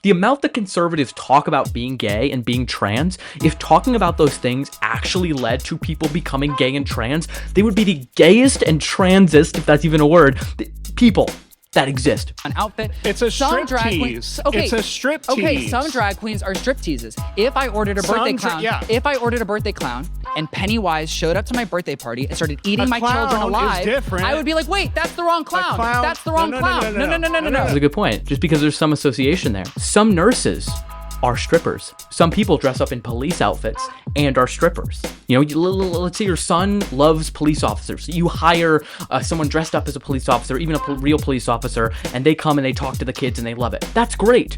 The amount that conservatives talk about being gay and being trans, if talking about those things actually led to people becoming gay and trans, they would be the gayest and transest, if that's even a word, people that exist. An outfit. It's a Some strip drag tease. queens. Okay. It's a strip tease. Okay, some drag queens are strip teases. If I ordered a birthday clown, if I ordered a birthday clown and Pennywise showed up to my birthday party and started eating my children alive, I would be like, wait, that's the wrong clown. That's the wrong clown. No. That's a good point. Just because there's some association there. Some nurses are strippers. Some people dress up in police outfits and are strippers. You know, let's say your son loves police officers. You hire someone dressed up as a police officer, even a real police officer, and they come and they talk to the kids and they love it. That's great.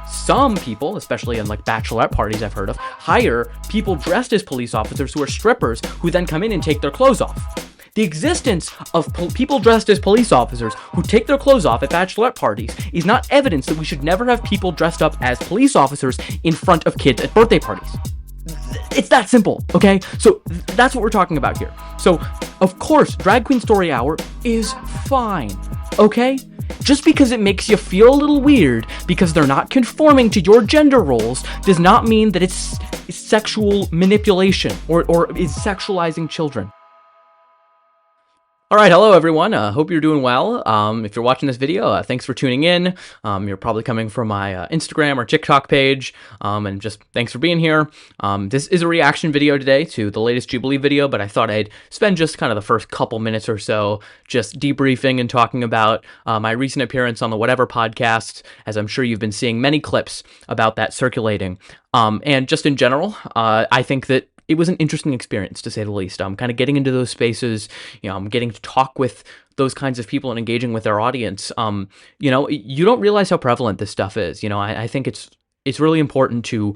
Some people, especially in like bachelorette parties I've heard of, hire people dressed as police officers who are strippers who then come in and take their clothes off. The existence of people dressed as police officers who take their clothes off at bachelorette parties is not evidence that we should never have people dressed up as police officers in front of kids at birthday parties. It's that simple, okay? So that's what we're talking about here. So, of course, Drag Queen Story Hour is fine, okay? Just because it makes you feel a little weird because they're not conforming to your gender roles does not mean that it's sexual manipulation or is sexualizing children. All right, hello everyone. Hope you're doing well. If you're watching this video, thanks for tuning in. You're probably coming from my Instagram or TikTok page, and just thanks for being here. This is a reaction video today to the latest Jubilee video, but I thought I'd spend just kind of the first couple minutes or so just debriefing and talking about my recent appearance on the Whatever podcast, as I'm sure you've been seeing many clips about that circulating. And just in general, I think that it was an interesting experience, to say the least. I'm kind of getting into those spaces, you know, I'm getting to talk with those kinds of people and engaging with their audience. You know, you don't realize how prevalent this stuff is. You know, I think it's really important to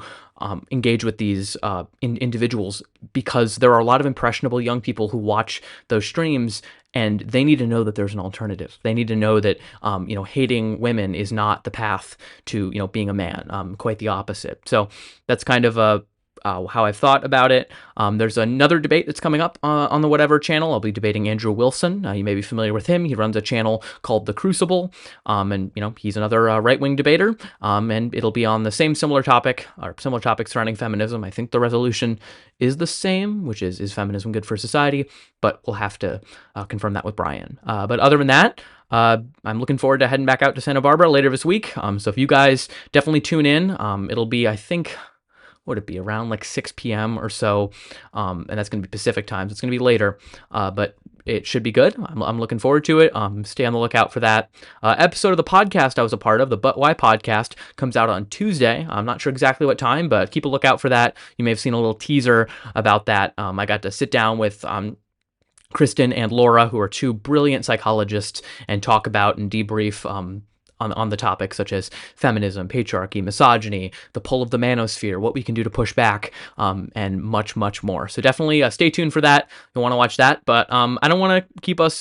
engage with these individuals because there are a lot of impressionable young people who watch those streams and they need to know that there's an alternative. They need to know that, you know, hating women is not the path to, you know, being a man, quite the opposite. So that's kind of how I've thought about it. There's another debate that's coming up on the Whatever channel. I'll be debating Andrew Wilson. You may be familiar with him. He runs a channel called The Crucible, and you know, he's another right-wing debater. And it'll be on the similar topic surrounding feminism. I think the resolution is the same, which is feminism good for society? But we'll have to confirm that with Brian. But other than that, I'm looking forward to heading back out to Santa Barbara later this week. So if you guys definitely tune in, it'll be, I think, would it be around like 6 p.m. or so, and that's going to be Pacific time, so it's going to be later, but it should be good. I'm looking forward to it. Stay on the lookout for that. Episode of the podcast I was a part of, the But Why podcast, comes out on Tuesday. I'm not sure exactly what time, but keep a lookout for that. You may have seen a little teaser about that. I got to sit down with Kristen and Laura, who are two brilliant psychologists, and talk about and debrief on the topics such as feminism, patriarchy, misogyny, the pull of the manosphere, what we can do to push back, and much, much more. So definitely stay tuned for that. You'll want to watch that. But I don't want to keep us,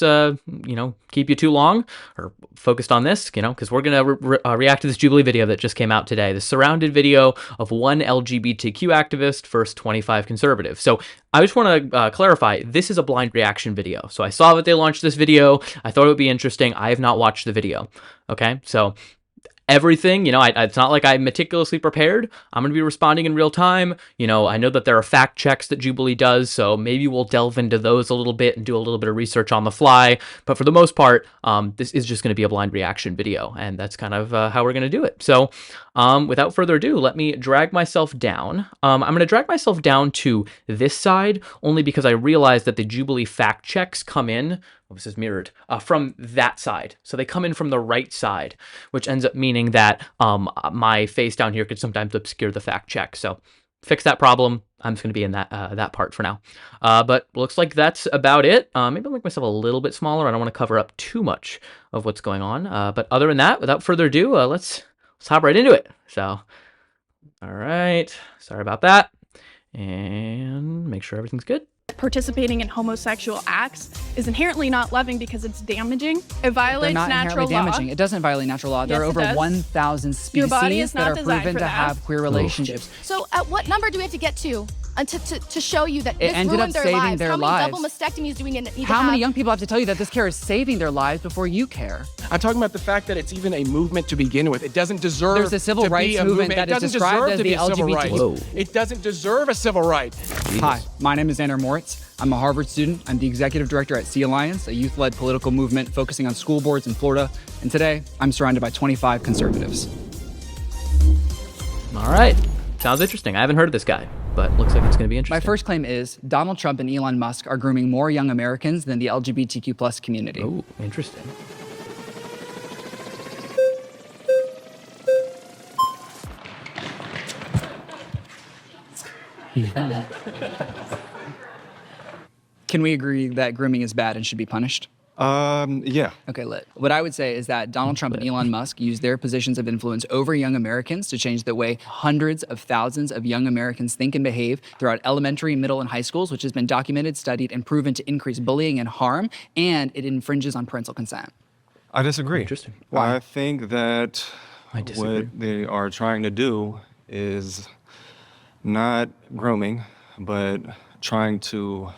keep you too long or focused on this, because we're going to react to this Jubilee video that just came out today. The surrounded video of one LGBTQ activist versus 25 conservatives. So I just want to clarify, this is a blind reaction video. So I saw that they launched this video. I thought it would be interesting. I have not watched the video. Okay, so everything, it's not like I meticulously prepared. I'm going to be responding in real time. I know that there are fact checks that Jubilee does, so maybe we'll delve into those a little bit and do a little bit of research on the fly. But for the most part, this is just going to be a blind reaction video, and that's kind of how we're going to do it. So without further ado, let me drag myself down. I'm going to drag myself down to this side only because I realized that the Jubilee fact checks come in, this is mirrored, from that side. So they come in from the right side, which ends up meaning that my face down here could sometimes obscure the fact check. So fix that problem. I'm just going to be in that part for now. But looks like that's about it. Maybe I'll make myself a little bit smaller. I don't want to cover up too much of what's going on. But other than that, without further ado, let's hop right into it. So, all right. Sorry about that. And make sure everything's good. Participating in homosexual acts is inherently not loving because it's damaging. It violates natural law. Damaging. It doesn't violate natural law. There are over 1,000 species that are proven to have queer relationships. So at what number do we have to get to? to show you that this ruined their lives. How many double mastectomies do we need to have? How many young people have to tell you that this care is saving their lives before you care? I'm talking about the fact that it's even a movement to begin with. It doesn't deserve There's a civil rights movement that is described as the LGBTQ. It doesn't deserve a civil right. Hi, my name is Zander Moritz. I'm a Harvard student. I'm the executive director at Sea Alliance, a youth-led political movement focusing on school boards in Florida. And today, I'm surrounded by 25 conservatives. All right. Sounds interesting. I haven't heard of this guy, but looks like it's going to be interesting. My first claim is Donald Trump and Elon Musk are grooming more young Americans than the LGBTQ plus community. Oh, interesting. Can we agree that grooming is bad and should be punished? Yeah. Okay, lit. What I would say is that Donald Trump and Elon Musk use their positions of influence over young Americans to change the way hundreds of thousands of young Americans think and behave throughout elementary, middle, and high schools, which has been documented, studied, and proven to increase bullying and harm, and it infringes on parental consent. I disagree. Interesting. Why? I think that disagree. what they are trying to do is not grooming, but trying to...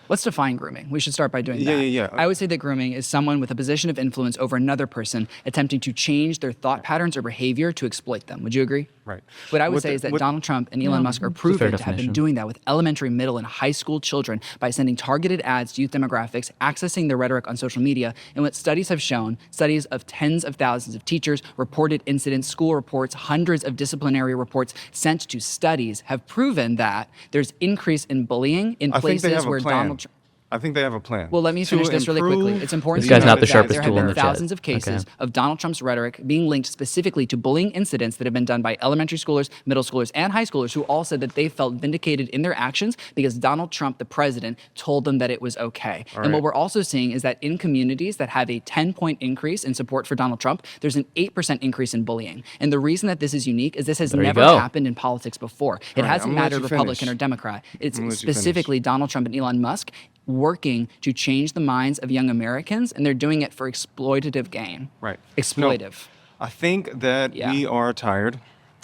Let's define grooming. We should start by doing that. Yeah. I would say that grooming is someone with a position of influence over another person attempting to change their thought patterns or behavior to exploit them. Would you agree? Right. What I would say is that Donald Trump and Elon Musk are proven to have been doing that with elementary, middle, and high school children by sending targeted ads to youth demographics, accessing their rhetoric on social media. And what studies have shown, studies of tens of thousands of teachers, reported incidents, school reports, hundreds of disciplinary reports sent to studies have proven that there's increase in bullying in places where Donald Trump... I think they have a plan. Well, let me finish this really quickly. It's important This guy's not the that sharpest there tool have in been the shed. thousands of cases of Donald Trump's rhetoric being linked specifically to bullying incidents that have been done by elementary schoolers, middle schoolers, and high schoolers who all said that they felt vindicated in their actions because Donald Trump, the president, told them that it was okay. And what we're also seeing is that in communities that have a 10-point increase in support for Donald Trump, there's an 8% increase in bullying. And the reason that this is unique is this has never happened in politics before. It hasn't mattered Republican or Democrat. It's specifically Donald Trump and Elon Musk working to change the minds of young Americans, and they're doing it for exploitative gain. Right. Exploitive. No, I think that we are tired.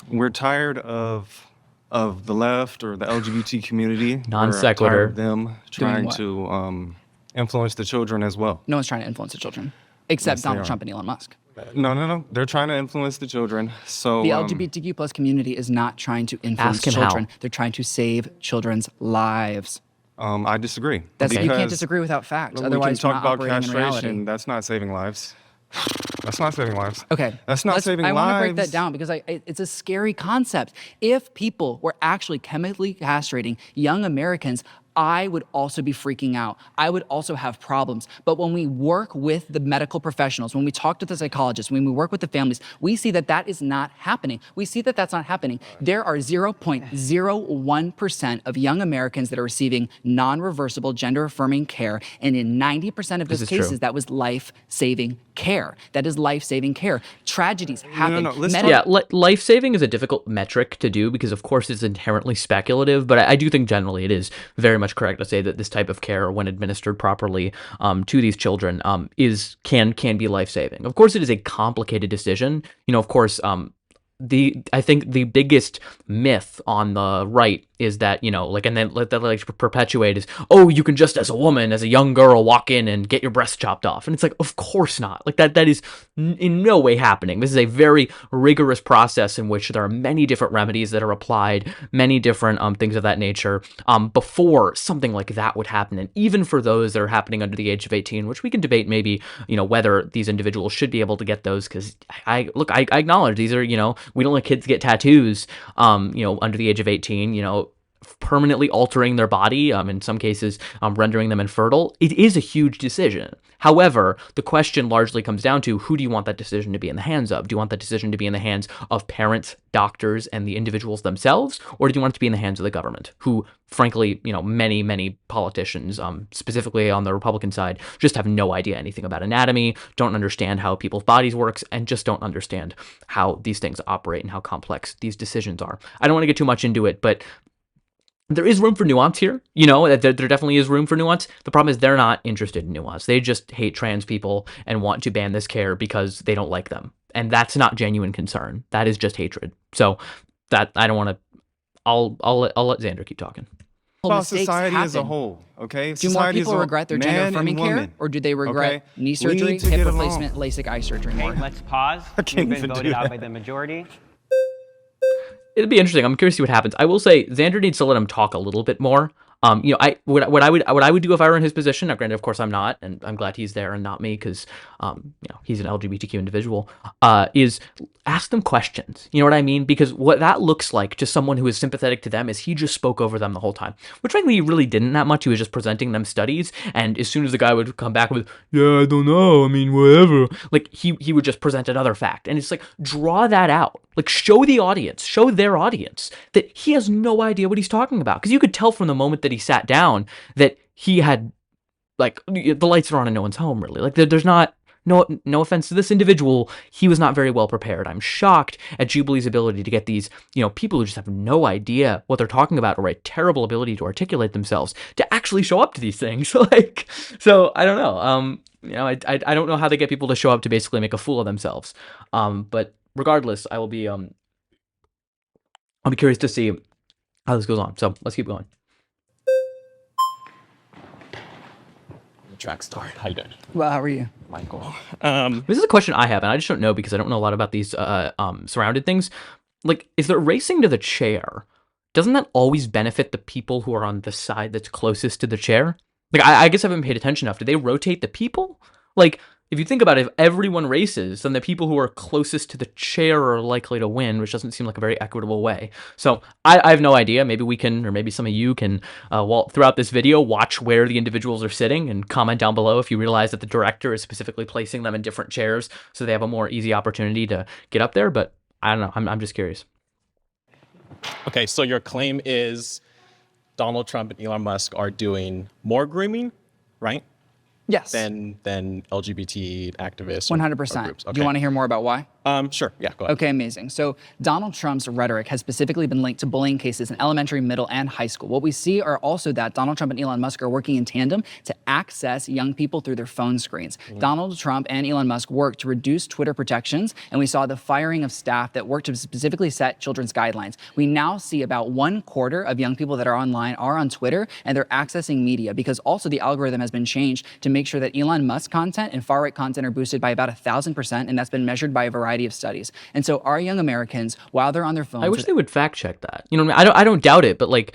We're tired of the left or the LGBT community. Non sequitur. We're tired of them trying to influence the children as well. No one's trying to influence the children, except Donald Trump and Elon Musk. No. They're trying to influence the children. So the LGBTQ plus community is not trying to influence children. They're trying to save children's lives. I disagree. You can't disagree without facts. Otherwise, we can talk we're not about operating in reality. castration. That's not saving lives. That's not saving lives. Okay. That's not saving lives. I want to break that down because it's a scary concept. If people were actually chemically castrating young Americans, I would also be freaking out. I would also have problems. But when we work with the medical professionals, when we talk to the psychologists, when we work with the families, we see that that is not happening. We see that that's not happening. There are 0.01% of young Americans that are receiving non-reversible gender-affirming care. And in 90% of those cases, that was life-saving care. That is life-saving care. Tragedies happen. Life-saving is a difficult metric to do because, of course, it's inherently speculative. But I do think generally it is very much correct to say that this type of care, when administered properly to these children, can be life-saving. Of course, it is a complicated decision. Of course, I think the biggest myth on the right is that, and then let that perpetuate is, you can just as a woman, as a young girl, walk in and get your breasts chopped off. And it's like, of course not. That is in no way happening. This is a very rigorous process in which there are many different remedies that are applied, many different things of that nature before something like that would happen. And even for those that are happening under the age of 18, which we can debate maybe, whether these individuals should be able to get those, because I acknowledge these are, we don't let kids get tattoos, under the age of 18, permanently altering their body, in some cases, rendering them infertile. It is a huge decision. However, the question largely comes down to, who do you want that decision to be in the hands of? Do you want that decision to be in the hands of parents, doctors, and the individuals themselves? Or do you want it to be in the hands of the government, who, frankly, many politicians, specifically on the Republican side, just have no idea anything about anatomy, don't understand how people's bodies works, and just don't understand how these things operate and how complex these decisions are. I don't want to get too much into it, but there is room for nuance here. There definitely is room for nuance. The problem is they're not interested in nuance. They just hate trans people and want to ban this care because they don't like them. And that's not genuine concern. That is just hatred. So that I don't want to I'll let Zander keep talking. About society as a whole, okay? Do more people regret their gender affirming care, or do they regret knee surgery, hip replacement, LASIK eye surgery more? Okay, let's pause. You've been voted out by the majority. It'd be interesting. I'm curious to see what happens. I will say Zander needs to let him talk a little bit more. You know, what I would do if I were in his position. Now, granted, of course, I'm not, and I'm glad he's there and not me, because you know, he's an LGBTQ individual. Is ask them questions. You know what I mean? Because what that looks like to someone who is sympathetic to them is he just spoke over them the whole time, which frankly he really didn't that much. He was just presenting them studies, and as soon as the guy would come back with, "Yeah, I don't know. I mean, whatever," like he would just present another fact, and it's like, draw that out. Like, show the audience, show their audience that he has no idea what he's talking about. Because you could tell from the moment that he sat down that he had, like, the lights are on in no one's home, really. Like, there's not, no offense to this individual, he was not very well prepared. I'm shocked at Jubilee's ability to get these, you know, people who just have no idea what they're talking about or a terrible ability to articulate themselves to actually show up to these things. Like, so I don't know. You know, I don't know how they get people to show up to basically make a fool of themselves. But regardless, I'll be curious to see how this goes on. So let's keep going. Track star. How you doing? Well, how are you, Michael? This is a question I have, and I just don't know because I don't know a lot about these surrounded things. Like, if they're racing to the chair, doesn't that always benefit the people who are on the side that's closest to the chair? Like, I guess I haven't paid attention enough. Do they rotate the people? Like, if you think about it, if everyone races, then the people who are closest to the chair are likely to win, which doesn't seem like a very equitable way. So I have no idea. Maybe we can, or maybe some of you can, throughout this video, watch where the individuals are sitting and comment down below if you realize that the director is specifically placing them in different chairs so they have a more easy opportunity to get up there. But I don't know. I'm just curious. Okay, so your claim is Donald Trump and Elon Musk are doing more grooming, right? Yes. Than LGBT activists. 100%. Groups. Okay. Do you want to hear more about why? Sure. Yeah, go ahead. Okay, amazing. So Donald Trump's rhetoric has specifically been linked to bullying cases in elementary, middle, and high school. What we see are also that Donald Trump and Elon Musk are working in tandem to access young people through their phone screens. Donald Trump and Elon Musk worked to reduce Twitter protections, and we saw the firing of staff that worked to specifically set children's guidelines. We now see about 1/4 of young people that are online are on Twitter, and they're accessing media because also the algorithm has been changed to make sure that Elon Musk content and far-right content are boosted by about 1,000%, and that's been measured by a variety of studies. And so our young Americans, while they're on their phones, I wish they would fact check that. You know, I don't doubt it, but like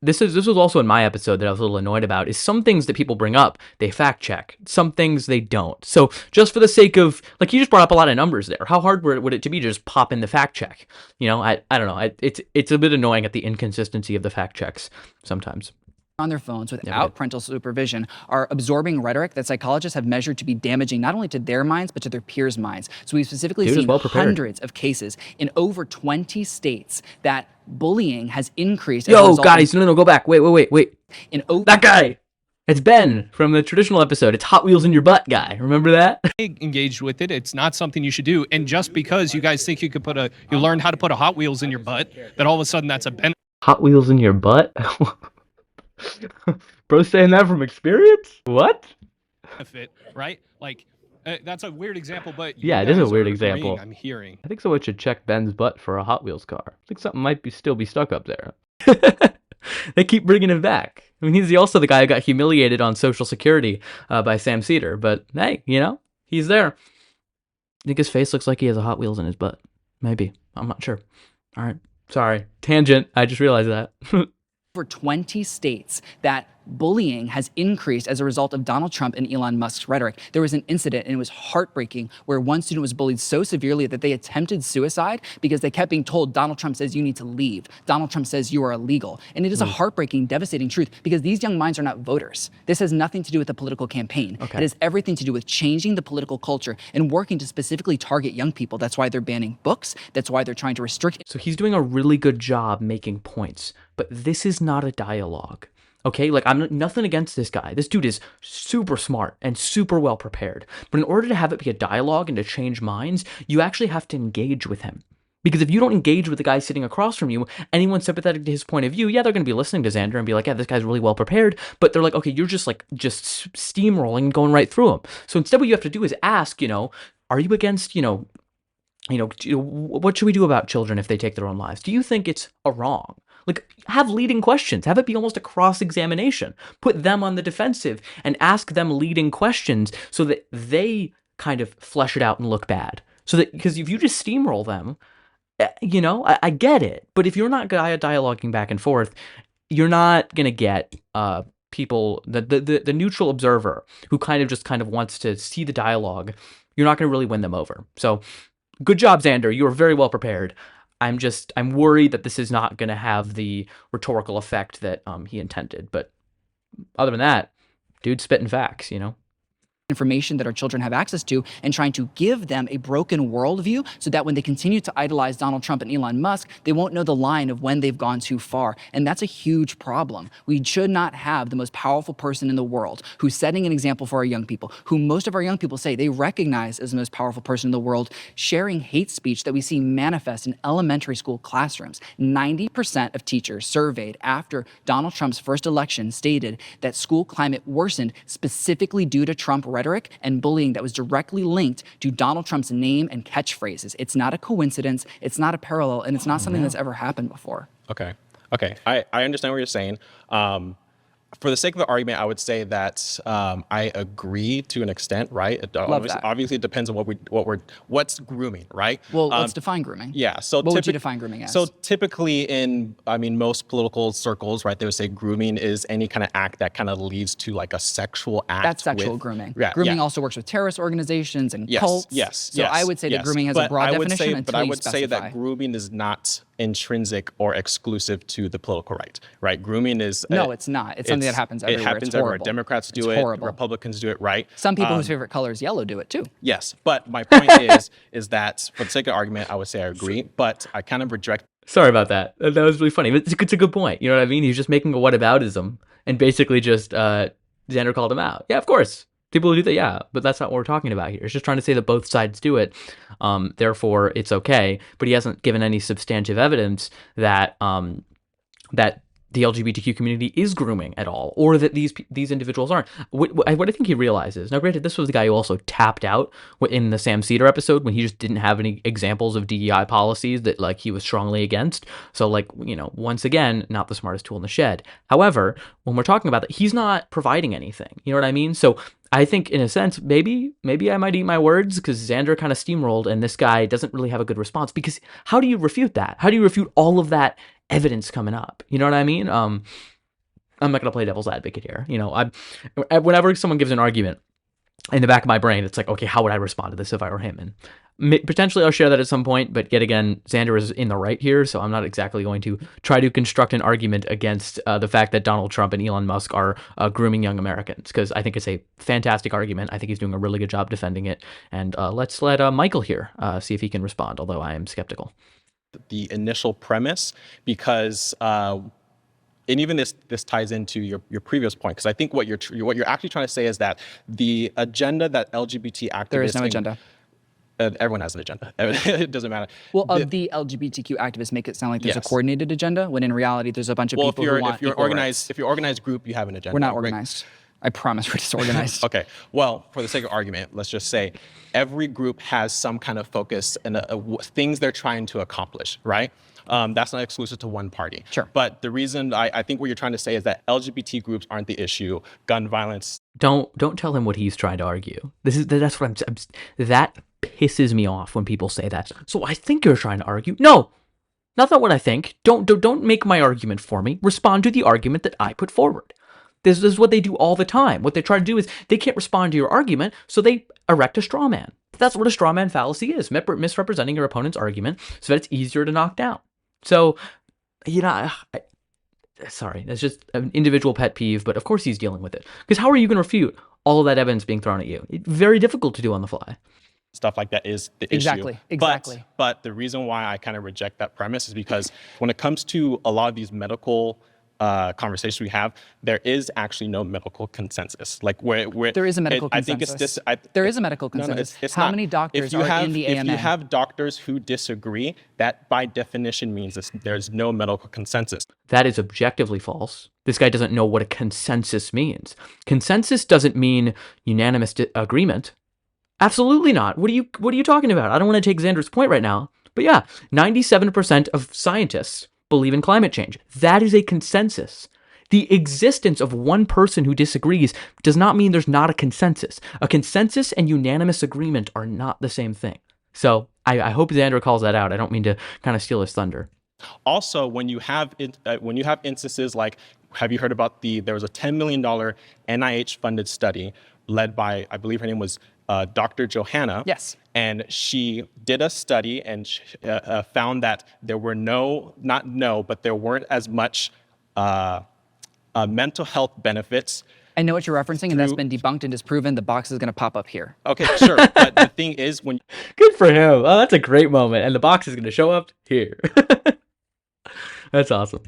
this was also in my episode that I was a little annoyed about, is some things that people bring up, they fact check. Some things they don't. So just for the sake of, like, you just brought up a lot of numbers there. How hard would it to be to just pop in the fact check? You know, I don't know. It's a bit annoying at the inconsistency of the fact checks sometimes. On their phones without parental supervision are absorbing rhetoric that psychologists have measured to be damaging not only to their minds but to their peers' minds. So we've specifically seen hundreds of cases in over 20 states that bullying has increased. Yo, guys, no, go back. Wait. That guy. It's Ben from the traditional episode. It's Hot Wheels in your butt guy. Remember that? Engaged with it. It's not something you should do. And just because you guys think you learned how to put a Hot Wheels in your butt, that all of a sudden that's a benefit. Hot Wheels in your butt? Bro saying that from experience? What? Right? Like, that's a weird example, but yeah, it is a weird example. I'm hearing. I think someone should check Ben's butt for a Hot Wheels car. I think something might still be stuck up there. They keep bringing him back. I mean, he's also the guy who got humiliated on Social Security by Sam Cedar. But hey, you know, he's there. I think his face looks like he has a Hot Wheels in his butt. Maybe. I'm not sure. All right. Sorry. Tangent. I just realized that. For 20 states that bullying has increased as a result of Donald Trump and Elon Musk's rhetoric. There was an incident, and it was heartbreaking, where one student was bullied so severely that they attempted suicide because they kept being told, Donald Trump says you need to leave. Donald Trump says you are illegal. And it is a heartbreaking, devastating truth because these young minds are not voters. This has nothing to do with the political campaign. It has everything to do with changing the political culture and working to specifically target young people. That's why they're banning books. That's why they're trying to restrict. So he's doing a really good job making points, but this is not a dialogue. Okay, like, I'm nothing against this guy. This dude is super smart and super well prepared. But in order to have it be a dialogue and to change minds, you actually have to engage with him. Because if you don't engage with the guy sitting across from you, anyone sympathetic to his point of view, yeah, they're going to be listening to Zander and be like, yeah, this guy's really well prepared. But they're like, okay, you're just steamrolling and going right through him. So instead what you have to do is ask, are you against, what should we do about children if they take their own lives? Do you think it's a wrong? Like, have leading questions. Have it be almost a cross-examination. Put them on the defensive and ask them leading questions so that they kind of flesh it out and look bad. So that, because if you just steamroll them, you know, I get it. But if you're not dialoguing back and forth, you're not going to get people, the neutral observer who kind of wants to see the dialogue. You're not going to really win them over. So good job, Zander. You were very well prepared. I'm worried that this is not going to have the rhetorical effect that he intended. But other than that, dude's spitting facts, you know? Information that our children have access to and trying to give them a broken worldview so that when they continue to idolize Donald Trump and Elon Musk, they won't know the line of when they've gone too far. And that's a huge problem. We should not have the most powerful person in the world who's setting an example for our young people, who most of our young people say they recognize as the most powerful person in the world, sharing hate speech that we see manifest in elementary school classrooms. 90% of teachers surveyed after Donald Trump's first election stated that school climate worsened specifically due to Trump rhetoric and bullying that was directly linked to Donald Trump's name and catchphrases. It's not a coincidence, it's not a parallel, and it's not something that's ever happened before. Okay. I understand what you're saying. For the sake of the argument, I would say that I agree to an extent, right? Obviously, it depends on what's grooming, right? Well, let's define grooming. Yeah. So what would you define grooming as? So typically in, most political circles, right, they would say grooming is any kind of act that kind of leads to like a sexual act. That's sexual grooming. Yeah, grooming also works with terrorist organizations and cults. So I would say that grooming has a broad definition. But I would say that grooming is not intrinsic or exclusive to the political right? Grooming is no, it's not. It's something that happens everywhere. It happens everywhere. Democrats do it. Republicans do it, right? Some people whose favorite color is yellow do it too. Yes, but my point is that for the sake of argument, I would say I agree, but I kind of reject. Sorry about that. That was really funny. But it's a good point. You know what I mean? He's just making a whataboutism and basically just Zander called him out. Yeah, of course. People who do that, yeah, but that's not what we're talking about here. It's just trying to say that both sides do it, therefore it's okay. But he hasn't given any substantive evidence that that the LGBTQ community is grooming at all, or that these individuals aren't. What I think he realizes, now granted, this was the guy who also tapped out in the Sam Cedar episode when he just didn't have any examples of DEI policies that like he was strongly against. So like, you know, once again, not the smartest tool in the shed. However, when we're talking about that, he's not providing anything. You know what I mean? So I think in a sense, maybe I might eat my words because Zander kind of steamrolled and this guy doesn't really have a good response, because how do you refute that? How do you refute all of that evidence coming up? You know what I mean? I'm not going to play devil's advocate here. You know, whenever someone gives an argument, in the back of my brain, it's like, okay, how would I respond to this if I were him? And potentially I'll share that at some point, but yet again, Zander is in the right here, so I'm not exactly going to try to construct an argument against the fact that Donald Trump and Elon Musk are grooming young Americans, because I think it's a fantastic argument. I think he's doing a really good job defending it. And let's let Michael here see if he can respond, although I am skeptical. The initial premise, because and even this ties into your previous point, because I think what you're actually trying to say is that the agenda that LGBT activists— There is no agenda. Everyone has an agenda. It doesn't matter. Well, the LGBTQ activists make it sound like there's a coordinated agenda, when in reality there's a bunch of people who want equal rights. If you're organized group, you have an agenda. We're not organized. I promise we're disorganized. Okay. Well, for the sake of argument, let's just say every group has some kind of focus and things they're trying to accomplish, right? That's not exclusive to one party. Sure. But the reason I think what you're trying to say is that LGBT groups aren't the issue. Gun violence. Don't tell him what he's trying to argue. That's what that pisses me off when people say that. So I think you're trying to argue. No, not what I think. Don't make my argument for me. Respond to the argument that I put forward. This is what they do all the time. What they try to do is they can't respond to your argument, so they erect a straw man. That's what a straw man fallacy is, misrepresenting your opponent's argument so that it's easier to knock down. So, you know, sorry, that's just an individual pet peeve, but of course he's dealing with it. Because how are you going to refute all of that evidence being thrown at you? It's very difficult to do on the fly. Stuff like that is the issue. Exactly. But the reason why I kind of reject that premise is because when it comes to a lot of these medical conversations we have, there is actually no medical consensus. Like where there is a medical consensus. There is a medical consensus. It's how not. Many doctors are in the AMA? If you have doctors who disagree, that by definition means there's no medical consensus. That is objectively false. This guy doesn't know what a consensus means. Consensus doesn't mean unanimous agreement. Absolutely not. What are you talking about? I don't want to take Zander's point right now, but yeah, 97% of scientists believe in climate change. That is a consensus. The existence of one person who disagrees does not mean there's not a consensus. A consensus and unanimous agreement are not the same thing. So I hope Zander calls that out. I don't mean to kind of steal his thunder. Also, when you have instances like, have you heard about there was a $10 million NIH-funded study led by, I believe her name was Dr. Johanna. Yes. And she did a study and found that there were but there weren't as much mental health benefits. I know what you're referencing, and that's been debunked and disproven. The box is going to pop up here. Okay, sure. But the thing is, good for him. Oh, that's a great moment. And the box is going to show up here. That's awesome.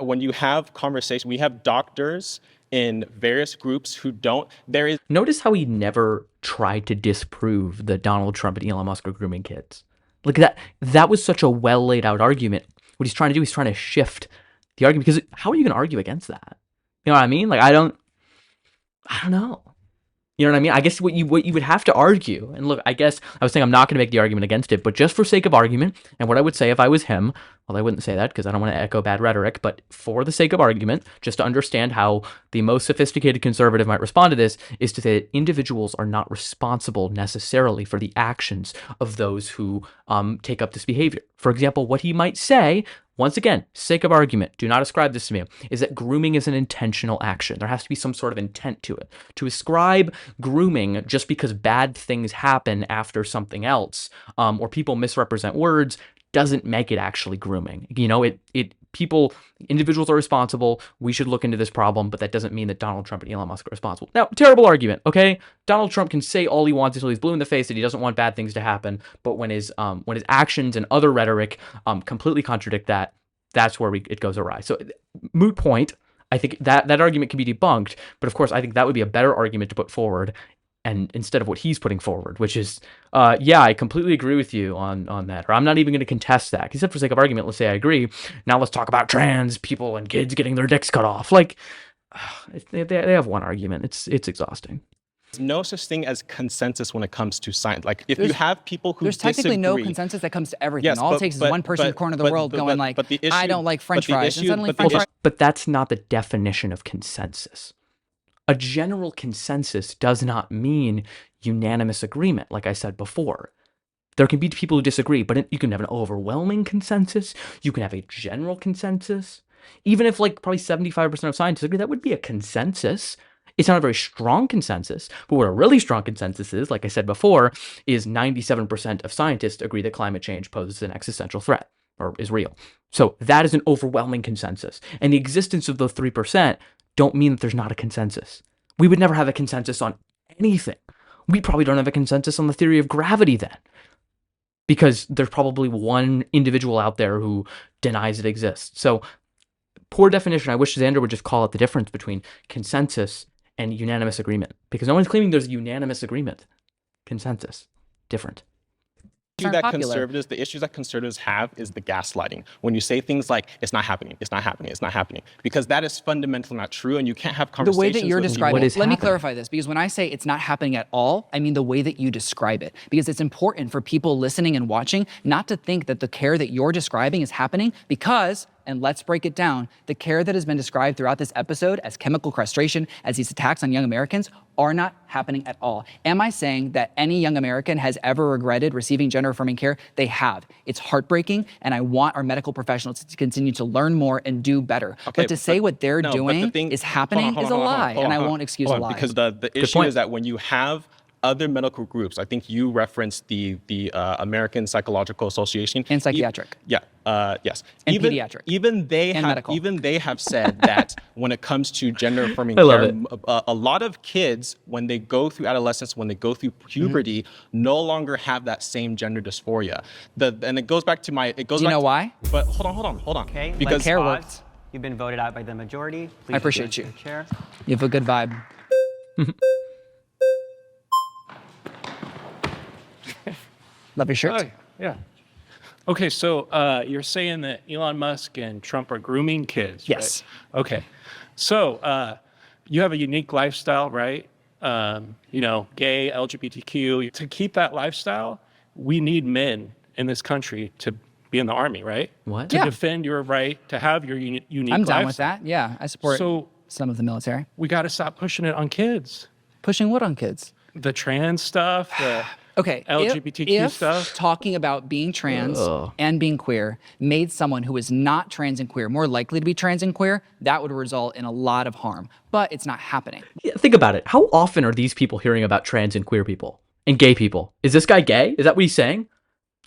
When you have conversation, we have doctors in various groups who don't. Notice how he never tried to disprove that Donald Trump and Elon Musk are grooming kids. Look at that. That was such a well laid out argument. What he's trying to do is trying to shift the argument, because how are you going to argue against that? You know what I mean? Like, I don't know. You know what I mean? I guess what you would have to argue, and look, I guess I was saying I'm not going to make the argument against it, but just for sake of argument, and what I would say if I was him, well, I wouldn't say that because I don't want to echo bad rhetoric, but for the sake of argument, just to understand how the most sophisticated conservative might respond to this, is to say that individuals are not responsible necessarily for the actions of those who take up this behavior. For example, what he might say, once again, sake of argument, do not ascribe this to me, is that grooming is an intentional action. There has to be some sort of intent to it. To ascribe grooming just because bad things happen after something else, or people misrepresent words, doesn't make it actually grooming. You know, individuals are responsible. We should look into this problem, but that doesn't mean that Donald Trump and Elon Musk are responsible. Now, terrible argument, okay? Donald Trump can say all he wants until he's blue in the face that he doesn't want bad things to happen, but when his actions and other rhetoric completely contradict that, that's where it goes awry. So, moot point. I think that argument can be debunked, but of course, I think that would be a better argument to put forward, and instead of what he's putting forward, which is, yeah, I completely agree with you on that, or I'm not even going to contest that. Except for sake of argument, let's say I agree. Now let's talk about trans people and kids getting their dicks cut off. Like, they have one argument. It's exhausting. There's no such thing as consensus when it comes to science. Like, if you have people who there's technically no consensus that comes to everything. Yes, all it takes is one person in the corner of the world going like, I don't like French fries, and suddenly French fries. But that's not the definition of consensus. A general consensus does not mean unanimous agreement, like I said before. There can be people who disagree, but you can have an overwhelming consensus. You can have a general consensus. Even if like probably 75% of scientists agree, that would be a consensus. It's not a very strong consensus, but what a really strong consensus is, like I said before, is 97% of scientists agree that climate change poses an existential threat or is real. So that is an overwhelming consensus. And the existence of those 3% don't mean that there's not a consensus. We would never have a consensus on anything. We probably don't have a consensus on the theory of gravity then, because there's probably one individual out there who denies it exists. So poor definition. I wish Zander would just call it the difference between consensus and unanimous agreement, because no one's claiming there's unanimous agreement. Consensus, different. The issues that conservatives have is the gaslighting. When you say things like, it's not happening, it's not happening, it's not happening, because that is fundamentally not true, and you can't have conversations. The way that you're describing it, let me clarify this, because when I say it's not happening at all, I mean the way that you describe it, because it's important for people listening and watching not to think that the care that you're describing is happening, because, and let's break it down, the care that has been described throughout this episode as chemical castration, as these attacks on young Americans, are not happening at all. Am I saying that any young American has ever regretted receiving gender-affirming care? They have. It's heartbreaking, and I want our medical professionals to continue to learn more and do better. Okay, but to say what they're doing is happening is a lie, and I won't excuse a lie. Because the issue is that when you have other medical groups, I think you referenced the American Psychological Association and psychiatric. Yes. And pediatric. Even they have said that when it comes to gender affirming care, a lot of kids, when they go through adolescence, when they go through puberty, no longer have that same gender dysphoria. And it goes back to Do you know why? But hold on. Okay. Because care works. You've been voted out by the majority. Please I appreciate you. Chair. You have a good vibe. Love your shirt. Yeah. Okay, so you're saying that Elon Musk and Trump are grooming kids, yes. Right? Okay. So you have a unique lifestyle, right? Gay, LGBTQ. To keep that lifestyle, we need men in this country to be in the Army, right? What? To defend your right to have your unique I'm down lifestyle. with that. Yeah, I support some of the military. We got to stop pushing it on kids. Pushing what on kids? The trans stuff, the LGBTQ stuff. Talking about being trans and being queer made someone who is not trans and queer more likely to be trans and queer, that would result in a lot of harm. But it's not happening. Yeah, think about it. How often are these people hearing about trans and queer people and gay people? Is this guy gay? Is that what he's saying?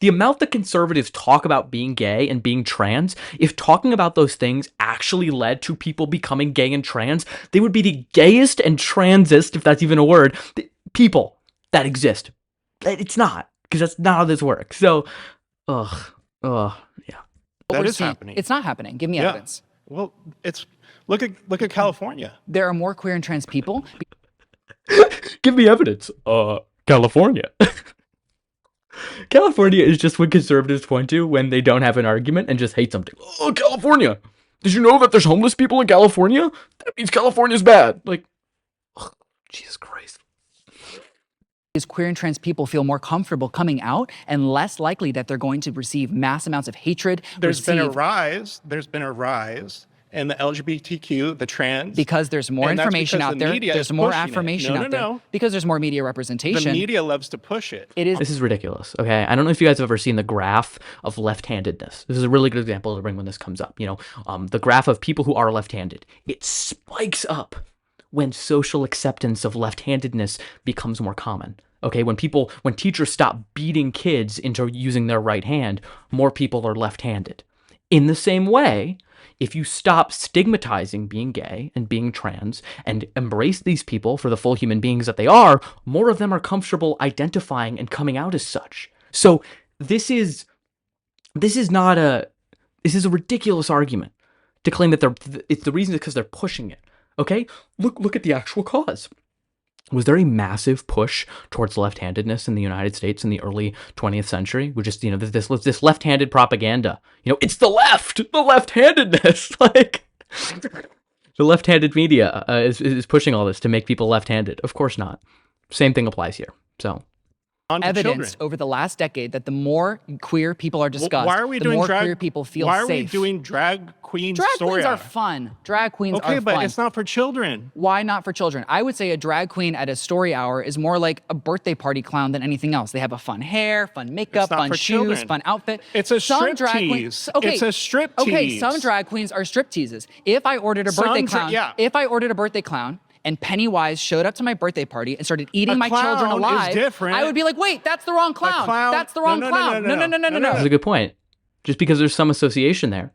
The amount that conservatives talk about being gay and being trans, if talking about those things actually led to people becoming gay and trans, they would be the gayest and transest, if that's even a word, people that exist. It's not, because that's not how this works. So, yeah. That is happening. It's not happening. Give me evidence. Well, look at California. There are more queer and trans people. Give me evidence. California. California is just what conservatives point to when they don't have an argument and just hate something. Oh, California. Did you know that there's homeless people in California? That means California's bad. Like, Jesus Christ. Is queer and trans people feel more comfortable coming out and less likely that they're going to receive mass amounts of hatred. There's been a rise in the LGBTQ, the trans. Because there's more information out there. There's more affirmation out there. Because there's more media representation. The media loves to push it. This is ridiculous, okay? I don't know if you guys have ever seen the graph of left-handedness. This is a really good example to bring when this comes up. The graph of people who are left-handed. It spikes up when social acceptance of left-handedness becomes more common. Okay, when teachers stop beating kids into using their right hand, more people are left-handed. In the same way, if you stop stigmatizing being gay and being trans and embrace these people for the full human beings that they are, more of them are comfortable identifying and coming out as such. So this is a ridiculous argument to claim that it's the reason is because they're pushing it. Okay, look at the actual cause. Was there a massive push towards left-handedness in the United States in the early 20th century? We just, this left-handed propaganda. It's the left-handedness. Like, the left-handed media is pushing all this to make people left-handed. Of course not. Same thing applies here. So. Evidence over the last decade that the more queer people are discussed, the more queer people feel safe. Why are we doing drag queen Drag story queens are hour? fun. Drag queens are fun. Okay, but it's not for children. Why not for children? I would say a drag queen at a story hour is more like a birthday party clown than anything else. They have a fun hair, fun makeup, fun shoes, children. Fun outfit. It's a strip tease. It's a strip tease. Okay, some drag queens are strip teases. If I ordered a birthday clown, and Pennywise showed up to my birthday party and started eating my children alive, I would be like, wait, that's the wrong clown. That's the wrong clown. No. That's a good point. Just because there's some association there.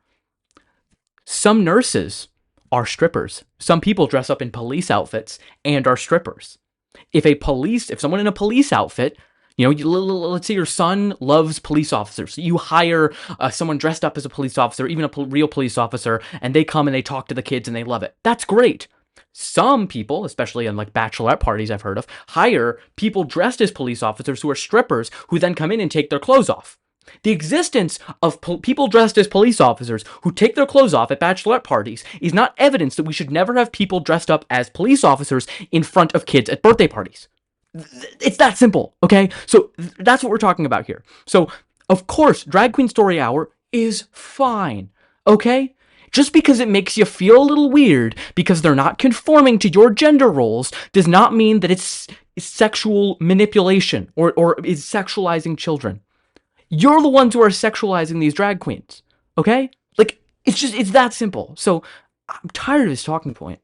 Some nurses are strippers. Some people dress up in police outfits and are strippers. If someone in a police outfit, let's say your son loves police officers. You hire someone dressed up as a police officer, even a real police officer, and they come and they talk to the kids and they love it. That's great. Some people, especially on like bachelorette parties I've heard of, hire people dressed as police officers who are strippers who then come in and take their clothes off. The existence of people dressed as police officers who take their clothes off at bachelorette parties is not evidence that we should never have people dressed up as police officers in front of kids at birthday parties. It's that simple, okay? So that's what we're talking about here. So, of course, Drag Queen Story Hour is fine, okay? Just because it makes you feel a little weird because they're not conforming to your gender roles does not mean that it's sexual manipulation or is sexualizing children. You're the ones who are sexualizing these drag queens, okay? Like, it's that simple. So I'm tired of this talking point.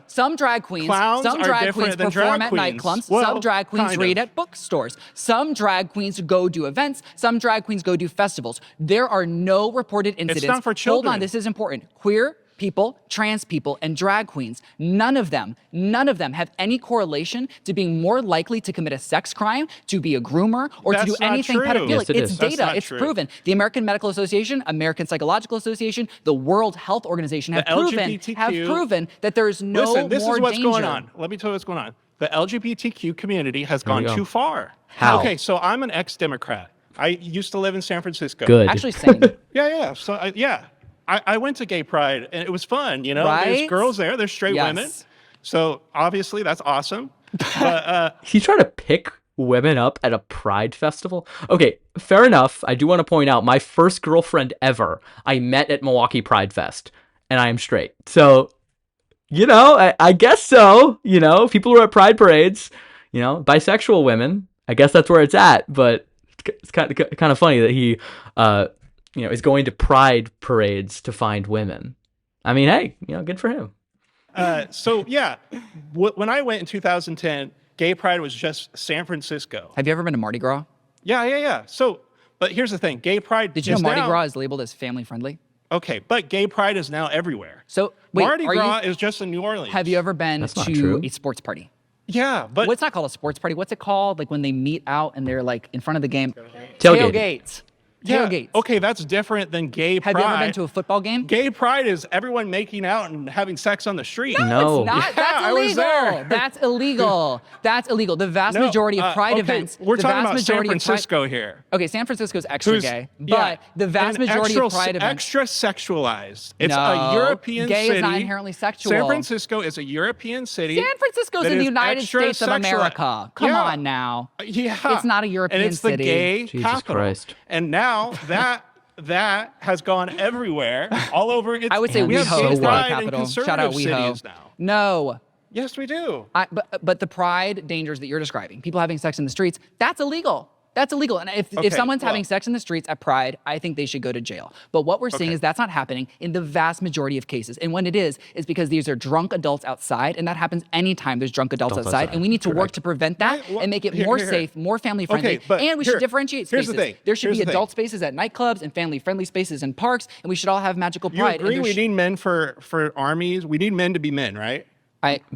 Some drag queens perform at nightclubs. Some drag queens read at bookstores. Some drag queens go do events. Some drag queens go do festivals. There are no reported incidents. It's not for children. Hold on, this is important. Queer people, trans people, and drag queens, none of them have any correlation to being more likely to commit a sex crime, to be a groomer, or to do anything pedophilic. Yes, it's data. It's proven. The American Medical Association, American Psychological Association, the World Health Organization have proven that there is no more danger. Listen, this is what's going on. Let me tell you what's going on. The LGBTQ community has gone too far. How? Okay, so I'm an ex-Democrat. I used to live in San Francisco. Good. Actually, same. Yeah. So, I went to gay pride and it was fun, Right? There's girls there, there's straight women. So obviously that's awesome. But He's trying to pick women up at a pride festival? Okay, fair enough. I do want to point out my first girlfriend ever I met at Milwaukee Pride Fest, and I am straight. So, I guess so. People who are at pride parades, bisexual women. I guess that's where it's at. But it's kind of funny that he, is going to pride parades to find women. I mean, hey, good for him. When I went in 2010, gay pride was just San Francisco. Have you ever been to Mardi Gras? Yeah. So, but here's the thing, gay pride. Did you know Mardi Gras is labeled as family friendly? Okay, but gay pride is now everywhere. So wait, Mardi Gras is just in New Orleans. Have you ever been to a sports party? Yeah, but what's not called a sports party? What's it called? Like when they meet out and they're like in front of the game. Tailgates. Tailgates. Okay, that's different than gay pride. Have you ever been to a football game? Gay pride is everyone making out and having sex on the street. No, it's not. Yeah, That's illegal. I was there. That's illegal. That's illegal. The vast majority of pride events. We're talking about San Francisco here. Okay, San Francisco's extra gay, but the vast majority of pride events. Extra sexualized. It's a European gay city. Is not inherently sexual. San Francisco is a European city. San Francisco's in the United States of America. Come on now. Yeah. It's not a European city. And it's the gay Jesus capital. Christ. And now that has gone everywhere, all over. I would say we have WeHo is the pride capital. in Shout out conservative cities WeHo. now. No. Yes, we do. But the pride dangers that you're describing, people having sex in the streets, that's illegal. That's illegal. And if someone's having sex in the streets at Pride, I think they should go to jail. But what we're seeing is that's not happening in the vast majority of cases. And when it is because these are drunk adults outside, and that happens anytime there's drunk adults outside. And we need to work to prevent that and make it more safe, more family friendly. And we should differentiate spaces. Here's the thing. There should be adult spaces at nightclubs and family friendly spaces in parks, and we should all have magical pride. You agree we need men for armies? We need men to be men, right?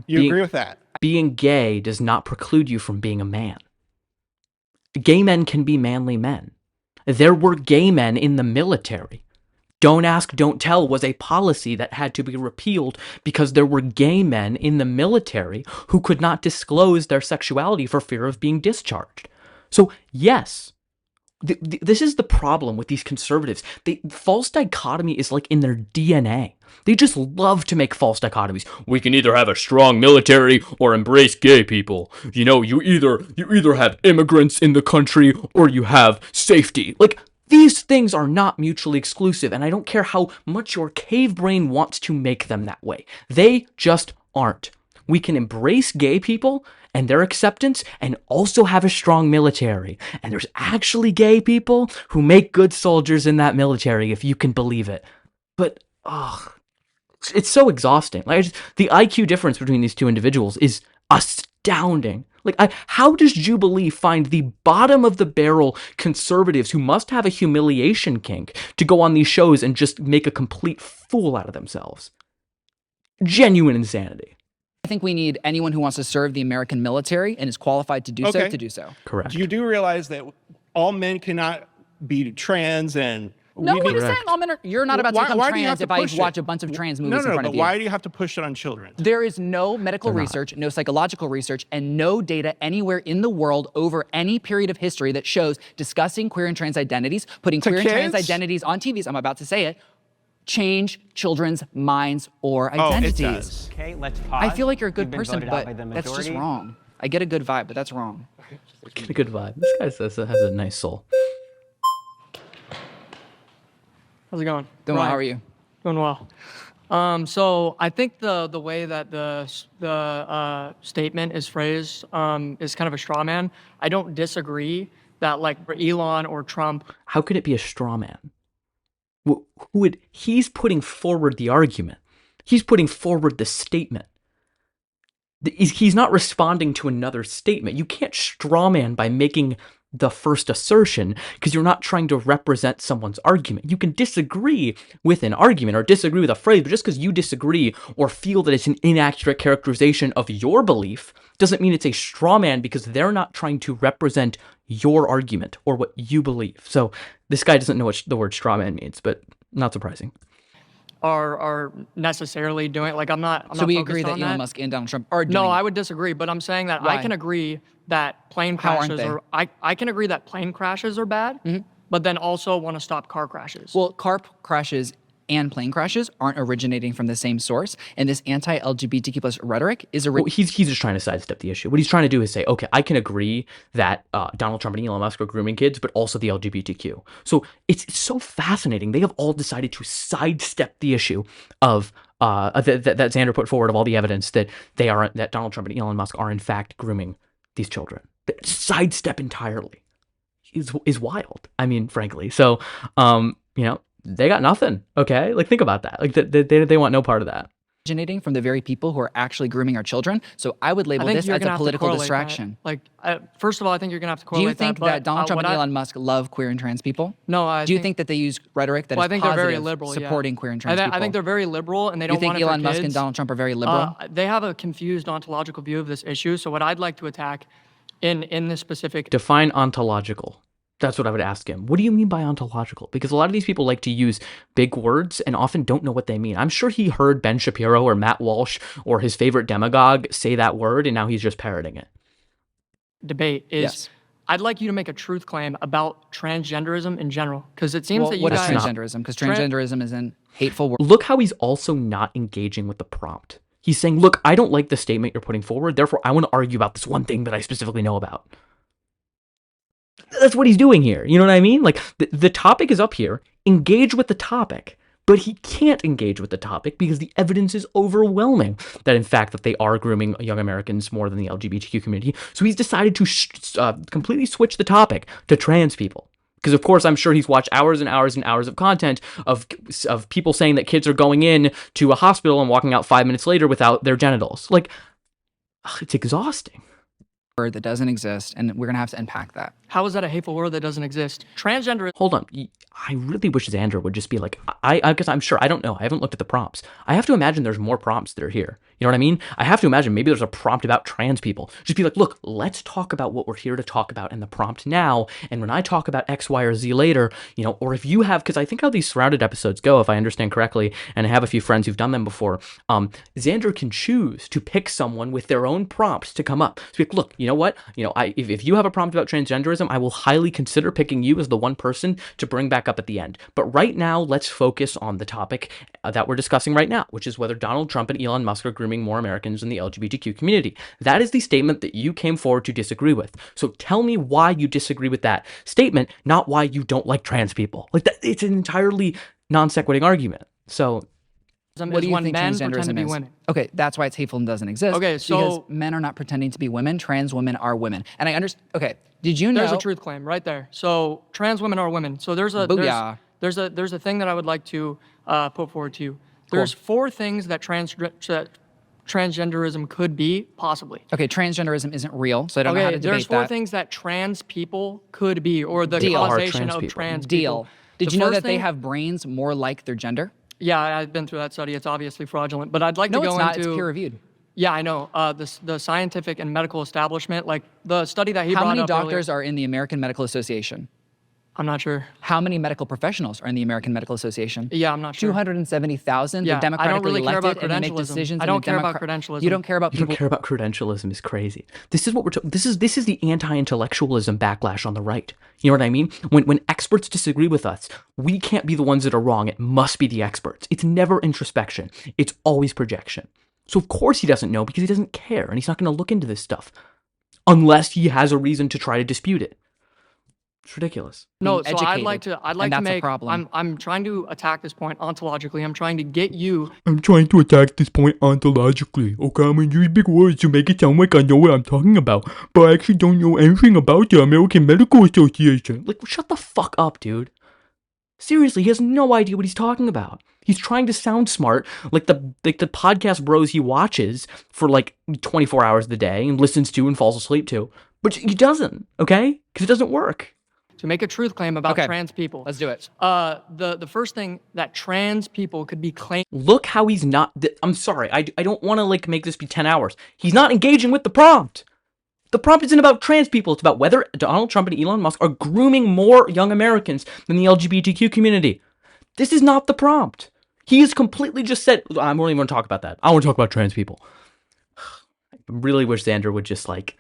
You agree with that? Being gay does not preclude you from being a man. Gay men can be manly men. There were gay men in the military. Don't ask, don't tell was a policy that had to be repealed because there were gay men in the military who could not disclose their sexuality for fear of being discharged. So yes, this is the problem with these conservatives. False dichotomy is like in their DNA. They just love to make false dichotomies. We can either have a strong military or embrace gay people. You either have immigrants in the country or you have safety. Like, these things are not mutually exclusive, and I don't care how much your cave brain wants to make them that way. They just aren't. We can embrace gay people and their acceptance and also have a strong military. And there's actually gay people who make good soldiers in that military, if you can believe it. But, it's so exhausting. Like, the IQ difference between these two individuals is astounding. Like, how does Jubilee find the bottom of the barrel conservatives who must have a humiliation kink to go on these shows and just make a complete fool out of themselves? Genuine insanity. I think we need anyone who wants to serve the American military and is qualified to do so to do so. Correct. You do realize that all men cannot be trans and... No, what are you saying? All men are... You're not about to become trans if I watch a bunch of trans movies in front of you. Why do you have to push it on children? There is no medical research, no psychological research, and no data anywhere in the world over any period of history that shows discussing queer and trans identities, putting queer and trans identities on TVs, I'm about to say it, change children's minds or identities. It does. Okay, let's pause. I feel like you're a good person, but that's just wrong. I get a good vibe, but that's wrong. Get a good vibe. This guy has a nice soul. How's it going? Doing well. How are you? Doing well. So I think the way that the statement is phrased is kind of a straw man. I don't disagree that like Elon or Trump. How could it be a straw man? He's putting forward the argument. He's putting forward the statement. He's not responding to another statement. You can't straw man by making the first assertion because you're not trying to represent someone's argument. You can disagree with an argument or disagree with a phrase, but just because you disagree or feel that it's an inaccurate characterization of your belief doesn't mean it's a straw man because they're not trying to represent your argument or what you believe. So this guy doesn't know what the word straw man means, but not surprising. Are necessarily doing it. Like I'm not. So we agree that Elon Musk and Donald Trump are doing. No, I would disagree. But I'm saying that I can agree that plane crashes are. I can agree that plane crashes are bad. But then also want to stop car crashes. Well, car crashes and plane crashes aren't originating from the same source. And this anti-LGBTQ plus rhetoric is he's just trying to sidestep the issue. What he's trying to do is say, okay, I can agree that Donald Trump and Elon Musk are grooming kids, but also the LGBTQ. So it's so fascinating. They have all decided to sidestep the issue of that Zander put forward of all the evidence that that Donald Trump and Elon Musk are in fact grooming these children. Sidestep entirely is wild. I mean, frankly. So, they got nothing. Okay, like think about that. Like they want no part of that. Originating from the very people who are actually grooming our children. So I would label this as a political distraction. First of all, I think you're gonna have to correlate. Do you think that Donald Trump and Elon Musk love queer and trans people? No. Do you think that they use rhetoric that is think positive, they're very liberal, supporting queer and trans people? I think they're very liberal, and they don't want it for kids. You think Elon Musk and Donald Trump are very liberal? They have a confused ontological view of this issue. So what I'd like to attack in this specific define ontological. That's what I would ask him. What do you mean by ontological? Because a lot of these people like to use big words and often don't know what they mean. I'm sure he heard Ben Shapiro or Matt Walsh or his favorite demagogue say that word, and now he's just parroting it. Debate is, yes. I'd like you to make a truth claim about transgenderism in general, because it seems that you guys... What is transgenderism? Because transgenderism is an hateful word. Look how he's also not engaging with the prompt. He's saying, look, I don't like the statement you're putting forward, therefore I want to argue about this one thing that I specifically know about. That's what he's doing here. You know what I mean? Like, the topic is up here. Engage with the topic. But he can't engage with the topic because the evidence is overwhelming that, in fact, that they are grooming young Americans more than the LGBTQ community. So he's decided to completely switch the topic to trans people. Because, of course, I'm sure he's watched hours and hours and hours of content of people saying that kids are going in to a hospital and walking out 5 minutes later without their genitals. Like, it's exhausting. Word that doesn't exist, and we're gonna have to unpack that. How is that a hateful word that doesn't exist? Transgender. Hold on. I really wish Zander would just be like, because I'm sure, I don't know. I haven't looked at the prompts. I have to imagine there's more prompts that are here. You know what I mean? I have to imagine maybe there's a prompt about trans people. Just be like, look, let's talk about what we're here to talk about in the prompt now. And when I talk about X, Y, or Z later, or if you have, because I think how these surrounded episodes go, if I understand correctly, and I have a few friends who've done them before, Zander can choose to pick someone with their own prompts to come up. So be like, look, you know what? If you have a prompt about transgenderism, I will highly consider picking you as the one person to bring back up at the end. But right now, let's focus on the topic that we're discussing right now, which is whether Donald Trump and Elon Musk are grooming more Americans in the LGBTQ community. That is the statement that you came forward to disagree with. So tell me why you disagree with that statement, not why you don't like trans people. Like, that, it's an entirely non-sequiting argument. So what do you think transgenderism is? Okay, that's why it's hateful and doesn't exist. Okay, so because men are not pretending to be women. Trans women are women, and I understand. Okay, did you know? There's a truth claim right there. So trans women are women. So there's a thing that I would like to put forward to you. There's 4 things that transgenderism could be, possibly. Okay, transgenderism isn't real, so I don't know how to debate that. There's 4 things that trans people could be, or the causation of trans people. Did you know that they have brains more like their gender? Yeah, I've been through that study. It's obviously fraudulent, but I'd like to go into... No, it's not. It's peer-reviewed. Yeah, I know. The scientific and medical establishment, like the study that he brought up earlier... How many doctors are in the American Medical Association? I'm not sure. How many medical professionals are in the American Medical Association? Yeah, I'm not sure. 270,000. Yeah, they're democratically elected and they make decisions. I don't care about credentialism. You don't care about people. You don't care about credentialism is crazy. This is what we're this is the anti-intellectualism backlash on the right. You know what I mean? When experts disagree with us, we can't be the ones that are wrong. It must be the experts. It's never introspection. It's always projection. So of course he doesn't know because he doesn't care and he's not going to look into this stuff unless he has a reason to try to dispute it. It's ridiculous. No, so I'd like to make, I'm trying to attack this point ontologically. I'm trying to get you. I'm trying to attack this point ontologically. Okay, I'm going to use big words to make it sound like I know what I'm talking about, but I actually don't know anything about the American Medical Association. Like, shut the fuck up, dude. Seriously, he has no idea what he's talking about. He's trying to sound smart, like the podcast bros he watches for like 24 hours a day and listens to and falls asleep to, but he doesn't, okay? Because it doesn't work. To make a truth claim about trans people. Let's do it. The first thing that trans people could be claimed. Look how he's not. I'm sorry. I don't want to like make this be 10 hours. He's not engaging with the prompt. The prompt isn't about trans people. It's about whether Donald Trump and Elon Musk are grooming more young Americans than the LGBTQ community. This is not the prompt. He has completely just said, I don't even want to talk about that. I want to talk about trans people. I really wish Zander would just like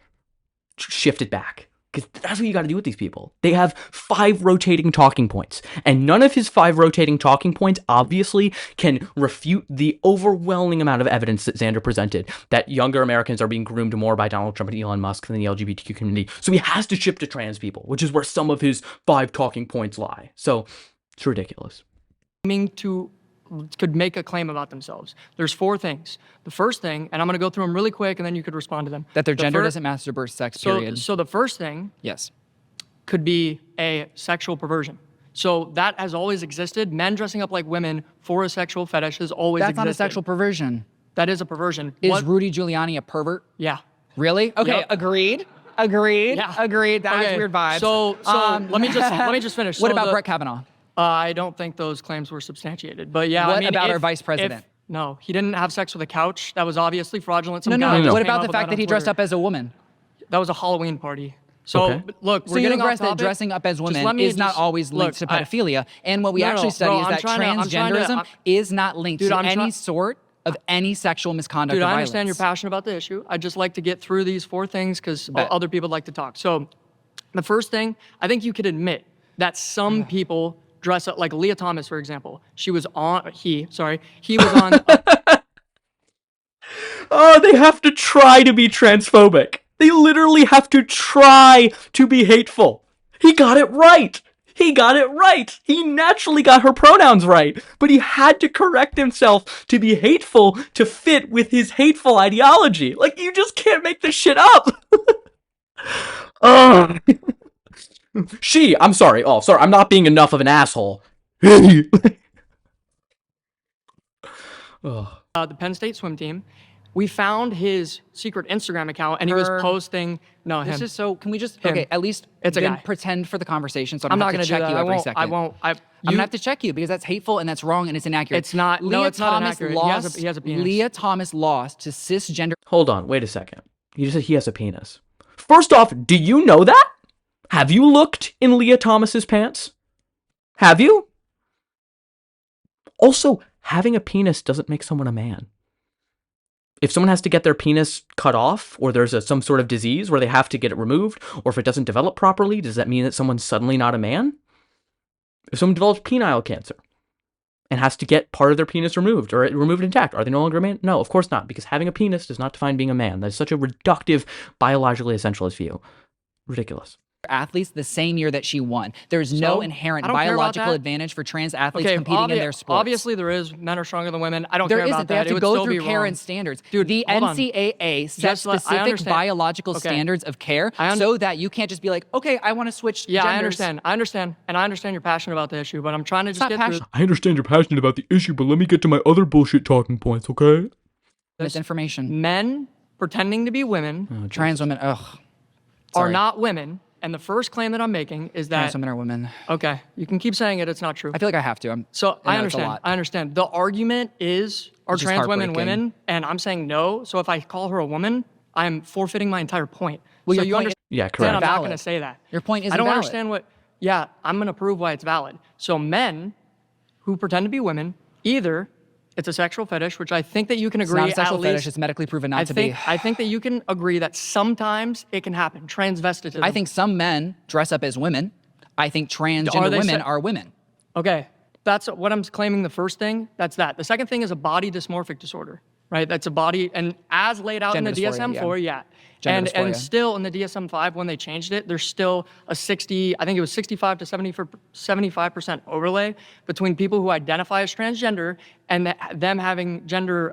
shift it back. Because that's what you got to do with these people. They have 5 rotating talking points. And none of his 5 rotating talking points obviously can refute the overwhelming amount of evidence that Zander presented that younger Americans are being groomed more by Donald Trump and Elon Musk than the LGBTQ community. So he has to shift to trans people, which is where some of his 5 talking points lie. So it's ridiculous. Could make a claim about themselves. There's 4 things. The first thing, and I'm going to go through them really quick, and then you could respond to them. That their gender doesn't match their birth sex, period. So the first thing, yes, could be a sexual perversion. So that has always existed. Men dressing up like women for a sexual fetish has always existed. That's not a sexual perversion. That is a perversion. Is Rudy Giuliani a pervert? Yeah. Really? Okay. Yep. Agreed. Yeah. Agreed. That has weird vibes. So let me just finish. What about Brett Kavanaugh? I don't think those claims were substantiated. But yeah, what about our vice president? No, he didn't have sex with a couch. That was obviously fraudulent. No. What about the fact that he dressed up as a woman? That was a Halloween party. So look, we're getting off topic. Dressing up as women is not always linked to pedophilia. And what we actually study is that transgenderism is not linked to any sort of any sexual misconduct or violence. I understand you're passionate about the issue. I just like to get through these 4 things because other people like to talk. So the first thing, I think you could admit that some people dress up, like Leah Thomas, for example. He was on. Oh, they have to try to be transphobic. They literally have to try to be hateful. He got it right. He naturally got her pronouns right, but he had to correct himself to be hateful to fit with his hateful ideology. Like, you just can't make this shit up. I'm sorry. Oh, sorry. I'm not being enough of an asshole. The Penn State swim team. We found his secret Instagram account, and he was posting. No, this him. is so. Can we just at least it's a guy. Pretend for the conversation? So I'm not going to check you every second. I won't. I'm gonna have to check you because that's hateful and that's wrong and it's inaccurate. It's not. No, it's not inaccurate. He has a penis. Leah Thomas lost to cisgender. Hold on. Wait a second. You just said he has a penis. First off, do you know that? Have you looked in Leah Thomas's pants? Have you? Also, having a penis doesn't make someone a man. If someone has to get their penis cut off, or there's some sort of disease where they have to get it removed, or if it doesn't develop properly, does that mean that someone's suddenly not a man? If someone develops penile cancer and has to get part of their penis removed, or removed intact, are they no longer a man? No, of course not, because having a penis does not define being a man. That is such a reductive, biologically essentialist view. Ridiculous. Athletes the same year that she won. There's no inherent biological advantage for trans athletes competing in their sports. Obviously there is. Men are stronger than women. I don't care about that. They have to go through care and standards. Dude, the NCAA sets specific biological standards of care so that you can't just be like, okay, I want to switch genders. I understand. And I understand you're passionate about the issue, but I'm trying to just get through. I understand you're passionate about the issue, but let me get to my other bullshit talking points, okay? Misinformation. Men pretending to be women. Trans women, are not women. And the first claim that I'm making is that trans women are women. Okay, you can keep saying it. It's not true. I feel like I have to. I understand. The argument is, are trans women women? And I'm saying no. So if I call her a woman, I'm forfeiting my entire point. Well, so you understand? Yeah, correct. I'm not going to say that. Your point isn't I don't valid. understand what. Yeah, I'm going to prove why it's valid. So men who pretend to be women, either it's a sexual fetish, which I think that you can agree. It's not a sexual fetish. It's medically proven not to be. I think that you can agree that sometimes it can happen. Transvestitism. I think some men dress up as women. I think transgender women are women. Okay, that's what I'm claiming. The first thing, that's that. The second thing is a body dysmorphic disorder, right? That's a body, and as laid out Gender in the dysphoria, DSM-4, and still in the DSM-5 when they changed it, there's still a 65 to 75% overlay between people who identify as transgender and them having gender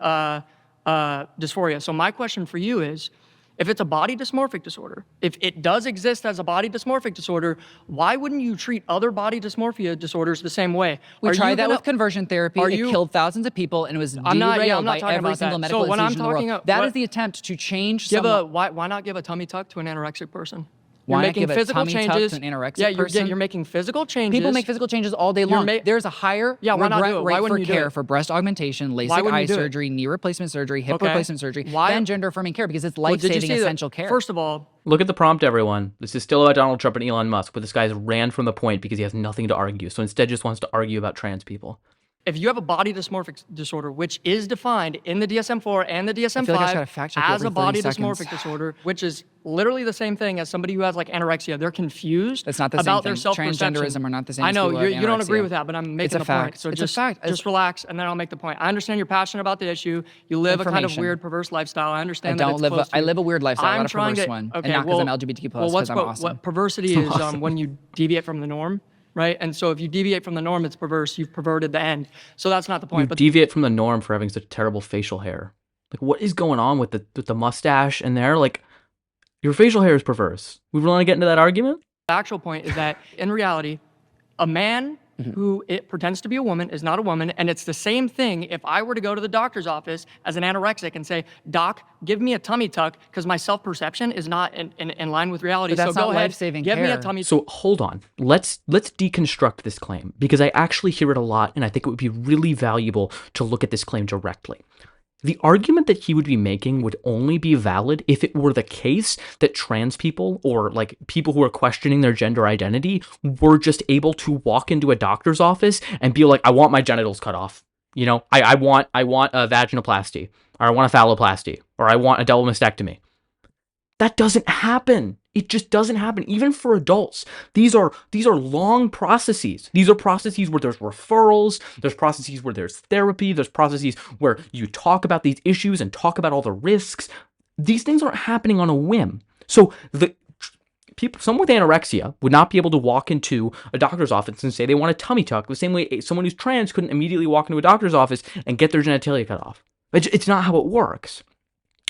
dysphoria. So my question for you is, if it's a body dysmorphic disorder, if it does exist as a body dysmorphic disorder, why wouldn't you treat other body dysmorphia disorders the same way? We tried that with conversion therapy. It killed thousands of people and it was derailed by every single medical institution in the world. That is the attempt to change why not give a tummy tuck to an anorexic person? Why not give a tummy tuck to an anorexic person? You're making physical changes. People make physical changes all day long. There's a higher rate for care for breast augmentation, LASIK eye surgery, knee replacement surgery, hip replacement surgery than gender-affirming care because it's life-saving essential care. First of all, look at the prompt, everyone. This is still about Donald Trump and Elon Musk, but this guy's ran from the point because he has nothing to argue. So instead just wants to argue about trans people. if you have a body dysmorphic disorder, which is defined in the DSM-4 and the DSM-5 as a body dysmorphic disorder, which is literally the same thing as somebody who has like anorexia. They're confused about their self-perception. Transgenderism are not the same. I know you don't agree with that, but I'm making a point. So just relax, and then I'll make the point. I understand you're passionate about the issue. You live a kind of weird, perverse lifestyle. I understand that it's close to you. I live a weird lifestyle, not a perverse one. Okay, and not because I'm LGBTQ+, because I'm awesome. What perversity is when you deviate from the norm. Right? And so if you deviate from the norm, it's perverse. You've perverted the end. So that's not the point. You deviate from the norm for having such terrible facial hair. Like, what is going on with the mustache and there? Like, your facial hair is perverse. We want to get into that argument? The actual point is that, in reality, a man who pretends to be a woman is not a woman, and it's the same thing if I were to go to the doctor's office as an anorexic and say, Doc, give me a tummy tuck because my self-perception is not in line with reality. But that's so go not ahead, life-saving give me care. a tummy tuck. So hold on. Let's deconstruct this claim, because I actually hear it a lot, and I think it would be really valuable to look at this claim directly. The argument that he would be making would only be valid if it were the case that trans people, or like people who are questioning their gender identity, were just able to walk into a doctor's office and be like, I want my genitals cut off. You know, I want a vaginoplasty, or I want a phalloplasty, or I want a double mastectomy. That doesn't happen. It just doesn't happen. Even for adults, these are long processes. These are processes where there's referrals, there's processes where there's therapy, there's processes where you talk about these issues and talk about all the risks. These things aren't happening on a whim. So someone with anorexia would not be able to walk into a doctor's office and say they want a tummy tuck the same way someone who's trans couldn't immediately walk into a doctor's office and get their genitalia cut off. It's not how it works.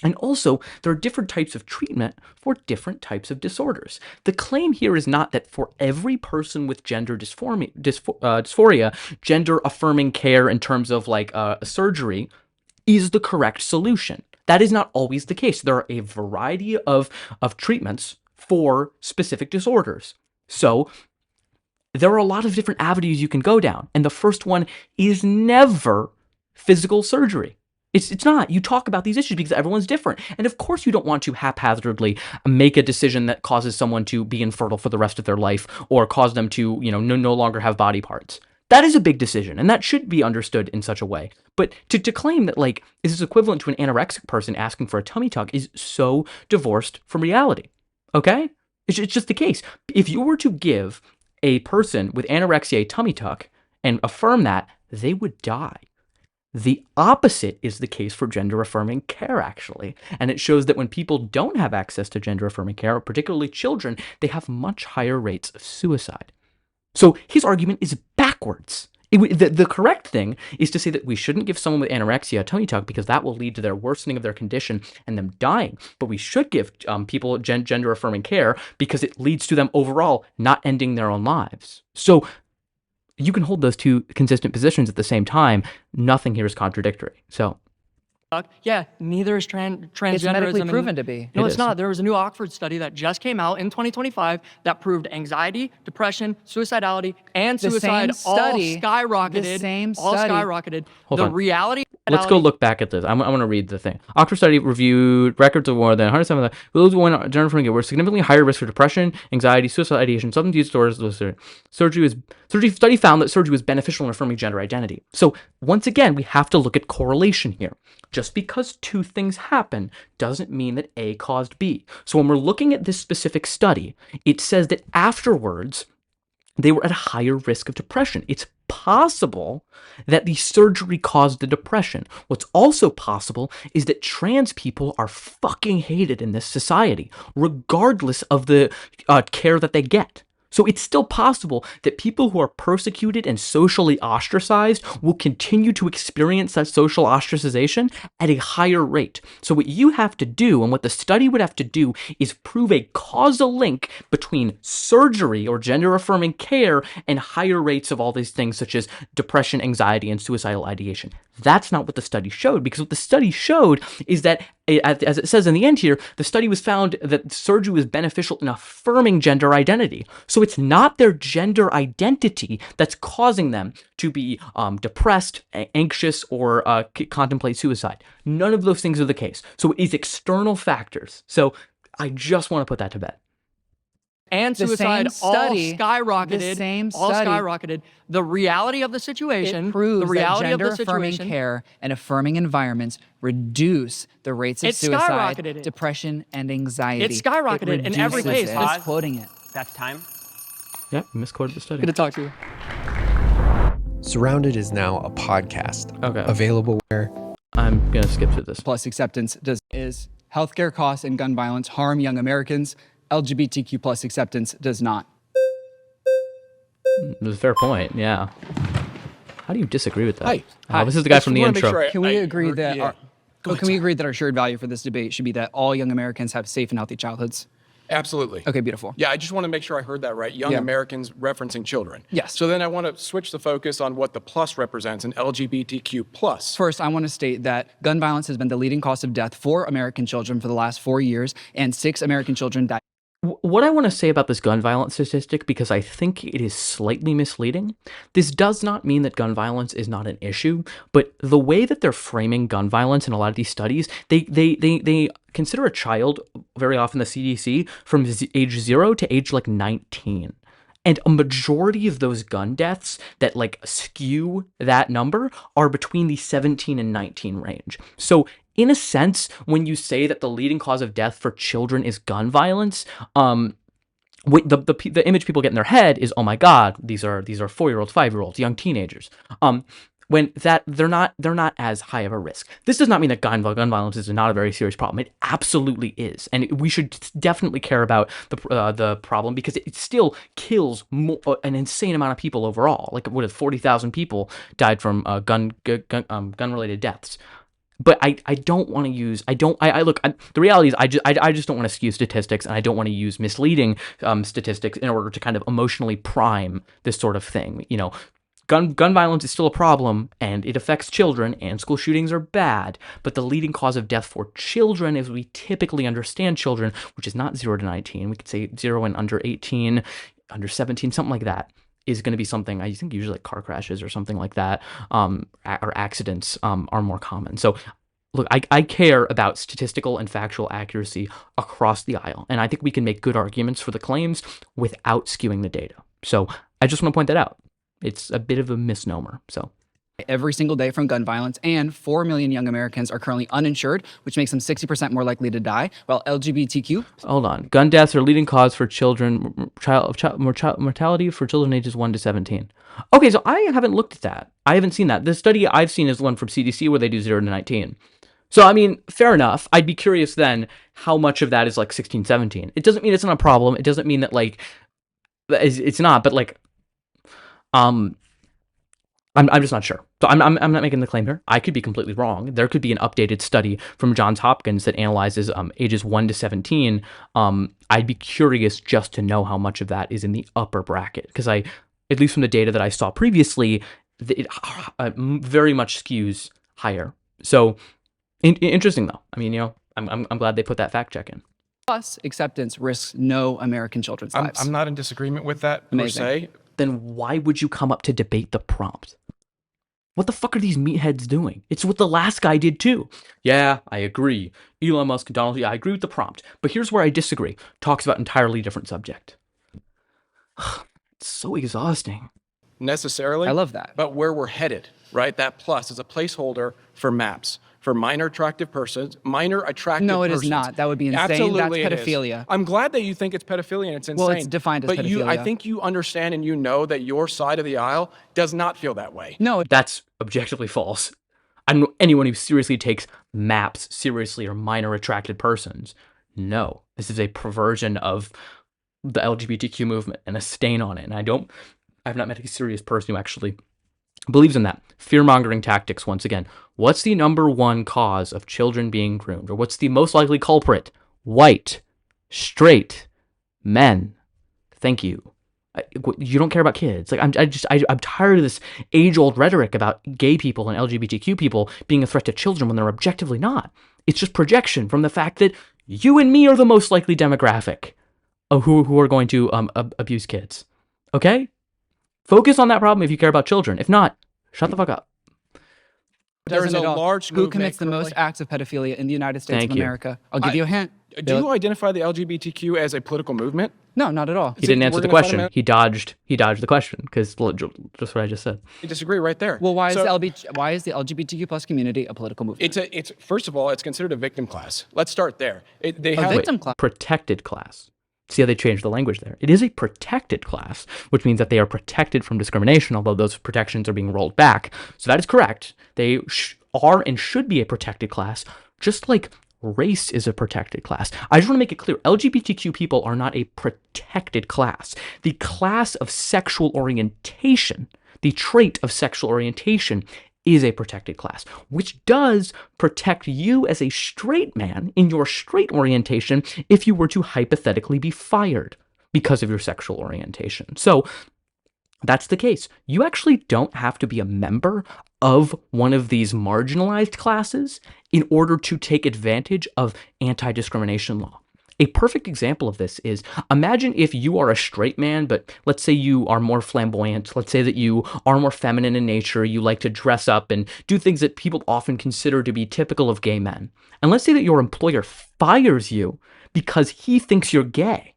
And also, there are different types of treatment for different types of disorders. The claim here is not that for every person with gender dysphoria, gender-affirming care in terms of like surgery is the correct solution. That is not always the case. There are a variety of treatments for specific disorders. So there are a lot of different avenues you can go down. And the first one is never physical surgery. It's not. You talk about these issues because everyone's different. And of course you don't want to haphazardly make a decision that causes someone to be infertile for the rest of their life or cause them to, no longer have body parts. That is a big decision, and that should be understood in such a way. But to claim that, like, this is equivalent to an anorexic person asking for a tummy tuck is so divorced from reality, okay? It's just the case. If you were to give a person with anorexia a tummy tuck and affirm that, they would die. The opposite is the case for gender-affirming care, actually. And it shows that when people don't have access to gender-affirming care, particularly children, they have much higher rates of suicide. So his argument is backwards. The correct thing is to say that we shouldn't give someone with anorexia a tummy tuck because that will lead to their worsening of their condition and them dying. But we should give people gender-affirming care because it leads to them overall not ending their own lives. So you can hold those two consistent positions at the same time. Nothing here is contradictory. So, yeah, neither is transgenderism. It's medically proven to be. No, it's not. There was a new Oxford study that just came out in 2025 that proved anxiety, depression, suicidality, and suicide all skyrocketed. The same study. All skyrocketed. Hold on. Reality. Let's go look back at this. I want to read the thing. Oxford study reviewed records of more than 107 those who went gender-affirming were significantly higher risk for depression, anxiety, suicidal ideation, substance use disorders. Study found that surgery was beneficial in affirming gender identity. So once again, we have to look at correlation here. Just because two things happen doesn't mean that A caused B. So when we're looking at this specific study, it says that afterwards, they were at a higher risk of depression. It's possible that the surgery caused the depression. What's also possible is that trans people are fucking hated in this society, regardless of the care that they get. So it's still possible that people who are persecuted and socially ostracized will continue to experience that social ostracization at a higher rate. So what you have to do, and what the study would have to do, is prove a causal link between surgery or gender-affirming care and higher rates of all these things such as depression, anxiety, and suicidal ideation. That's not what the study showed, because what the study showed is that, as it says in the end here, the study was found that surgery was beneficial in affirming gender identity. So it's not their gender identity that's causing them to be depressed, anxious, or contemplate suicide. None of those things are the case. So it is external factors. So I just want to put that to bed. and suicide skyrocketed. The reality of the situation, it proves the reality that of the situation, gender-affirming care and affirming environments reduce the rates of suicide, depression, and anxiety. It skyrocketed in every case. Just quoting it. That's time. Yeah, misquoted the study. Good to talk to you. Surrounded is now a podcast. Okay. Available where? I'm gonna skip through this. Plus acceptance is healthcare costs and gun violence harm young Americans. LGBTQ plus acceptance does not. It was a fair point, yeah. How do you disagree with that? Hi. This is the guy from the intro. Can we agree that our shared value for this debate should be that all young Americans have safe and healthy childhoods? Absolutely. Okay, beautiful. Yeah, I just want to make sure I heard that right. Young Americans referencing children. Yes. So then I want to switch the focus on what the plus represents, an LGBTQ plus. First, I want to state that gun violence has been the leading cause of death for American children for the last 4 years, and 6 American children died. What I want to say about this gun violence statistic, because I think it is slightly misleading, this does not mean that gun violence is not an issue, but the way that they're framing gun violence in a lot of these studies, they consider a child, very often the CDC, from age 0 to age like 19. And a majority of those gun deaths that like skew that number are between the 17 and 19 range. So in a sense, when you say that the leading cause of death for children is gun violence, the image people get in their head is, oh my God, these are 4-year-olds, 5-year-olds, young teenagers. When that they're not as high of a risk. This does not mean that gun violence is not a very serious problem. It absolutely is, and we should definitely care about the problem because it still kills an insane amount of people overall. Like 40,000 people died from gun related deaths. But I don't want to use the reality is I just don't want to skew statistics, and I don't want to use misleading statistics in order to kind of emotionally prime this sort of thing. You know, gun violence is still a problem, and it affects children, and school shootings are bad. But the leading cause of death for children, as we typically understand children, which is not 0 to 19, we could say 0 and under 18, under 17, something like that, is going to be something, I think usually like car crashes or something like that, or accidents are more common. So look, I care about statistical and factual accuracy across the aisle, and I think we can make good arguments for the claims without skewing the data. So I just want to point that out. It's a bit of a misnomer, so. Every single day from gun violence, and 4 million young Americans are currently uninsured, which makes them 60% more likely to die, while LGBTQ... Hold on. Gun deaths are leading cause for children, mortality for children ages 1 to 17. Okay, so I haven't looked at that. I haven't seen that. The study I've seen is the one from CDC where they do 0 to 19. So, I mean, fair enough. I'd be curious then how much of that is like 16, 17. It doesn't mean it's not a problem. It doesn't mean that, like, it's not, but, like, I'm just not sure. So I'm not making the claim here. I could be completely wrong. There could be an updated study from Johns Hopkins that analyzes ages 1 to 17. I'd be curious just to know how much of that is in the upper bracket, because at least from the data that I saw previously, it very much skews higher. So interesting though. I mean, you know, I'm glad they put that fact check in. Plus, acceptance risks no American children's lives. I'm not in disagreement with that per se. Then why would you come up to debate the prompt? What the fuck are these meatheads doing? It's what the last guy did too. Yeah, I agree. Elon Musk, Donald, yeah, I agree with the prompt. But here's where I disagree. Talks about entirely different subject. It's so exhausting. Necessarily. I love that. But where we're headed, right? That plus is a placeholder for maps. For minor attractive persons, No, it is not. That would be insane. Absolutely, that's pedophilia. I'm glad that you think it's pedophilia and it's insane. Well, it's defined as pedophilia. I think you understand and you know that your side of the aisle does not feel that way. No, that's objectively false. I don't know anyone who seriously takes maps seriously or minor attracted persons. No, this is a perversion of the LGBTQ movement and a stain on it. And I've not met a serious person who actually believes in that. Fear-mongering tactics, once again. What's the number one cause of children being groomed? Or what's the most likely culprit? White, straight, men. Thank you. You don't care about kids. Like I'm tired of this age-old rhetoric about gay people and LGBTQ people being a threat to children when they're objectively not. It's just projection from the fact that you and me are the most likely demographic of who are going to abuse kids. Okay? Focus on that problem if you care about children. If not, shut the fuck up. There is a large Who commits the most acts of pedophilia in the United States of America? I'll give you a hint. Do you identify the LGBTQ as a political movement? No, not at all. He didn't answer the question. He dodged the question because just what I just said. I disagree right there. Well, why is the LGBTQ plus community a political movement? It's first of all, it's considered a victim class. Let's start there. They have victim class. Protected class. See how they changed the language there. It is a protected class, which means that they are protected from discrimination, although those protections are being rolled back. So that is correct. They are and should be a protected class, just like race is a protected class. I just want to make it clear, LGBTQ people are not a protected class. The class of sexual orientation, the trait of sexual orientation, is a protected class, which does protect you as a straight man in your straight orientation if you were to hypothetically be fired because of your sexual orientation. So that's the case. You actually don't have to be a member of one of these marginalized classes in order to take advantage of anti-discrimination law. A perfect example of this is, imagine if you are a straight man, but let's say you are more flamboyant. Let's say that you are more feminine in nature. You like to dress up and do things that people often consider to be typical of gay men. And let's say that your employer fires you because he thinks you're gay.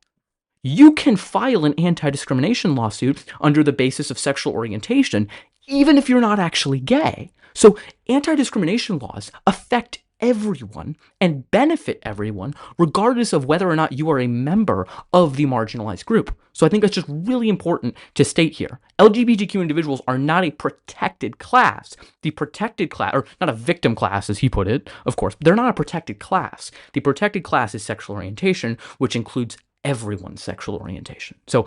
You can file an anti-discrimination lawsuit under the basis of sexual orientation, even if you're not actually gay. So anti-discrimination laws affect everyone and benefit everyone, regardless of whether or not you are a member of the marginalized group. So I think that's just really important to state here. LGBTQ individuals are not a protected class. The protected class, or not a victim class as he put it, of course, they're not a protected class. The protected class is sexual orientation, which includes everyone's sexual orientation. So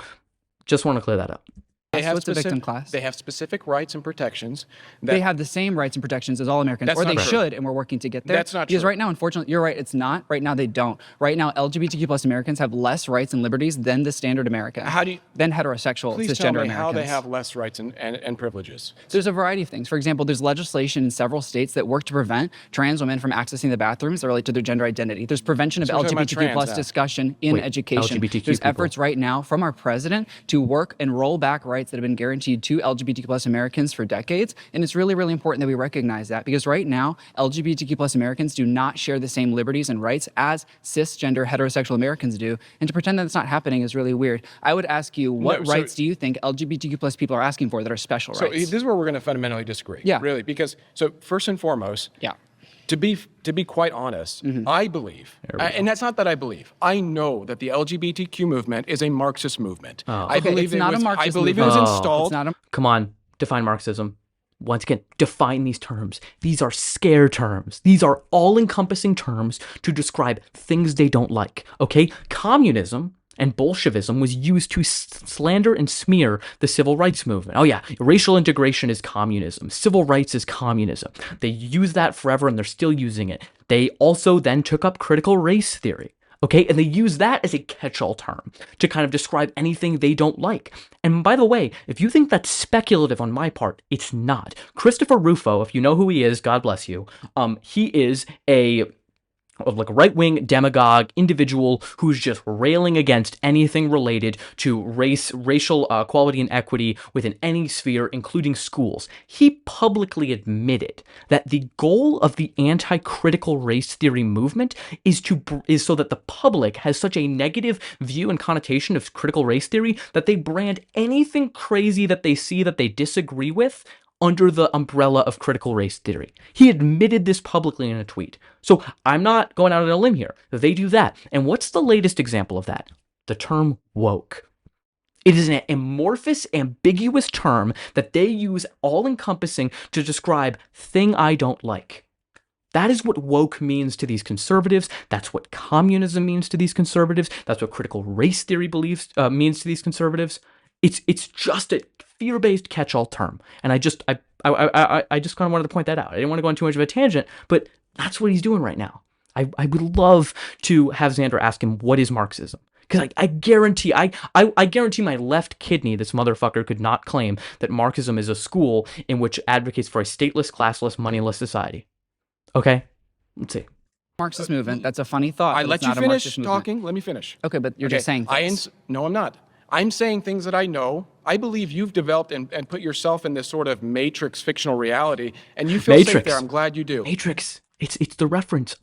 just want to clear that up. They have What's a victim class? They have specific rights and protections. They have the same rights and protections as all Americans, or they should, and we're working to get there. That's not because true. Right now, unfortunately, you're right, it's not. Right now, they don't. Right now, LGBTQ plus Americans have less rights and liberties than the standard American. Than heterosexual Please cisgender tell me Americans. how they have less rights and privileges. There's a variety of things. For example, there's legislation in several states that work to prevent trans women from accessing the bathrooms that relate to their gender identity. There's prevention of LGBTQ plus discussion in education. There's efforts right now from our president to work and roll back rights that have been guaranteed to LGBTQ plus Americans for decades. And it's really, really important that we recognize that, because right now, LGBTQ plus Americans do not share the same liberties and rights as cisgender heterosexual Americans do. And to pretend that it's not happening is really weird. I would ask you, what rights do you think LGBTQ plus people are asking for that are special rights? So this is where we're going to fundamentally disagree. Yeah. Really, because first and foremost, to be quite honest, I believe, and that's not that I believe, I know that the LGBTQ movement is a Marxist movement. I believe it was installed. Come on, define Marxism. Once again, define these terms. These are scare terms. These are all-encompassing terms to describe things they don't like, okay? Communism and Bolshevism was used to slander and smear the civil rights movement. Oh yeah, racial integration is communism. Civil rights is communism. They use that forever and they're still using it. They also then took up critical race theory. Okay, and they use that as a catch-all term to kind of describe anything they don't like. And by the way, if you think that's speculative on my part, it's not. Christopher Rufo, if you know who he is, God bless you, he is a right-wing demagogue individual who's just railing against anything related to racial equality and equity within any sphere, including schools. He publicly admitted that the goal of the anti-critical race theory movement is so that the public has such a negative view and connotation of critical race theory that they brand anything crazy that they see that they disagree with under the umbrella of critical race theory. He admitted this publicly in a tweet. So I'm not going out on a limb here. They do that. And what's the latest example of that? The term woke. It is an amorphous, ambiguous term that they use all-encompassing to describe thing I don't like. That is what woke means to these conservatives. That's what communism means to these conservatives. That's what critical race theory means to these conservatives. It's just a fear-based catch-all term, and I just kind of wanted to point that out. I didn't want to go on too much of a tangent, but that's what he's doing right now. I would love to have Zander ask him, what is Marxism? Because I guarantee my left kidney, this motherfucker could not claim that Marxism is a school in which advocates for a stateless, classless, moneyless society. Okay, let's see. Marxist movement. That's a funny thought. I let you finish talking. Let me finish. Okay, but you're just saying things. No, I'm not. I'm saying things that I know. I believe you've developed and put yourself in this sort of matrix fictional reality, and you feel safe there. I'm glad you do. Matrix It's the reference.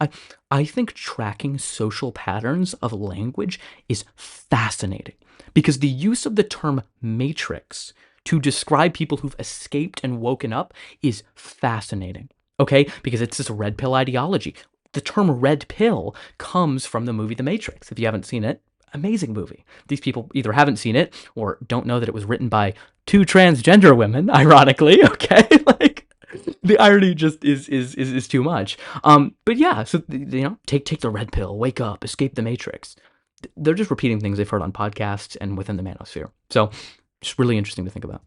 I think tracking social patterns of language is fascinating because the use of the term matrix to describe people who've escaped and woken up is fascinating. Okay? Because it's this red pill ideology. The term red pill comes from the movie The Matrix. If you haven't seen it, amazing movie. These people either haven't seen it or don't know that it was written by 2 transgender women, ironically, okay? Like, the irony just is too much. But yeah, so, you know, take the red pill, wake up, escape the Matrix. They're just repeating things they've heard on podcasts and within the manosphere. So just really interesting to think about.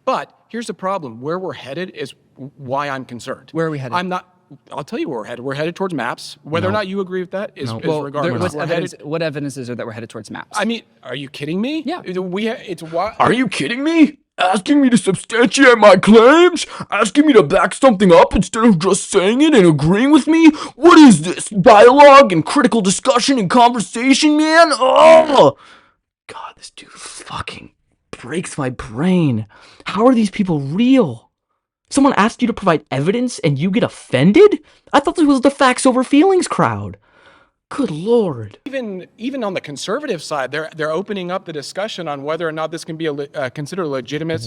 But here's the problem. Where we're headed is why I'm concerned. Where are we headed? I'll tell you where we're headed. We're headed towards maps. Whether or not you agree with that is regardless. What evidence is there that we're headed towards maps? I mean, are you kidding me? Yeah. Are you kidding me? Asking me to substantiate my claims? Asking me to back something up instead of just saying it and agreeing with me? What is this? Dialogue and critical discussion and conversation, man? Oh! God, this dude fucking breaks my brain. How are these people real? Someone asked you to provide evidence and you get offended? I thought this was the facts over feelings crowd. Good Lord. Even on the conservative side, they're opening up the discussion on whether or not this can be considered a legitimate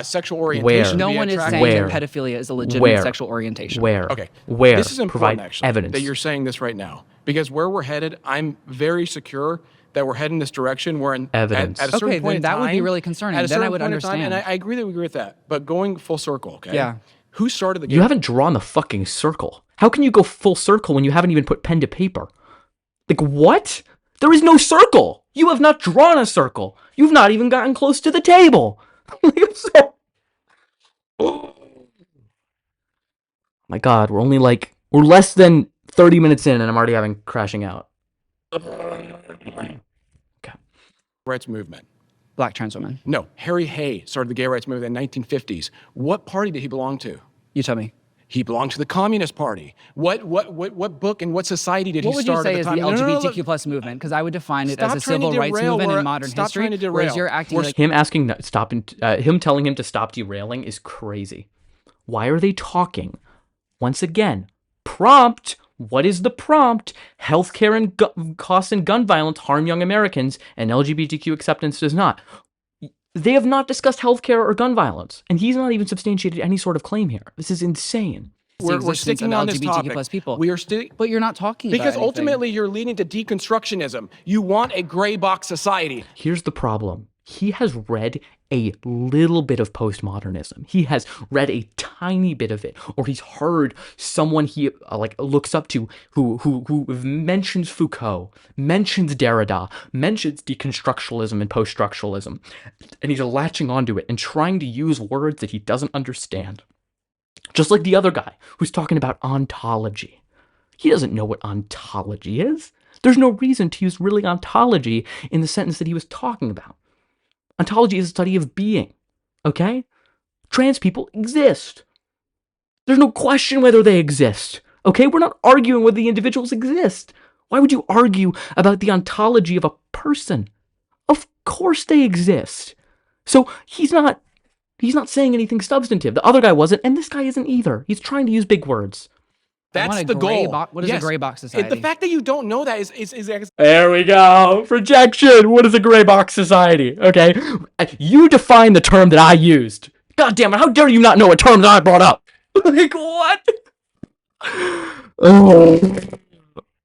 sexual orientation. No one is saying that pedophilia is a legitimate sexual orientation. Okay. This is important, actually, evidence that you're saying this right now. Because where we're headed, I'm very secure that we're heading this direction. We're in evidence. At a certain point in time, that would be really concerning. Then I would understand. And I agree that we agree with that. But going full circle, okay? Yeah. Who started the game? You haven't drawn the fucking circle. How can you go full circle when you haven't even put pen to paper? Like, what? There is no circle. You have not drawn a circle. You've not even gotten close to the table. Oh my God, we're less than 30 minutes in and I'm already having crashing out. Okay. Rights movement. Black trans women. No, Harry Hay started the gay rights movement in the 1950s. What party did he belong to? You tell me. He belonged to the Communist Party. What book and what society did he start at the time? What would you say is the LGBTQ plus movement? Because I would define it as a civil rights movement in modern history. Whereas you're acting like him telling him to stop derailing is crazy. Why are they talking? Once again, prompt. What is the prompt? Healthcare and costs and gun violence harm young Americans, and LGBTQ acceptance does not. They have not discussed healthcare or gun violence, and he's not even substantiated any sort of claim here. This is insane. We're sticking on this topic. Plus people. We are but you're not talking about because ultimately you're leading to deconstructionism. You want a gray box society. Here's the problem. He has read a little bit of postmodernism. He has read a tiny bit of it, or he's heard someone he looks up to who mentions Foucault, mentions Derrida, mentions deconstructionalism and post-structuralism, and he's latching onto it and trying to use words that he doesn't understand. Just like the other guy who's talking about ontology. He doesn't know what ontology is. There's no reason to use really ontology in the sentence that he was talking about. Ontology is a study of being, okay? Trans people exist. There's no question whether they exist, okay? We're not arguing whether the individuals exist. Why would you argue about the ontology of a person? Of course they exist. So he's not saying anything substantive. The other guy wasn't, and this guy isn't either. He's trying to use big words. That's the goal. What is a gray box society? The fact that you don't know that is There we go. Projection. What is a gray box society? Okay. You define the term that I used. God damn it. How dare you not know a term that I brought up? Like, what? Oh.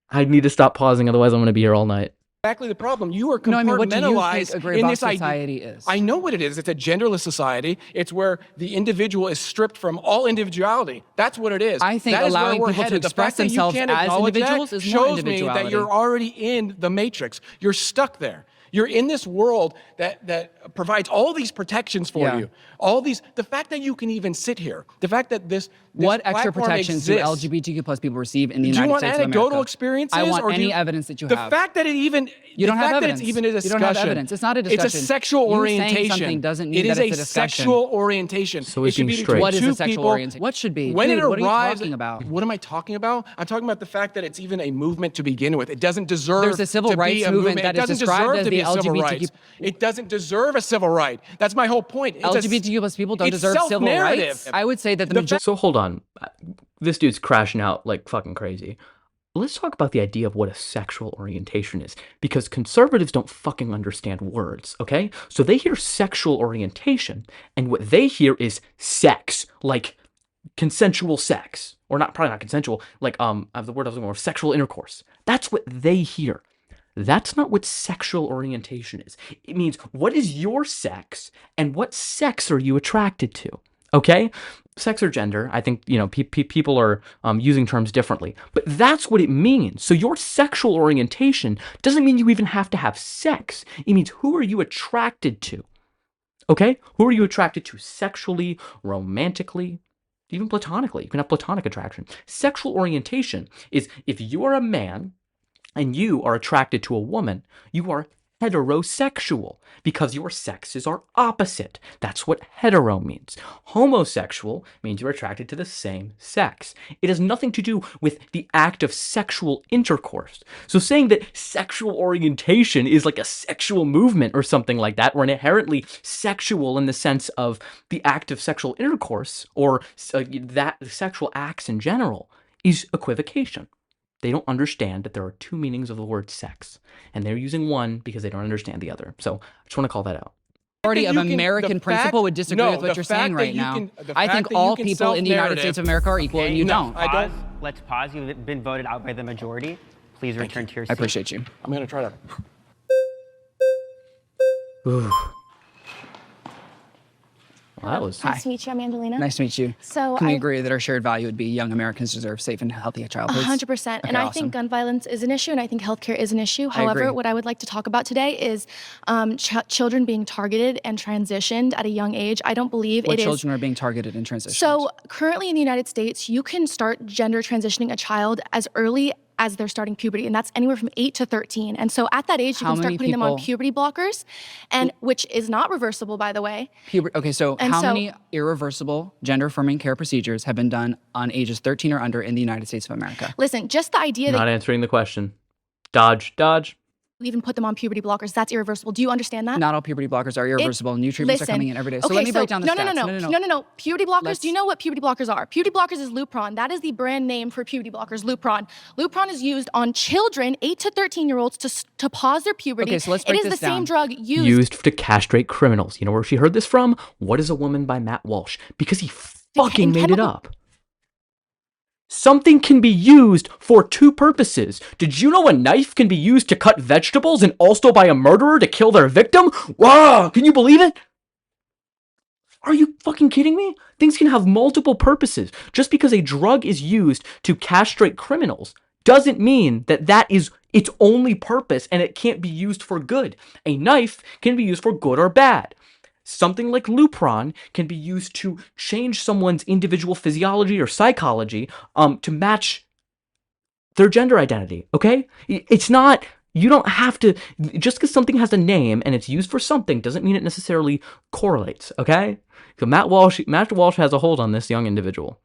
I need to stop pausing, otherwise I'm going to be here all night. Exactly the problem. You are what do you compartmentalized think a gray box society is? I know what it is. It's a genderless society. It's where the individual is stripped from all individuality. That's what it is. I think allowing people to express themselves as individuals is more individuality. Shows me that you're already in the matrix. You're stuck there. You're in this world that provides all these protections for you. All these, the fact that you can even sit here, the fact that this what extra protections do LGBTQ plus people receive in the United States of America? Do you want anecdotal experiences? I want any evidence that you have. The fact that it even, you don't have evidence. That it's even a discussion. You don't have evidence. It's not a discussion. It's a sexual orientation. Saying something doesn't mean that it's a discussion. It is a sexual orientation. So it should be straight. What is a sexual orientation? What should be? When it arrives, what are you talking about? What am I talking about? I'm talking about the fact that it's even a movement to begin with. It doesn't deserve There's a civil rights movement that is described as the LGBTQ. It doesn't deserve a civil right. That's my whole point. LGBTQ plus people don't deserve civil rights. I would say that the majority. So hold on. this dude's crashing out like fucking crazy. Let's talk about the idea of what a sexual orientation is, because conservatives don't fucking understand words, okay? So they hear sexual orientation, and what they hear is sex, like consensual sex, or probably not consensual, like the word I was looking for, sexual intercourse. That's what they hear. That's not what sexual orientation is. It means, what is your sex, and what sex are you attracted to? Okay? Sex or gender, I think, people are using terms differently, but that's what it means. So your sexual orientation doesn't mean you even have to have sex. It means, who are you attracted to? Okay? Who are you attracted to sexually, romantically, even platonically? You can have platonic attraction. Sexual orientation is, if you are a man and you are attracted to a woman, you are heterosexual, because your sexes are opposite. That's what hetero means. Homosexual means you're attracted to the same sex. It has nothing to do with the act of sexual intercourse. So saying that sexual orientation is like a sexual movement or something like that, or inherently sexual in the sense of the act of sexual intercourse, or that sexual acts in general, is equivocation. They don't understand that there are two meanings of the word sex, and they're using one because they don't understand the other. So I just want to call that out. Majority of American principle would disagree with what you're saying right now. I think all people in the United States of America are equal, and you don't. Let's pause. You've been voted out by the majority. Please return to your seat. I appreciate you. I'm going to try to... Ooh. Well, that was... Nice to meet you. I'm Angelina. Nice to meet you. So Can we agree that our shared value would be young Americans deserve safe and healthy childhoods? 100%. And I think gun violence is an issue, and I think healthcare is an issue. However, what I would like to talk about today is children being targeted and transitioned at a young age. I don't believe what children are being targeted and transitioned? So currently in the United States, you can start gender transitioning a child as early as they're starting puberty, and that's anywhere from 8 to 13. And so at that age, you can start putting them on puberty blockers, and which is not reversible, by the way. Okay, so how many irreversible gender-affirming care procedures have been done on ages 13 or under in the United States of America? Listen, just the idea that— Not answering the question. Dodge. Even put them on puberty blockers, that's irreversible. Do you understand that? Not all puberty blockers are irreversible. New treatments are coming in every day. So let me break down the stats. No. Puberty blockers, do you know what puberty blockers are? Puberty blockers is Lupron. That is the brand name for puberty blockers, Lupron. Lupron is used on children, 8 to 13-year-olds, to pause their puberty. Okay, so let's break this down. It is the same drug used to castrate criminals. You know where she heard this from? What is a Woman by Matt Walsh? Because he fucking made it up. Something can be used for two purposes. Did you know a knife can be used to cut vegetables and also by a murderer to kill their victim? Wow, can you believe it? Are you fucking kidding me? Things can have multiple purposes. Just because a drug is used to castrate criminals doesn't mean that that is its only purpose and it can't be used for good. A knife can be used for good or bad. Something like Lupron can be used to change someone's individual physiology or psychology to match their gender identity, okay? It's not, you don't have to, just because something has a name and it's used for something doesn't mean it necessarily correlates, okay? So Matt Walsh has a hold on this young individual.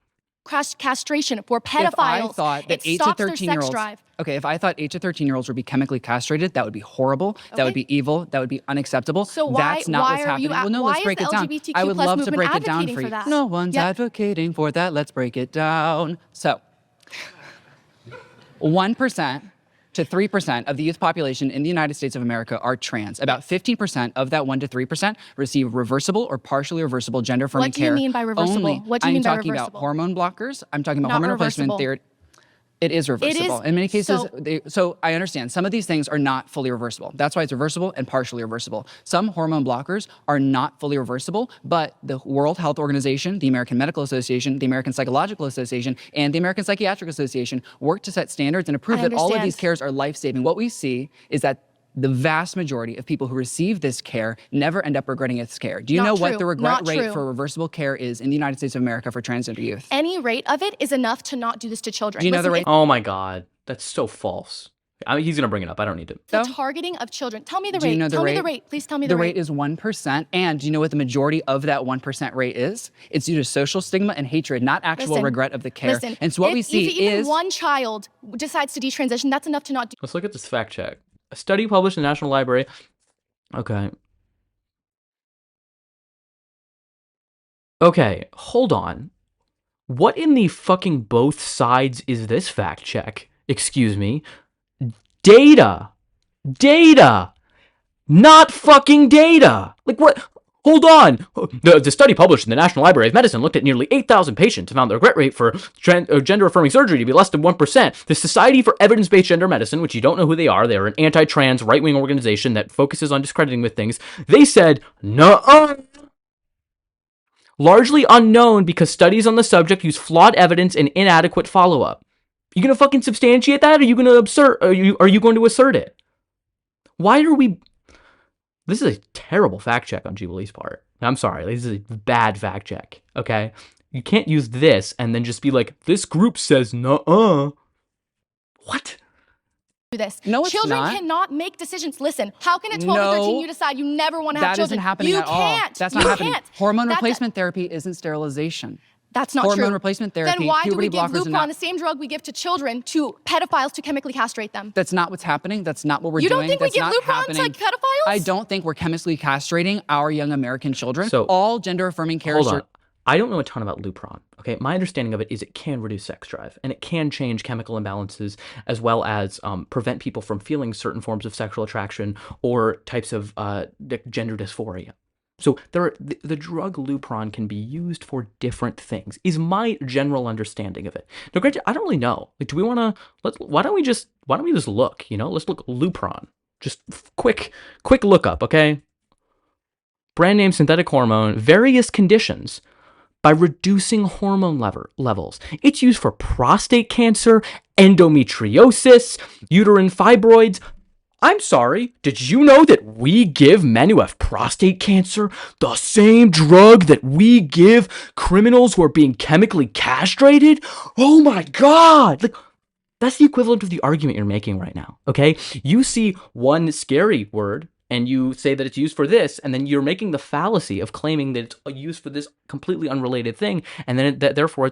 Castration for pedophiles. If I thought that 8 to 13-year-olds, okay, if I thought 8 to 13-year-olds would be chemically castrated, that would be horrible. Okay. That would be evil. That would be unacceptable. So that's not what's happening. Well, no, let's break it down. I would love to break it down for you. No one's advocating for that. Let's break it down. So, 1% to 3% of the youth population in the United States of America are trans. About 15% of that 1 to 3% receive reversible or partially reversible gender-affirming care. What do you mean by reversible? What do you mean by reversible? I'm talking about hormone blockers. I'm talking about hormone replacement therapy. It is reversible. In many cases, so I understand. Some of these things are not fully reversible. That's why it's reversible and partially reversible. Some hormone blockers are not fully reversible, but the World Health Organization, the American Medical Association, the American Psychological Association, and the American Psychiatric Association work to set standards and approve that all of these cares are life-saving. What we see is that the vast majority of people who receive this care never end up regretting its care. Do you know what the regret rate for reversible care is in the United States of America for transgender youth? Any rate of it is enough to not do this to children. Do you know the rate? Oh my God, that's so false. I mean, he's gonna bring it up. I don't need to. The targeting of children. Tell me the rate. Do you know the rate? Tell me the rate. Please tell me the rate. The rate is 1%. And do you know what the majority of that 1% rate is? It's due to social stigma and hatred, not actual regret of the care. Listen, and so what we see even is one child decides to detransition, that's enough to not do. Let's look at this fact check. A study published in the National Library. Okay, hold on. What in the fucking both sides is this fact check? Excuse me. Data. Not fucking data. Like what? Hold on. The study published in the National Library of Medicine looked at nearly 8,000 patients and found the regret rate for gender-affirming surgery to be less than 1%. The Society for Evidence-Based Gender Medicine, which you don't know who they are, they're an anti-trans right-wing organization that focuses on discrediting with things. They said, nuh-uh. Largely unknown because studies on the subject use flawed evidence and inadequate follow-up. You gonna fucking substantiate that? Or are you gonna are you going to assert it? Why are we... This is a terrible fact check on Jubilee's part. I'm sorry, this is a bad fact check, okay? You can't use this and then just be like, this group says nuh-uh. What? This. No, it's children not. cannot make decisions. Listen, how can a 12 or 13 you decide you never want to have children? That isn't happening you at all. Can't. That's not you happening. Can't. Hormone replacement therapy isn't sterilization. That's not Hormone true. replacement therapy, Then why do we puberty give blockers Lupron, the same drug we give to children, to pedophiles to chemically castrate them? That's not what's happening. That's not what we're doing. doing. You don't think That's we give Lupron happening. to pedophiles? I don't think we're chemically castrating our young American children. So, all gender-affirming care... Hold on. I don't know a ton about Lupron, okay? My understanding of it is it can reduce sex drive, and it can change chemical imbalances, as well as prevent people from feeling certain forms of sexual attraction or types of gender dysphoria. So the drug Lupron can be used for different things, is my general understanding of it. Now, granted, I don't really know. Like, do we want to, why don't we just look, you know? Let's look Lupron. Just quick look up, okay? Brand name synthetic hormone, various conditions. By reducing hormone levels. It's used for prostate cancer, endometriosis, uterine fibroids. I'm sorry, did you know that we give men who have prostate cancer the same drug that we give criminals who are being chemically castrated? Oh my God! Like, that's the equivalent of the argument you're making right now, okay? You see one scary word, and you say that it's used for this, and then you're making the fallacy of claiming that it's used for this completely unrelated thing, and then therefore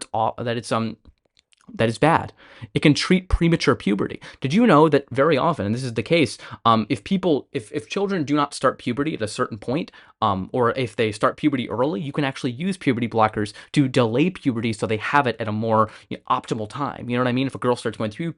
that is bad. It can treat premature puberty. Did you know that very often, and this is the case, if children do not start puberty at a certain point, or if they start puberty early, you can actually use puberty blockers to delay puberty so they have it at a more optimal time. You know what I mean? If a girl starts going through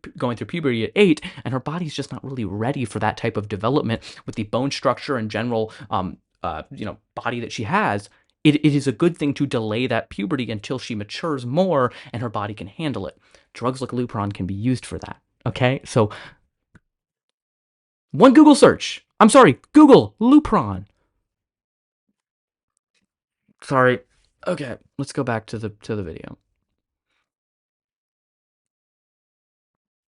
puberty at 8 and her body's just not really ready for that type of development with the bone structure and general body that she has, it is a good thing to delay that puberty until she matures more and her body can handle it. Drugs like Lupron can be used for that, okay? So, one Google search. I'm sorry, Google Lupron. Sorry. Okay, let's go back to the video.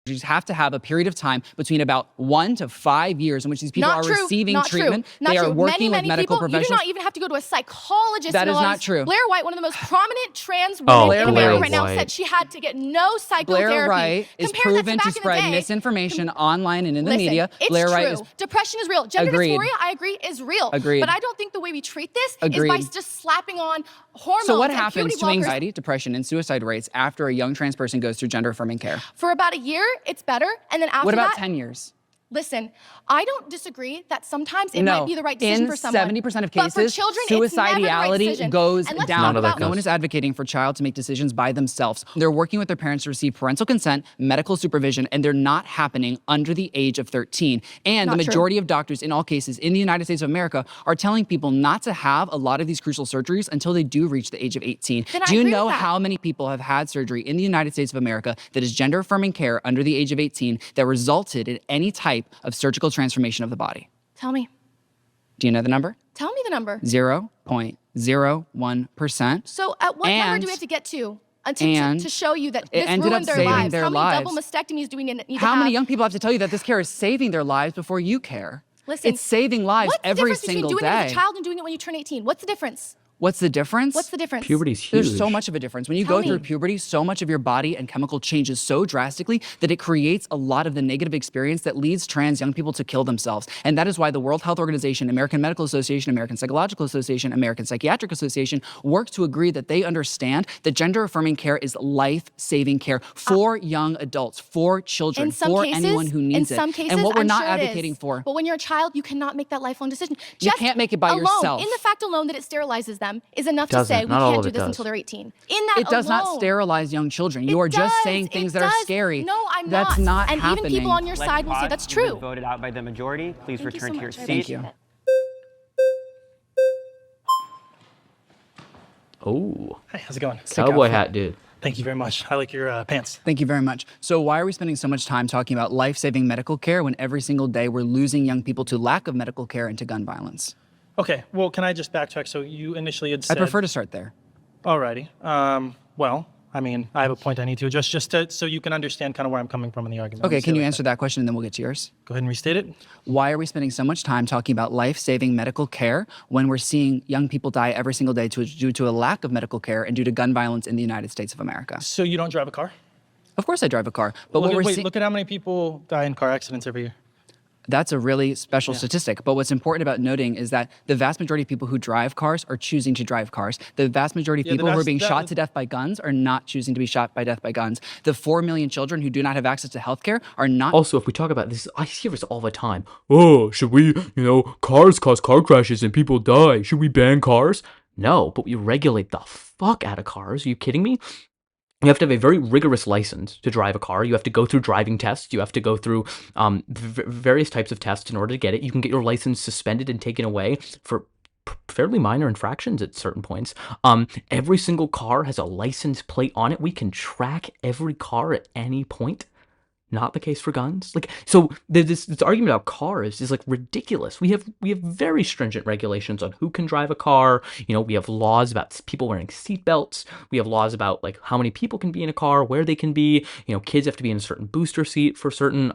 You have to have a period of time between about 1 to 5 years in which these people are receiving treatment. They are working with medical professionals. You do not even have to go to a psychologist. That is not true. Blair White, one of the most prominent trans women in America right now, said she had to get no psychotherapy. Blair White is proven to spread misinformation online and in the media. Blair White is... Depression is real. Gender dysphoria, I agree, is real. Agreed. But I don't think the way we treat this is by just slapping on hormones. So what happens to anxiety, depression, and suicide rates after a young trans person goes through gender-affirming care? For about a year, it's better. And then after what about that, 10 years? Listen, I don't disagree that sometimes it might be the right decision for someone. In 70% of cases, but for children, suicidality goes down. No one is advocating for child to make decisions by themselves. They're working with their parents to receive parental consent, medical supervision, and they're not happening under the age of 13. And the majority of doctors in all cases in the United States of America are telling people not to have a lot of these crucial surgeries until they do reach the age of 18. Do you know how many people have had surgery in the United States of America that is gender-affirming care under the age of 18 that resulted in any type of surgical transformation of the body? Tell me. Do you know the number? Tell me the number. 0.01%. So at what number do we have to get to show you that this ruined their lives? How many double mastectomies do we need to have? How many young people have to tell you that this care is saving their lives before you care? Listen, it's saving lives every single day. What's the difference between doing it as a child and doing it when you turn 18? What's the difference? What's the difference? What's the difference? Puberty's huge. There's so much of a difference. When you go through puberty, so much of your body and chemical changes so drastically that it creates a lot of the negative experience that leads trans young people to kill themselves. And that is why the World Health Organization, American Medical Association, American Psychological Association, American Psychiatric Association work to agree that they understand that gender-affirming care is life-saving care for young adults, for children, for anyone who needs it. In some cases, and what we're not advocating for. But when you're a child, you cannot make that lifelong decision. You can't make it by yourself. In the fact alone that it sterilizes them, them is enough to say we can't do this until they're 18. It does not sterilize young children. You are just saying things that are scary. No, I'm not. That's not happening. And even people on your side will say that's true. Voted out by the majority. Please return to your seat. Thank you. Oh. Hey, how's it going? Cowboy hat, dude. Thank you very much. I like your pants. Thank you very much. So why are we spending so much time talking about life-saving medical care when every single day we're losing young people to lack of medical care and to gun violence? Okay, well, can I just backtrack? So you initially had said... I prefer to start there. Alrighty. Well, I mean, I have a point I need to address so you can understand kind of where I'm coming from in the argument. Okay, can you answer that question and then we'll get to yours? Go ahead and restate it. Why are we spending so much time talking about life-saving medical care when we're seeing young people die every single day due to a lack of medical care and due to gun violence in the United States of America? So you don't drive a car? Of course I drive a car. But look at how many people die in car accidents every year. That's a really special statistic. But what's important about noting is that the vast majority of people who drive cars are choosing to drive cars. The vast majority of people who are being shot to death by guns are not choosing to be shot by death by guns. The 4 million children who do not have access to healthcare are not. Also, if we talk about this, I hear this all the time. Oh, should we, cars cause car crashes and people die. Should we ban cars? No, but we regulate the fuck out of cars. Are you kidding me? You have to have a very rigorous license to drive a car. You have to go through driving tests. You have to go through various types of tests in order to get it. You can get your license suspended and taken away for fairly minor infractions at certain points. Every single car has a license plate on it. We can track every car at any point. Not the case for guns. So this argument about cars is ridiculous. We have very stringent regulations on who can drive a car. We have laws about people wearing seatbelts. We have laws about how many people can be in a car, where they can be. Kids have to be in a certain booster seat for certain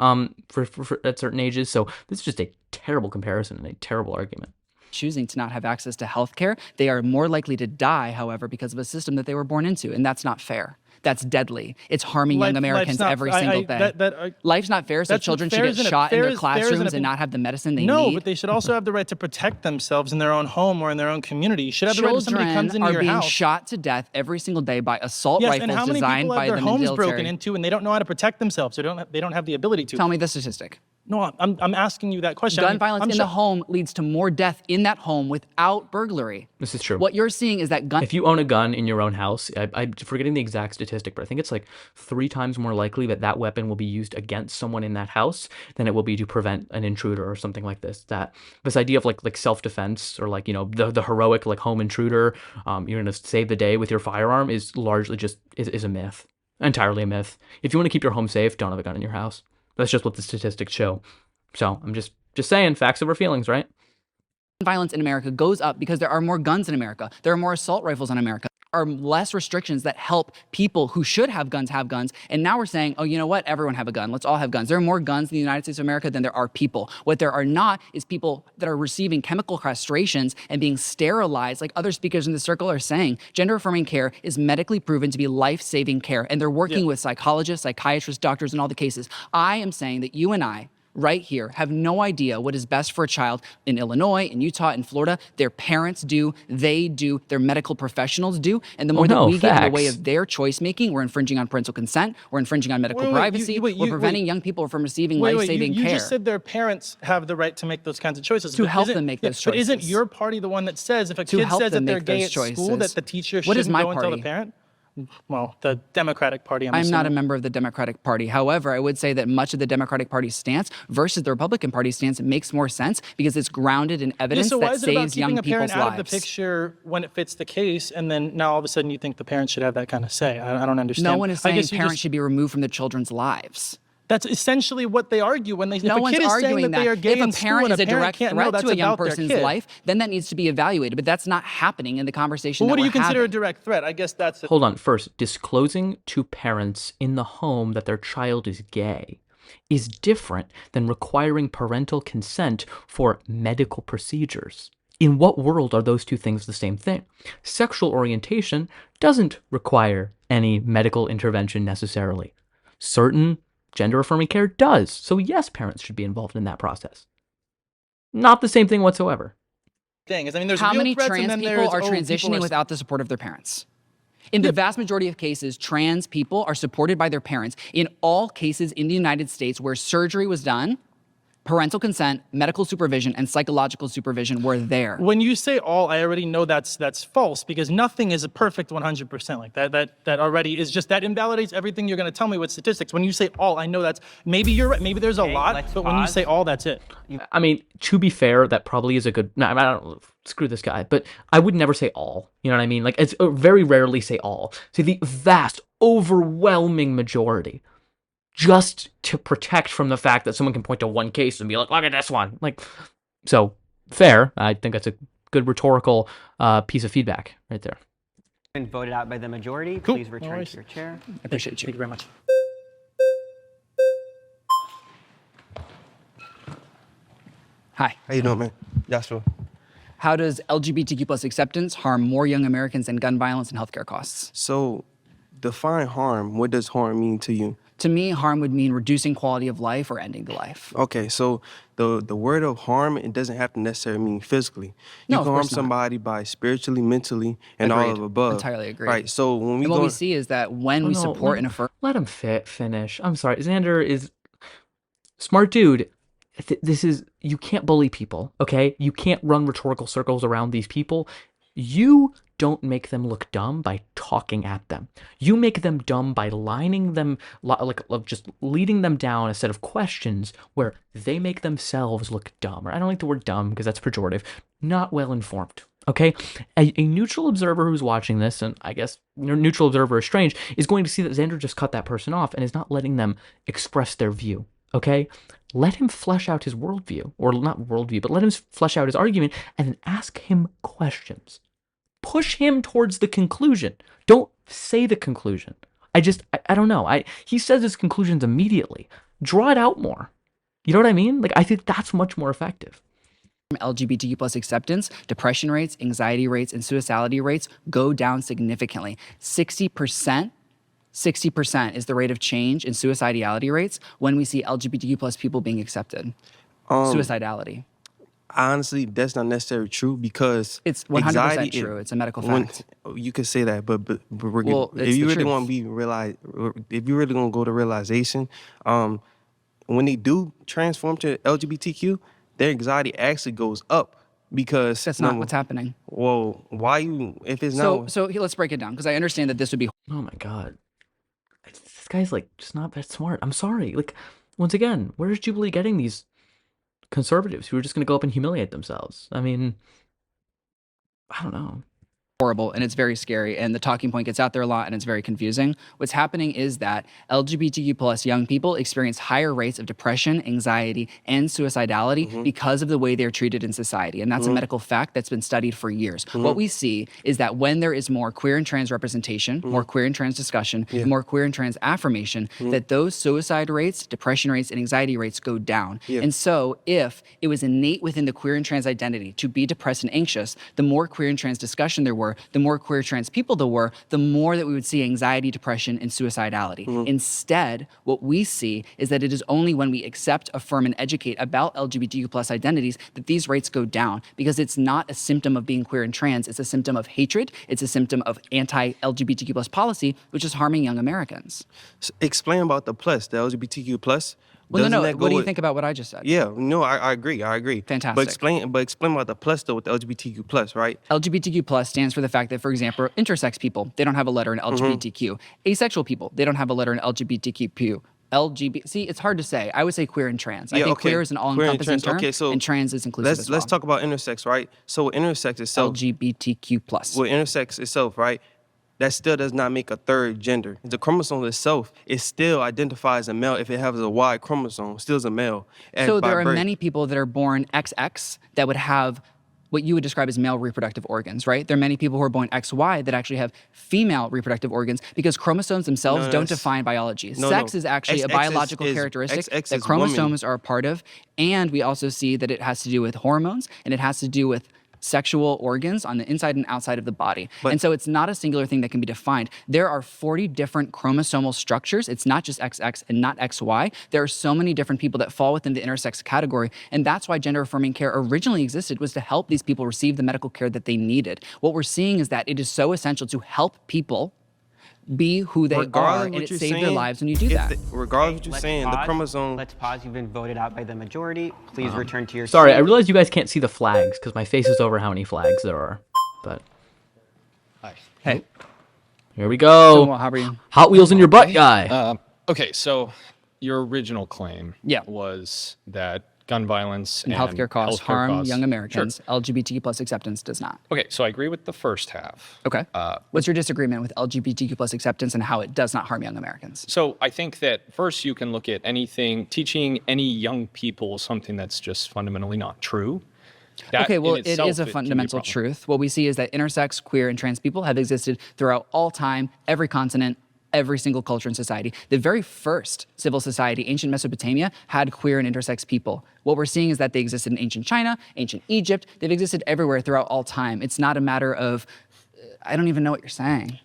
for at certain ages. So this is just a terrible comparison and a terrible argument. Choosing to not have access to health care, they are more likely to die, however, because of a system that they were born into, and that's not fair. That's deadly. It's harming young Americans every single day. Life's not fair, so children should get shot in their classrooms and not have the medicine they need. No, but they should also have the right to protect themselves in their own home or in their own community. You should have the right if somebody comes into your house. Children are being shot to death every single day by assault rifles designed by the military. Yes, and how many people have their homes broken into and they don't know how to protect themselves, or they don't have the ability to? Tell me the statistic. No, I'm asking you that question. Gun violence in the home leads to more death in that home without burglary. This is true. What you're seeing is that if you own a gun in your own house, I'm forgetting the exact statistic, but I think it's 3 times more likely that weapon will be used against someone in that house than it will be to prevent an intruder or something like this. This idea of like self-defense or the heroic home intruder, you're gonna save the day with your firearm is largely just is a myth, entirely a myth. If you want to keep your home safe, don't have a gun in your house. That's just what the statistics show. So I'm just saying, facts over feelings, right? Violence in America goes up because there are more guns in America. There are more assault rifles in America. There are less restrictions that help people who should have guns. And now we're saying, oh, you know what? Everyone have a gun. Let's all have guns. There are more guns in the United States of America than there are people. What there are not is people that are receiving chemical castrations and being sterilized, like other speakers in the circle are saying. Gender-affirming care is medically proven to be life-saving care. And they're working with psychologists, psychiatrists, doctors in all the cases. I am saying that you and I, right here, have no idea what is best for a child in Illinois, in Utah, in Florida. Their parents do, they do, their medical professionals do. And the more that we get in the way of their choice making, we're infringing on parental consent, we're infringing on medical privacy, we're preventing young people from receiving life-saving care. You just said their parents have the right to make those kinds of choices. To help them make those choices. But isn't your party the one that says if a kid says that they're gay at school, that the teacher shouldn't go and tell the parent? Well, the Democratic Party, I'm not a member of the Democratic Party. However, I would say that much of the Democratic Party's stance versus the Republican Party's stance makes more sense because it's grounded in evidence that saves young people's lives. So why is it about keeping a parent out of the picture when it fits the case, and then now all of a sudden you think the parents should have that kind of say? I don't understand. No one is saying parents should be removed from the children's lives. That's essentially what they argue when they. No one's arguing that. If a parent is a direct threat to a young person's life, then that needs to be evaluated. But that's not happening in the conversation. Well, what do you consider a direct threat? I guess that's. Hold on. First, disclosing to parents in the home that their child is gay is different than requiring parental consent for medical procedures. In what world are those two things the same thing? Sexual orientation doesn't require any medical intervention necessarily. Certain gender-affirming care does. So yes, parents should be involved in that process. Not the same thing whatsoever. How many trans people are transitioning without the support of their parents? In the vast majority of cases, trans people are supported by their parents. In all cases in the United States where surgery was done, Parental consent, medical supervision, and psychological supervision were there. When you say all, I already know that's false, because nothing is a perfect 100%. Like that already is just, that invalidates everything you're going to tell me with statistics. When you say all, I know that's, maybe you're right, maybe there's a lot, but when you say all, that's it. I mean, to be fair, that probably is a good, no, I don't, screw this guy, but I would never say all, you know what I mean? Like, it's very rarely say all. See, the vast, overwhelming majority, just to protect from the fact that someone can point to one case and be like, look at this one. Like, so, fair. I think that's a good rhetorical piece of feedback right there. Been voted out by the majority. Cool. Please return to your chair. I appreciate you. Thank you very much. Hi. How you doing, man? Joshua. How does LGBTQ plus acceptance harm more young Americans than gun violence and healthcare costs? So, define harm. What does harm mean to you? To me, harm would mean reducing quality of life or ending the life. Okay, so the word of harm, it doesn't have to necessarily mean physically. You can harm somebody by spiritually, mentally, and all of the above. Entirely agree. Right, so when we what we see is that when we support and affirm... Let him finish. I'm sorry. Zander is smart dude. This is, you can't bully people, okay? You can't run rhetorical circles around these people. You don't make them look dumb by talking at them. You make them dumb by lining them, like just leading them down a set of questions where they make themselves look dumb. Or I don't like the word dumb because that's pejorative. Not well informed, okay? A neutral observer who's watching this, and I guess neutral observer is strange, is going to see that Zander just cut that person off and is not letting them express their view, okay? Let him flesh out his worldview, or not worldview, but let him flesh out his argument and then ask him questions. Push him towards the conclusion. Don't say the conclusion. I don't know. He says his conclusions immediately. Draw it out more. You know what I mean? Like, I think that's much more effective. LGBTQ plus acceptance, depression rates, anxiety rates, and suicidality rates go down significantly. 60% is the rate of change in suicidality rates when we see LGBTQ plus people being accepted. Suicidality. Honestly, that's not necessarily true, because it's 100% true. It's a medical fact. You could say that, but if you really want to if you really want to go to realization, when they do transform to LGBTQ, their anxiety actually goes up, because that's not what's happening. Well, why if it's not? So let's break it down, because I understand that this would be. Oh my God, this guy's like just not that smart. I'm sorry. Like, once again, where's Jubilee getting these conservatives who are just going to go up and humiliate themselves? I mean, I don't know. Horrible, and it's very scary, and the talking point gets out there a lot, and it's very confusing. What's happening is that LGBTQ plus young people experience higher rates of depression, anxiety, and suicidality because of the way they're treated in society, and that's a medical fact that's been studied for years. What we see is that when there is more queer and trans representation, more queer and trans discussion, more queer and trans affirmation, that those suicide rates, depression rates, and anxiety rates go down. And so if it was innate within the queer and trans identity to be depressed and anxious, the more queer and trans discussion there were, the more queer trans people there were, the more that we would see anxiety, depression, and suicidality. Instead, what we see is that it is only when we accept, affirm, and educate about LGBTQ plus identities that these rates go down, because it's not a symptom of being queer and trans, it's a symptom of hatred, it's a symptom of anti-LGBTQ plus policy, which is harming young Americans. So explain about the LGBTQ plus. Well, no. What do you think about what I just said? Yeah, no, I agree. Fantastic. But explain about the plus though with the LGBTQ plus, right? LGBTQ plus stands for the fact that, for example, intersex people, they don't have a letter in LGBTQ. Asexual people, they don't have a letter in LGBTQ. See, it's hard to say. I would say queer and trans. I think queer is an all-encompassing term, and trans is inclusive as well. Let's talk about intersex, right? So intersex itself. LGBTQ plus. Well, intersex itself, right? That still does not make a third gender. The chromosome itself, it still identifies a male. If it has a Y chromosome, still is a male. So there are many people that are born XX that would have what you would describe as male reproductive organs, right? There are many people who are born XY that actually have female reproductive organs, because chromosomes themselves don't define biology. Sex is actually a biological characteristic that chromosomes are a part of, and we also see that it has to do with hormones, and it has to do with sexual organs on the inside and outside of the body. And so it's not a singular thing that can be defined. There are 40 different chromosomal structures. It's not just XX and not XY. There are so many different people that fall within the intersex category, and that's why gender affirming care originally existed, was to help these people receive the medical care that they needed. What we're seeing is that it is so essential to help people be who they are, and it saved their lives when you do that. Regardless of what you're saying, the chromosome. Let's pause. You've been voted out by the majority. Please return to your Sorry, seat. I realize you guys can't see the flags because my face is over how many flags there are. But hey, here we go. So, how are you? Hot Wheels in your butt, guy. Okay, so your original claim was that gun violence and healthcare costs harm young Americans. Sure. LGBTQ plus acceptance does not. Okay, so I agree with the first half. Okay. What's your disagreement with LGBTQ plus acceptance and how it does not harm young Americans? So I think that first you can look at teaching any young people something that's just fundamentally not true. Okay, well, it is a fundamental truth. What we see is that intersex, queer, and trans people have existed throughout all time, every continent, every single culture and society. The very first civil society, ancient Mesopotamia, had queer and intersex people. What we're seeing is that they existed in ancient China, ancient Egypt. They've existed everywhere throughout all time. It's not a matter of, I don't even know what you're saying.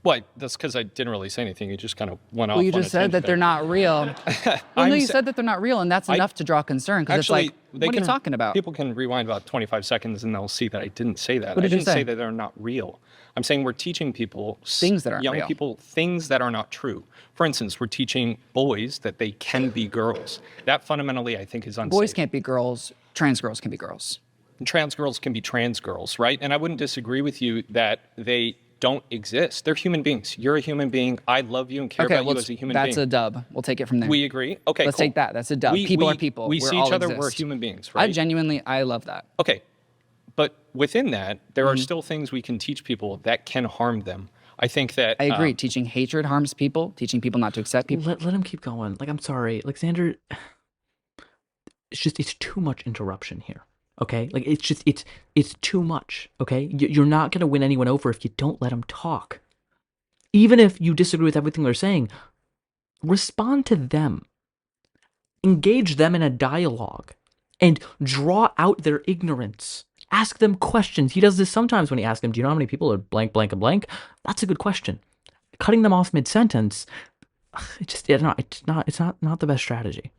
Well, that's because I didn't really say anything. You just kind of went off. Well, you just said that they're not real. Well, no, you said that they're not real, and that's enough to draw concern, because it's like, what are you talking about? People can rewind about 25 seconds and they'll see that I didn't say that. What did I you didn't say? say that they're not real. I'm saying we're teaching people, things that aren't young real. people, things that are not true. For instance, we're teaching boys that they can be girls. That fundamentally, I think, is unsafe. Boys can't be girls. Trans girls can be girls. And trans girls can be trans girls, right? And I wouldn't disagree with you that they don't exist. They're human beings. You're a human being. I love you and care about you as a human being. That's a dub. We'll take it from there. We agree? Okay, Let's cool. take that. That's a dub. People are people. We see all each other. exist. We're human beings, right? I love that. Okay. But within that, there are still things we can teach people that can harm them. I think that... I agree. Teaching hatred harms people. Teaching people not to accept people. Let him keep going. Like, I'm sorry. Like, Zander... It's too much interruption here. Okay? Like, it's too much. Okay? You're not going to win anyone over if you don't let them talk. Even if you disagree with everything they're saying, respond to them. Engage them in a dialogue. And draw out their ignorance. Ask them questions. He does this sometimes when he asks them, do you know how many people are blank, blank, and blank? That's a good question. Cutting them off mid-sentence, it's not the best strategy.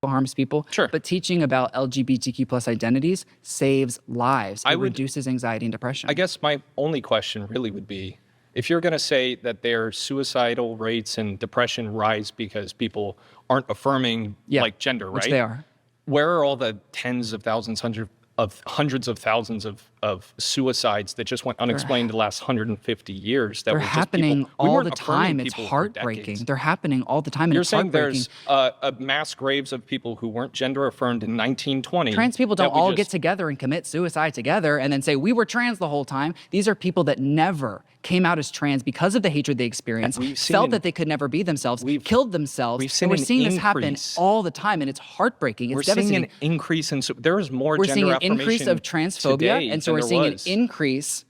Harms people. Sure. But teaching about LGBTQ plus identities saves lives. It reduces anxiety and depression. I guess my only question really would be, if you're going to say that their suicidal rates and depression rise because people aren't affirming like gender, right? Which they are. Where are all the tens of thousands, hundreds of thousands of suicides that just went unexplained the last 150 years? That They're were just happening people, we all weren't the time. affirming It's people for heartbreaking. decades. They're happening all the time, and You're it's saying heartbreaking. there's a mass graves of people who weren't gender affirmed in 1920. Trans people don't all get together and commit suicide together and then say, we were trans the whole time. These are people that never came out as trans because of the hatred they experienced, felt that they could never be themselves, killed themselves. And we're seeing this happen all the time, and it's heartbreaking. It's devastating. Seeing an increase in, there is more we're gender seeing an affirmation increase of transphobia, today and so we're than seeing there an was. increase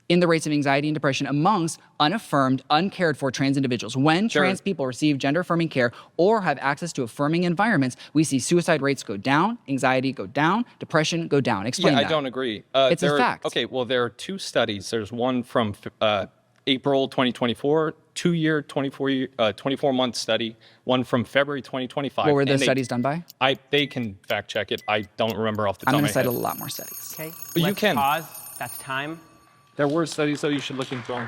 in the rates of anxiety and depression amongst unaffirmed, uncared for trans individuals. When trans people receive gender-affirming care or have access to affirming environments, we see suicide rates go down, anxiety go down, depression go down. Explain that. I don't agree. It's a fact. Okay, well, there are two studies. There's one from April 2024, 24-month study, one from February 2025. What were those studies done by? They can fact check it. I don't remember off the top of my head. I'm going to cite a lot more studies. Okay, but you can pause. That's time. There were studies, though, you should look into. I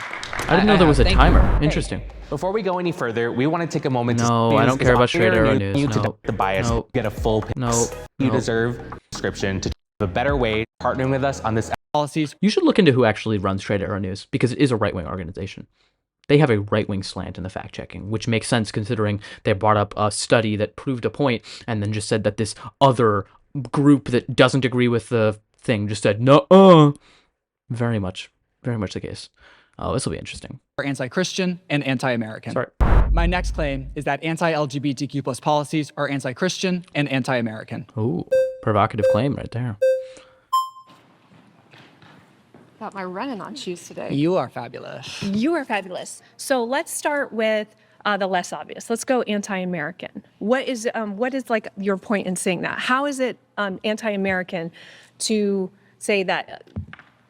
didn't know there was a timer. Interesting. Before we go any further, we want to take a moment to No, I don't care about straight arrow news. you to No. the bias, No. get a full picture. No. You No. deserve description to have a better way partnering with us on this policies. You should look into who actually runs Straight Arrow News, because it is a right-wing organization. They have a right-wing slant in the fact-checking, which makes sense considering they brought up a study that proved a point and then just said that this other group that doesn't agree with the thing just said, no, very much the case. Oh, this will be interesting. Are anti-Christian and anti-American. Sorry. My next claim is that anti-LGBTQ plus policies are anti-Christian and anti-American. Ooh, provocative claim right there. Got my running on shoes today. You are fabulous. You are fabulous. So let's start with the less obvious. Let's go anti-American. What is like your point in saying that? How is it anti-American to say that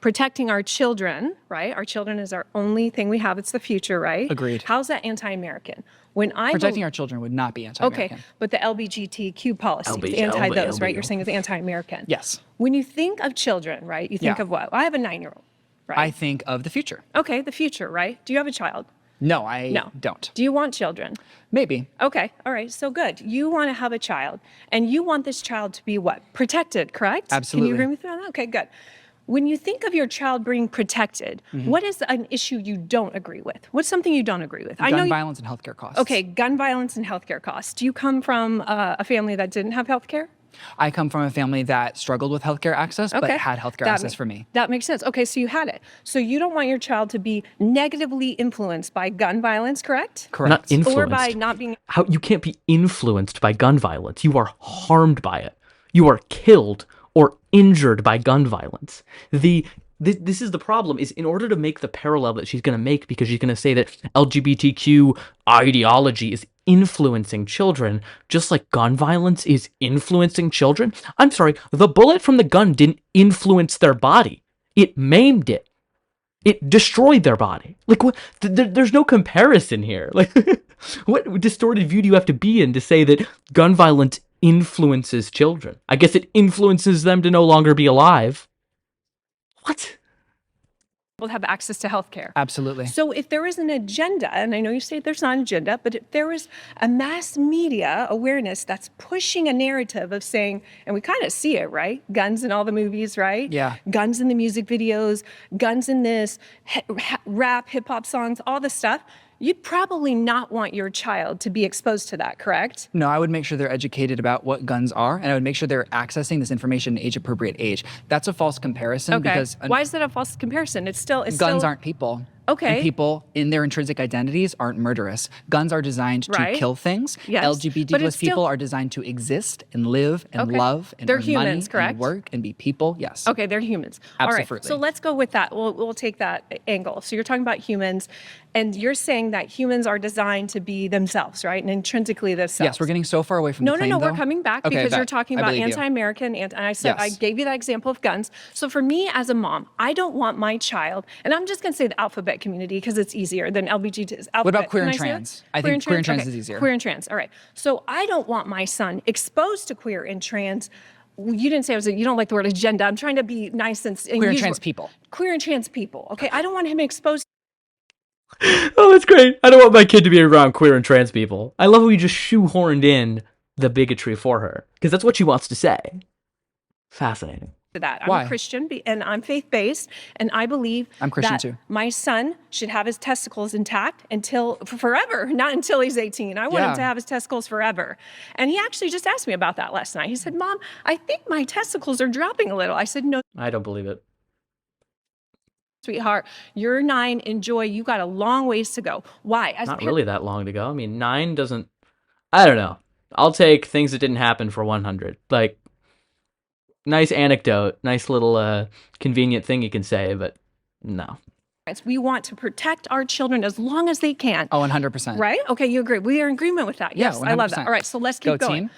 protecting our children, right? Our children is our only thing we have. It's the future, right? Agreed. How's that anti-American? Protecting our children would not be anti-American. Okay, but the LGBTQ policy, anti-those, right? You're saying it's anti-American. Yes. When you think of children, right, you think of what? I have a 9-year-old, right? I think of the future. Okay, the future, right? Do you have a child? No, I don't. Do you want children? Maybe. Okay, all right, so good. You want to have a child, and you want this child to be what? Protected, correct? Absolutely. Can you agree with me on that? Okay, good. When you think of your child being protected, what is an issue you don't agree with? What's something you don't agree with? Gun violence and healthcare costs. Okay, gun violence and healthcare costs. Do you come from a family that didn't have healthcare? I come from a family that struggled with healthcare access, but had healthcare access for me. That makes sense. Okay, so you had it. So you don't want your child to be negatively influenced by gun violence, correct? Correct. Not influenced. Or by not being... How you can't be influenced by gun violence. You are harmed by it. You are killed or injured by gun violence. This is the problem, is in order to make the parallel that she's going to make, because she's going to say that LGBTQ ideology is influencing children, just like gun violence is influencing children. I'm sorry, the bullet from the gun didn't influence their body. It maimed it. It destroyed their body. Like, what? There's no comparison here. Like, what distorted view do you have to be in to say that gun violence influences children? I guess it influences them to no longer be alive. What? Will have access to healthcare. Absolutely. So if there is an agenda, and I know you say there's not an agenda, but if there is a mass media awareness that's pushing a narrative of saying, and we kind of see it, right? Guns in all the movies, right? Yeah. Guns in the music videos, guns in this, rap, hip hop songs, all the stuff. You'd probably not want your child to be exposed to that, correct? No, I would make sure they're educated about what guns are, and I would make sure they're accessing this information in age-appropriate age. That's a false comparison because... Why is that a false comparison? Guns aren't people. Okay. And people in their intrinsic identities aren't murderous. Guns are designed to kill things. Yes. LGBT+ people are designed to exist and live and love and they're earn humans, money correct? and work and be people. Yes. Okay, they're humans. Absolutely. All right, so let's go with that. We'll take that angle. So you're talking about humans, and you're saying that humans are designed to be themselves, right? And intrinsically themselves. Yes, we're getting so far away from the claim, No, though. we're coming back because you're talking about anti-American, and I said I gave you that example of guns. So for me as a mom, I don't want my child, and I'm just going to say the alphabet community because it's easier than LGBT. What about queer and trans? I think queer and trans is easier. Queer and trans. All right. So I don't want my son exposed to queer and trans. You didn't say you don't like the word agenda. I'm trying to be nice and queer and trans people. Queer and trans people. Okay. I don't want him exposed. Oh, that's great. I don't want my kid to be around queer and trans people. I love how you just shoehorned in the bigotry for her, because that's what she wants to say. Fascinating. That. I'm a Christian and I'm faith-based, and I believe I'm Christian too. My son should have his testicles intact until forever, not until he's 18. I want him to have his testicles forever. And he actually just asked me about that last night. He said, "Mom, I think my testicles are dropping a little." I said, "No." I don't believe it. Sweetheart, you're 9. Enjoy. You got a long ways to go. Why? Not really that long to go. I mean, 9 doesn't... I don't know. I'll take things that didn't happen for 100. Like, nice anecdote, nice little convenient thing you can say, but no. We want to protect our children as long as they can. Oh, 100%. Right? Okay, you agree. We are in agreement with that. Yes, yeah, I love that. All right, so let's keep going. Team.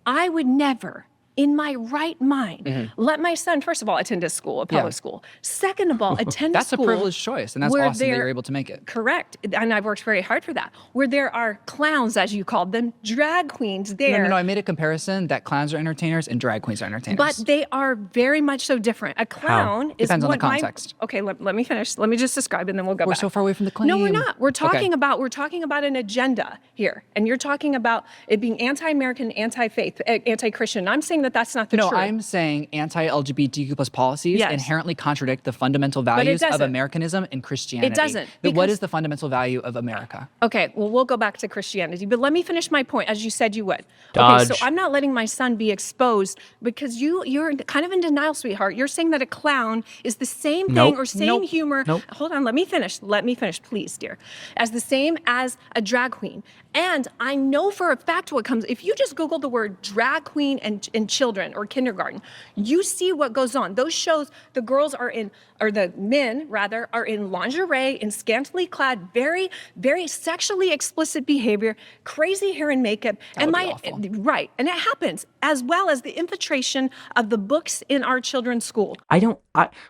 I would never, in my right mind, let my son, first of all, attend a school, a public school. Second of all, attend a school. That's a privileged choice, and that's awesome that you're able to make it. Correct. And I've worked very hard for that. Where there are clowns, as you called them, drag queens there. No, I made a comparison that clowns are entertainers and drag queens are entertainers. But they are very much so different. A clown is depends on the context. Okay, let me finish. Let me just describe and then we'll go back. We're so far away from the claim. No, we're not. We're talking about an agenda here. And you're talking about it being anti-American, anti-faith, anti-Christian. I'm saying that that's not the truth. I'm saying anti-LGBTQ plus policies inherently contradict the fundamental values of Americanism and Christianity. It doesn't. What is the fundamental value of America? Okay, well, we'll go back to Christianity, but let me finish my point, as you said you would. Dodge. Okay, so I'm not letting my son be exposed because you're kind of in denial, sweetheart. You're saying that a clown is the same thing or same humor. Hold on, let me finish. Let me finish, please, dear. As the same as a drag queen. And I know for a fact what comes, if you just Google the word drag queen and children or kindergarten, you see what goes on. Those shows, the girls are in, or the men rather, are in lingerie, in scantily clad, very, very sexually explicit behavior, crazy hair and makeup. Right. And it happens, as well as the infiltration of the books in our children's school.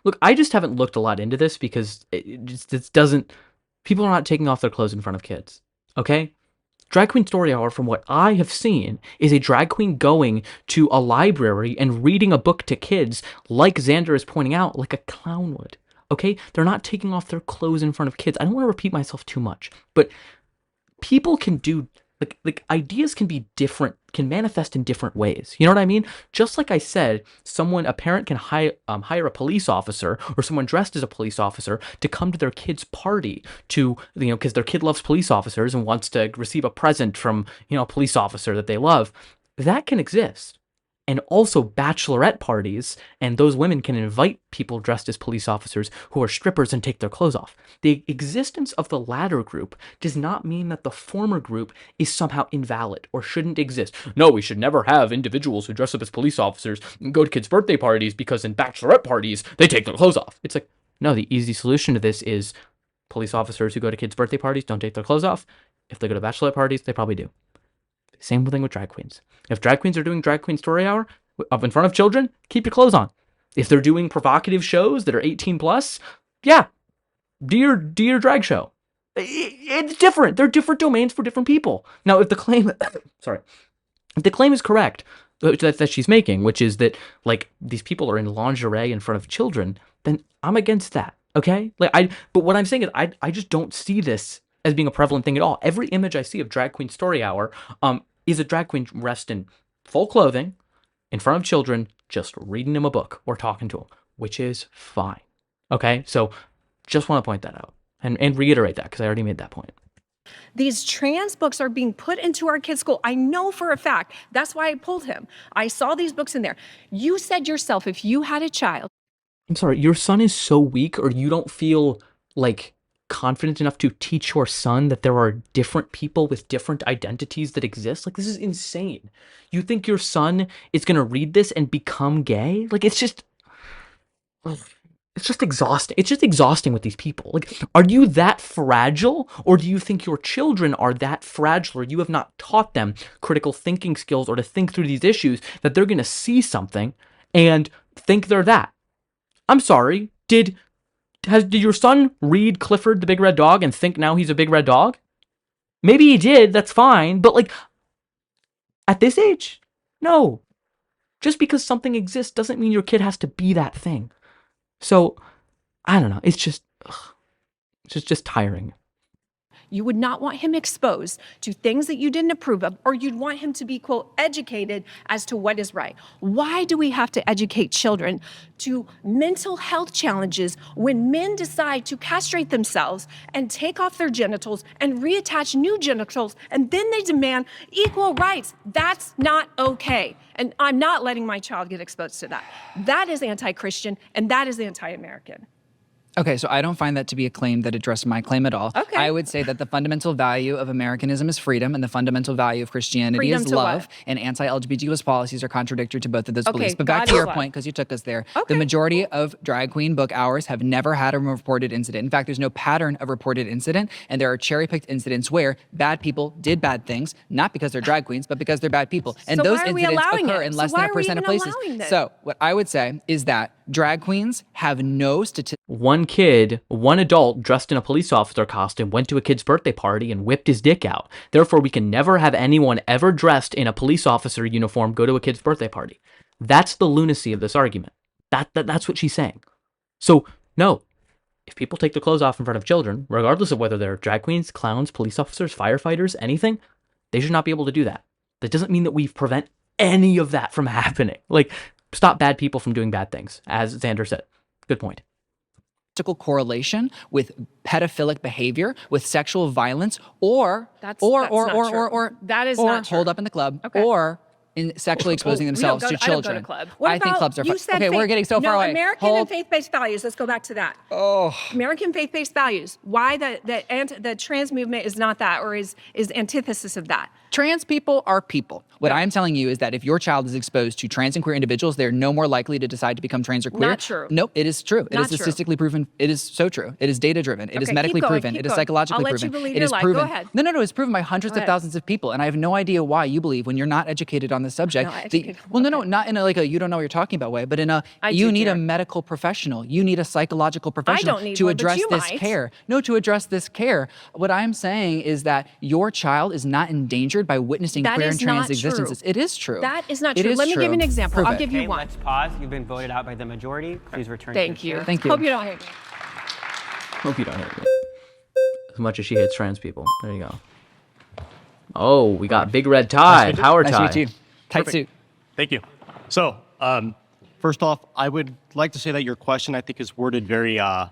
Look, I just haven't looked a lot into this because it doesn't, people are not taking off their clothes in front of kids. Okay? Drag Queen Story Hour, from what I have seen, is a drag queen going to a library and reading a book to kids, like Zander is pointing out, like a clown would. okay? They're not taking off their clothes in front of kids. I don't want to repeat myself too much, but people can do, like ideas can be different, can manifest in different ways. You know what I mean? Just like I said, a parent can hire a police officer or someone dressed as a police officer to come to their kid's party to, because their kid loves police officers and wants to receive a present from, a police officer that they love. That can exist. And also bachelorette parties, and those women can invite people dressed as police officers who are strippers and take their clothes off. The existence of the latter group does not mean that the former group is somehow invalid or shouldn't exist. No, we should never have individuals who dress up as police officers and go to kids' birthday parties because in bachelorette parties, they take their clothes off. It's like, no, the easy solution to this is police officers who go to kids' birthday parties don't take their clothes off. If they go to bachelorette parties, they probably do. Same thing with drag queens. If drag queens are doing drag queen story hour up in front of children, keep your clothes on. If they're doing provocative shows that are 18 plus, yeah, do your drag show. It's different. They're different domains for different people. Now, if the claim, if the claim is correct that she's making, which is that like these people are in lingerie in front of children, then I'm against that. Okay, but what I'm saying is I just don't see this as being a prevalent thing at all. Every image I see of drag queen story hour, is a drag queen dressed in full clothing in front of children, just reading them a book or talking to them, which is fine. Okay, so just want to point that out and reiterate that because I already made that point. These trans books are being put into our kids' school. I know for a fact. That's why I pulled him. I saw these books in there. You said yourself, if you had a child. I'm sorry, your son is so weak, or you don't feel like confident enough to teach your son that there are different people with different identities that exist? Like, this is insane. You think your son is going to read this and become gay? Like, it's just exhausting. It's just exhausting with these people. Like, are you that fragile, or do you think your children are that fragile, or you have not taught them critical thinking skills or to think through these issues that they're going to see something and think they're that? I'm sorry. Did your son read Clifford the Big Red Dog and think now he's a big red dog? Maybe he did, that's fine, but like, at this age, no. Just because something exists doesn't mean your kid has to be that thing. So, I don't know, it's just tiring. You would not want him exposed to things that you didn't approve of, or you'd want him to be, quote, educated as to what is right. Why do we have to educate children to mental health challenges when men decide to castrate themselves and take off their genitals and reattach new genitals, and then they demand equal rights? That's not okay. And I'm not letting my child get exposed to that. That is anti-Christian, and that is anti-American. Okay, so I don't find that to be a claim that addressed my claim at all. Okay. I would say that the fundamental value of Americanism is freedom, and the fundamental value of Christianity Freedom is to love, what? and anti-LGBTQ policies are contradictory to both of those Okay, beliefs. But back God to your is love. point, because you took us there, Okay. the majority of drag queen book hours have never had a reported incident. In fact, there's no pattern of reported incident, and there are cherry-picked incidents where bad people did bad things, not because they're drag queens, but because they're bad people. And So those why are we incidents allowing occur it? in So less why than are we 1% of even places. allowing this? So what I would say is that drag queens have no statistics. One adult dressed in a police officer costume went to a kid's birthday party and whipped his dick out. Therefore, we can never have anyone ever dressed in a police officer uniform go to a kid's birthday party. That's the lunacy of this argument. That's what she's saying. So, no. If people take their clothes off in front of children, regardless of whether they're drag queens, clowns, police officers, firefighters, anything, they should not be able to do that. That doesn't mean that we prevent any of that from happening. Like, stop bad people from doing bad things, as Zander said. Good point. Correlation with pedophilic behavior, with sexual violence, or That is not true. hold up in the club, Okay. or in sexually exposing themselves to children. I don't go to club. What I think about, clubs are you fun. said Okay, we're getting so far away. American and faith-based values. Let's go back to that. Oh. American faith-based values. Why the trans movement is not that, or is antithesis of that? Trans people are people. What I'm telling you is that if your child is exposed to trans and queer individuals, they're no more likely to decide to become trans or queer. Not true. Nope, it is true. It Not is true. statistically proven. It is so true. It is data driven. It is Okay, medically keep going, proven. keep It is going. psychologically I'll let you proven. believe It your is life. proven. Go ahead. No, it's proven by hundreds Go of ahead. thousands of people, and I have no idea why you believe when you're not educated on the subject. Not that- educated. well, no, not in a you don't know what you're talking about way, but in a I you do, need a dear. medical professional. You need a psychological professional don't need to one, but address you this might. care. No, to address this care. What I'm saying is that your child is not endangered by witnessing That queer is and trans not true. existences. It is true. That is not It true. is Let me give you true. an example. Prove I'll it. give you Okay, one. let's pause. You've been voted out by the majority. Please return to Thank your you. chair. Thank you. Hope you don't hate me. Hope you don't hate me as much as she hates trans people. There you go. Oh, we got big red tie, power tie. Nice to meet you. Tight suit. Thank you. So, first off, I would like to say that your question, I think, is worded very, how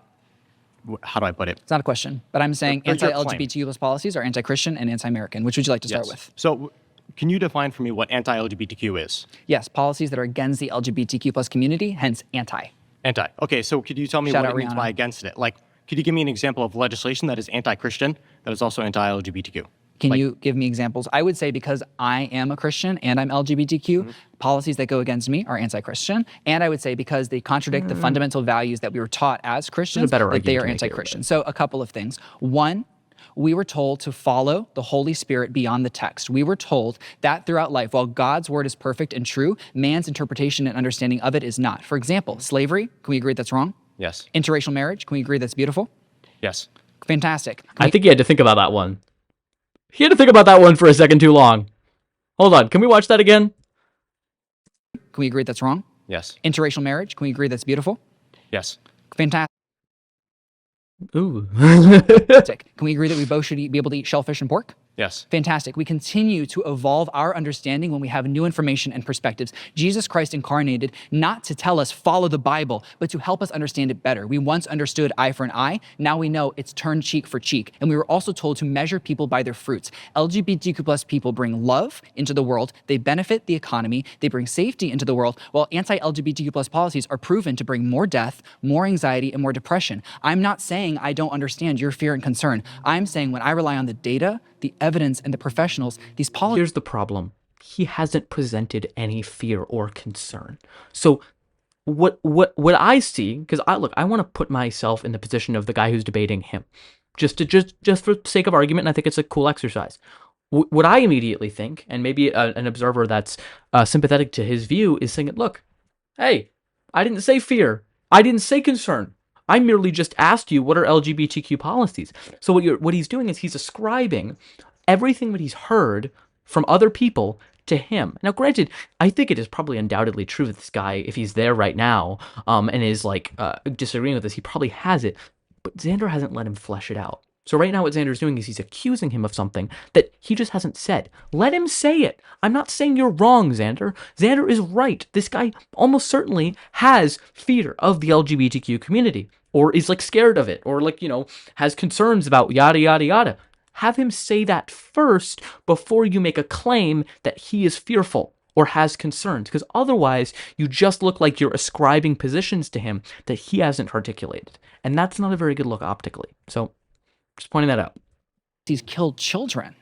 do I put it? It's not a question, but I'm saying anti-LGBTQ plus policies are anti-Christian and anti-American. Which would you like to start with? So, can you define for me what anti-LGBTQ is? Yes, policies that are against the LGBTQ plus community, hence anti. Anti. Okay, so could you tell me what it means by against it? Like, could you give me an example of legislation that is anti-Christian, that is also anti-LGBTQ? Can you give me examples? I would say because I am a Christian and I'm LGBTQ, policies that go against me are anti-Christian. And I would say because they contradict the fundamental values that we were taught as Christians, that they are anti-Christian. So a couple of things. One, we were told to follow the Holy Spirit beyond the text. We were told that throughout life, while God's word is perfect and true, man's interpretation and understanding of it is not. For example, slavery, can we agree that's wrong? Yes. Interracial marriage, can we agree that's beautiful? Yes. Fantastic. I think you had to think about that one. He had to think about that one for a second too long. Hold on, can we watch that again? Can we agree that's wrong? Yes. Interracial marriage, can we agree that's beautiful? Yes. Fantastic. Ooh. Can we agree that we both should be able to eat shellfish and pork? Yes. Fantastic. We continue to evolve our understanding when we have new information and perspectives. Jesus Christ incarnated not to tell us follow the Bible, but to help us understand it better. We once understood eye for an eye. Now we know it's turn cheek for cheek. And we were also told to measure people by their fruits. LGBTQ plus people bring love into the world. They benefit the economy. They bring safety into the world, while anti-LGBTQ plus policies are proven to bring more death, more anxiety, and more depression. I'm not saying I don't understand your fear and concern. I'm saying when I rely on the data, the evidence, and the professionals, these policies... Here's the problem. He hasn't presented any fear or concern. So what I see, because I want to put myself in the position of the guy who's debating him, just for sake of argument, and I think it's a cool exercise. What I immediately think, and maybe an observer that's sympathetic to his view, is saying, look, hey, I didn't say fear. I didn't say concern. I merely just asked you what are LGBTQ policies. So what he's doing is he's ascribing everything that he's heard from other people to him. Now, granted, I think it is probably undoubtedly true that this guy, if he's there right now, and is like disagreeing with this, he probably has it. But Zander hasn't let him flesh it out. So right now what Zander's doing is he's accusing him of something that he just hasn't said. Let him say it. I'm not saying you're wrong, Zander. Zander is right. This guy almost certainly has fear of the LGBTQ community, or is like scared of it, or like, has concerns about yada, yada, yada. Have him say that first before you make a claim that he is fearful or has concerns, because otherwise you just look like you're ascribing positions to him that he hasn't articulated. And that's not a very good look optically. So just pointing that out. He's killed children.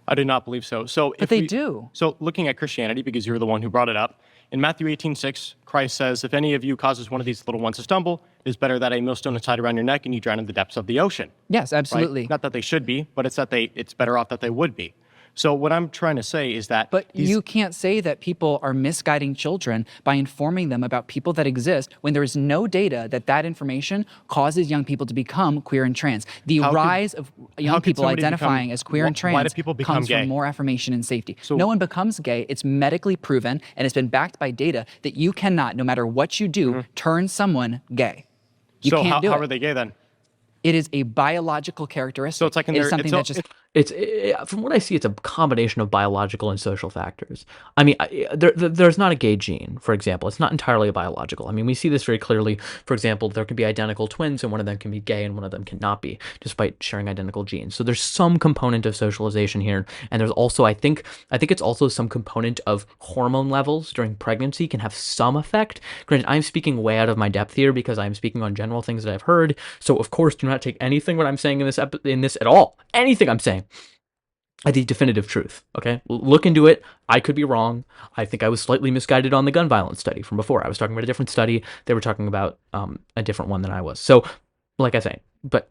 I do not believe so. But they do. So looking at Christianity, because you're the one who brought it up, in Matthew 18:6, Christ says, if any of you causes one of these little ones to stumble, it is better that a millstone is tied around your neck and you drown in the depths of the ocean. Yes, absolutely. Right? Not that they should be, but it's better off that they would be. So what I'm trying to say is that... But you can't say that people are misguiding children by informing them about people that exist when there is no data that information causes young people to become queer and trans. The rise of young people identifying as queer and trans comes from more affirmation and safety. So, no one becomes gay. It's medically proven, and it's been backed by data that you cannot, no matter what you do, turn someone gay. You can't do it. How are they gay then? It is a biological characteristic. So it's like from what I see, it's a combination of biological and social factors. I mean, there's not a gay gene, for example. It's not entirely biological. I mean, we see this very clearly. For example, there can be identical twins, and one of them can be gay, and one of them cannot be, despite sharing identical genes. So there's some component of socialization here, and there's also, I think it's also some component of hormone levels during pregnancy can have some effect. Granted, I'm speaking way out of my depth here because I'm speaking on general things that I've heard. So of course, do not take anything what I'm saying in this at all. Anything I'm saying as the definitive truth, okay? Look into it. I could be wrong. I think I was slightly misguided on the gun violence study from before. I was talking about a different study. They were talking about a different one than I was. So, like I say, but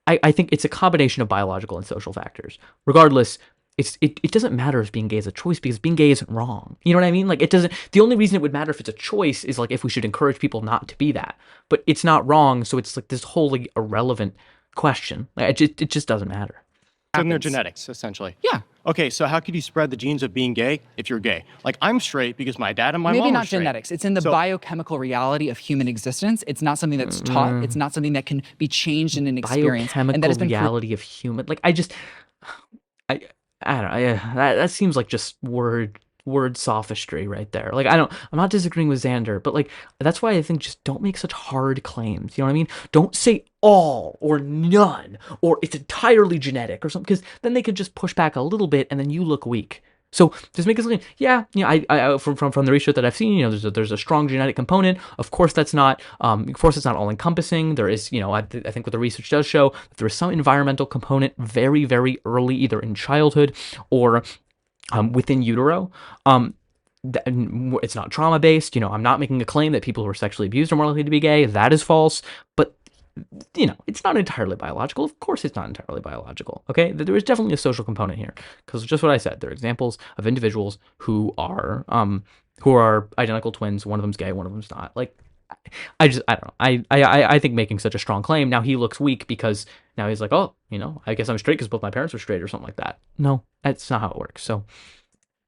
I think it's a combination of biological and social factors. Regardless, it doesn't matter if being gay is a choice because being gay isn't wrong. You know what I mean? Like it doesn't. The only reason it would matter if it's a choice is like if we should encourage people not to be that. But it's not wrong, so it's like this wholly irrelevant question. It just doesn't matter. In their genetics, essentially. Yeah. Okay, so how could you spread the genes of being gay if you're gay? Like, I'm straight because my dad and my mom Maybe are not straight. genetics. It's in the biochemical reality of human existence. It's not something that's taught. It's not something that can be changed in an experience. Biochemical And that has been reality of human. Like, I don't know. That seems like just word sophistry right there. Like, I'm not disagreeing with Zander, but like, that's why I think just don't make such hard claims. You know what I mean? Don't say all or none or it's entirely genetic or something, because then they could just push back a little bit and then you look weak. So just make us claim, yeah, you know, I from the research that I've seen, you know, there's a strong genetic component. Of course, it's not all encompassing. There is, you know, I think what the research does show that there is some environmental component very, very early, either in childhood or within utero. It's not trauma based. You know, I'm not making a claim that people who are sexually abused are more likely to be gay. That is false. But you know, it's not entirely biological. Of course, it's not entirely biological. Okay, there is definitely a social component here, because just what I said, there are examples of individuals who are identical twins. One of them's gay, one of them's not. Like, I don't know. I think making such a strong claim, now he looks weak because now he's like, oh, you know, I guess I'm straight because both my parents were straight or something like that. No, that's not how it works. So.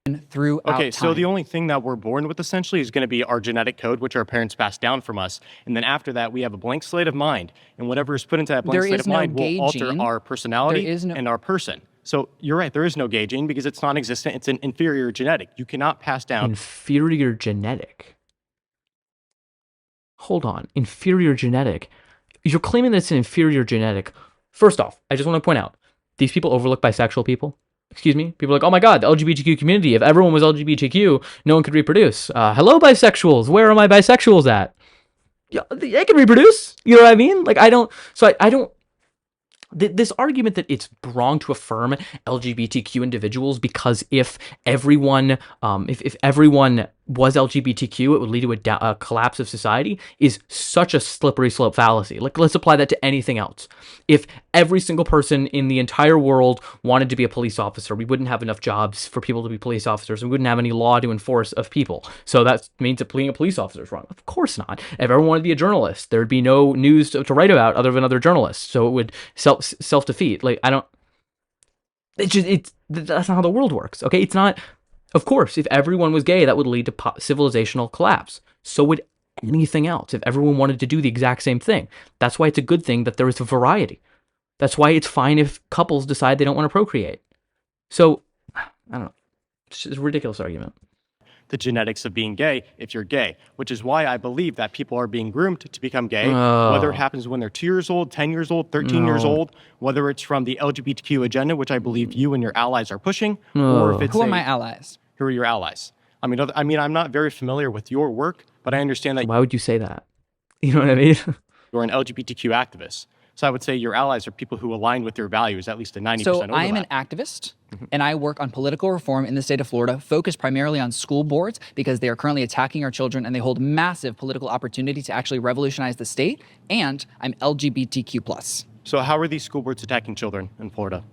Okay, so the only thing that we're born with essentially is going to be our genetic code, which our parents passed down from us. And then after that, we have a blank slate of mind. And whatever is put into that blank slate of mind will alter our personality and our person. So you're right, there is no gay gene because it's non-existent. It's an inferior genetic. You cannot pass down. Inferior genetic? Hold on. Inferior genetic? You're claiming that it's an inferior genetic. First off, I just want to point out, these people overlook bisexual people. Excuse me? People are like, oh my god, the LGBTQ community, if everyone was LGBTQ, no one could reproduce. Hello, bisexuals. Where are my bisexuals at? Yeah, they can reproduce. You know what I mean? Like, I don't... This argument that it's wrong to affirm LGBTQ individuals because if everyone was LGBTQ, it would lead to a collapse of society is such a slippery slope fallacy. Like, let's apply that to anything else. If every single person in the entire world wanted to be a police officer, we wouldn't have enough jobs for people to be police officers. We wouldn't have any law to enforce of people. So that means that being a police officer is wrong. Of course not. If everyone wanted to be a journalist, there'd be no news to write about other than other journalists. So it would self-defeat. Like, that's not how the world works. Okay, it's not. Of course, if everyone was gay, that would lead to civilizational collapse. So would anything else, if everyone wanted to do the exact same thing. That's why it's a good thing that there is a variety. That's why it's fine if couples decide they don't want to procreate. So, I don't know. It's just a ridiculous argument. The genetics of being gay if you're gay, which is why I believe that people are being groomed to become gay, whether it happens when they're 2 years old, 10 years old, 13 years old, whether it's from the LGBTQ agenda, which I believe you and your allies are pushing, or if it's Who are my allies? Who are your allies? I mean, I'm not very familiar with your work, but I understand that. Why would you say that? You know what I mean? You're an LGBTQ activist. So I would say your allies are people who align with your values, at least a 90% overlap. So I am an activist, and I work on political reform in the state of Florida, focused primarily on school boards because they are currently attacking our children and they hold massive political opportunity to actually revolutionize the state. And I'm LGBTQ+. So how are these school boards attacking children in Florida?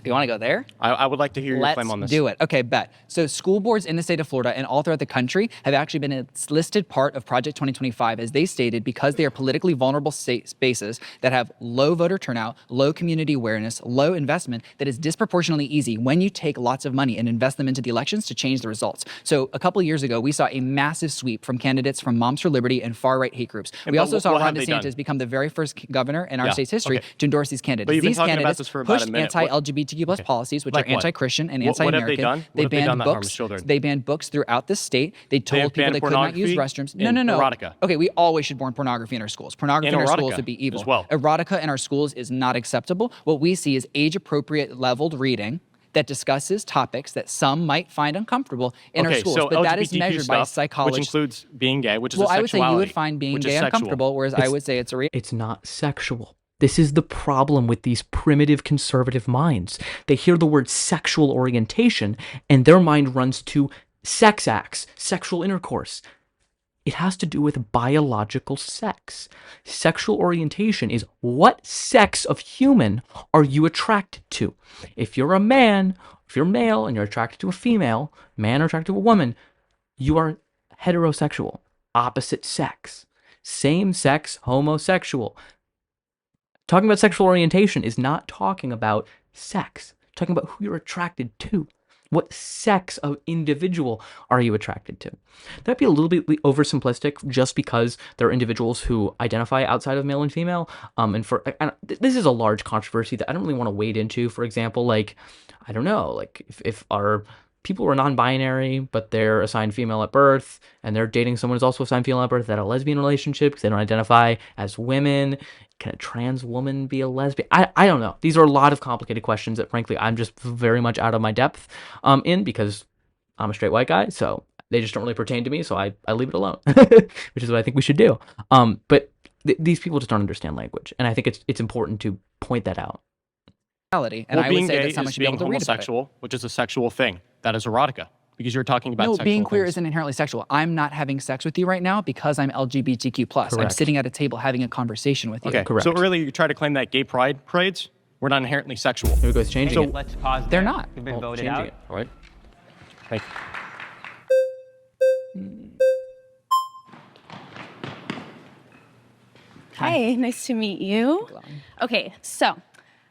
You want to go there? I would like to hear your claim on this. Let's do it. Okay, bet. So school boards in the state of Florida and all throughout the country have actually been a listed part of Project 2025, as they stated, because they are politically vulnerable spaces that have low voter turnout, low community awareness, low investment, that is disproportionately easy when you take lots of money and invest them into the elections to change the results. So a couple of years ago, we saw a massive sweep from candidates from Moms for Liberty and far-right hate groups. We also saw Ron DeSantis become the very first governor in our state's history to endorse these candidates. These candidates pushed anti-LGBTQ+ policies, which are anti-Christian and anti-American. They banned books. They banned books throughout the state. They told people they could not use restrooms. No. Erotica. Okay, we always should ban pornography in our schools. Pornography in our schools would be evil. As well. Erotica in our schools is not acceptable. What we see is age-appropriate leveled reading that discusses topics that some might find uncomfortable in our schools. So but that LGBTQ is measured by psychology. Which includes being gay, which is a I would sexuality. say you would find being gay uncomfortable, whereas I would say it's a It's not sexual. This is the problem with these primitive conservative minds. They hear the word sexual orientation and their mind runs to sex acts, sexual intercourse. It has to do with biological sex. Sexual orientation is what sex of human are you attracted to? If you're a man, if you're male and you're attracted to a female, man or attracted to a woman, you are heterosexual, opposite sex, same sex, homosexual. Talking about sexual orientation is not talking about sex. talking about who you're attracted to. What sex of individual are you attracted to? That'd be a little bit oversimplistic just because there are individuals who identify outside of male and female. This is a large controversy that I don't really want to wade into. For example, like, I don't know, like if our people are non-binary, but they're assigned female at birth, and they're dating someone who's also assigned female at birth, that a lesbian relationship because they don't identify as women. Can a trans woman be a lesbian? I don't know. These are a lot of complicated questions that, frankly, I'm just very much out of my depth in, because I'm a straight white guy, so they just don't really pertain to me, so I leave it alone, which is what I think we should do. But these people just don't understand language, and I think it's important to point that out. And I would say that someone should be able to read about it. Homosexual, which is a sexual thing. That is erotica. Because you're talking about no, sexual being queer things. isn't inherently sexual. I'm not having sex with you right now because I'm LGBTQ+. Correct. I'm sitting at a table having a conversation with you. Okay, Correct. so earlier you tried to claim that gay pride parades were not inherently sexual. Here we go, it's changing it. Let's pause. They're there. not. We've been voted changing out. it. All right. Thank you. Hi, nice to meet you. Okay, so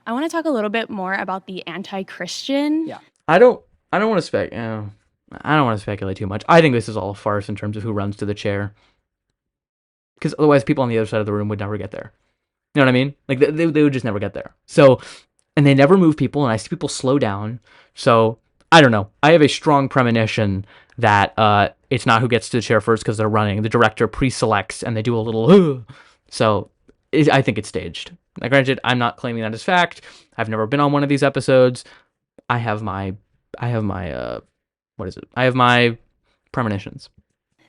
I want to talk a little bit more about the anti-Christian. Yeah. I don't want to speculate too much. I think this is all a farce in terms of who runs to the chair, because otherwise people on the other side of the room would never get there. You know what I mean? Like they would just never get there. So, and they never move people, and I see people slow down. So I don't know. I have a strong premonition that it's not who gets to the chair first because they're running. The director pre-selects and they do a little. So I think it's staged. Now, granted, I'm not claiming that as fact. I've never been on one of these episodes. I have my what is it? I have my premonitions.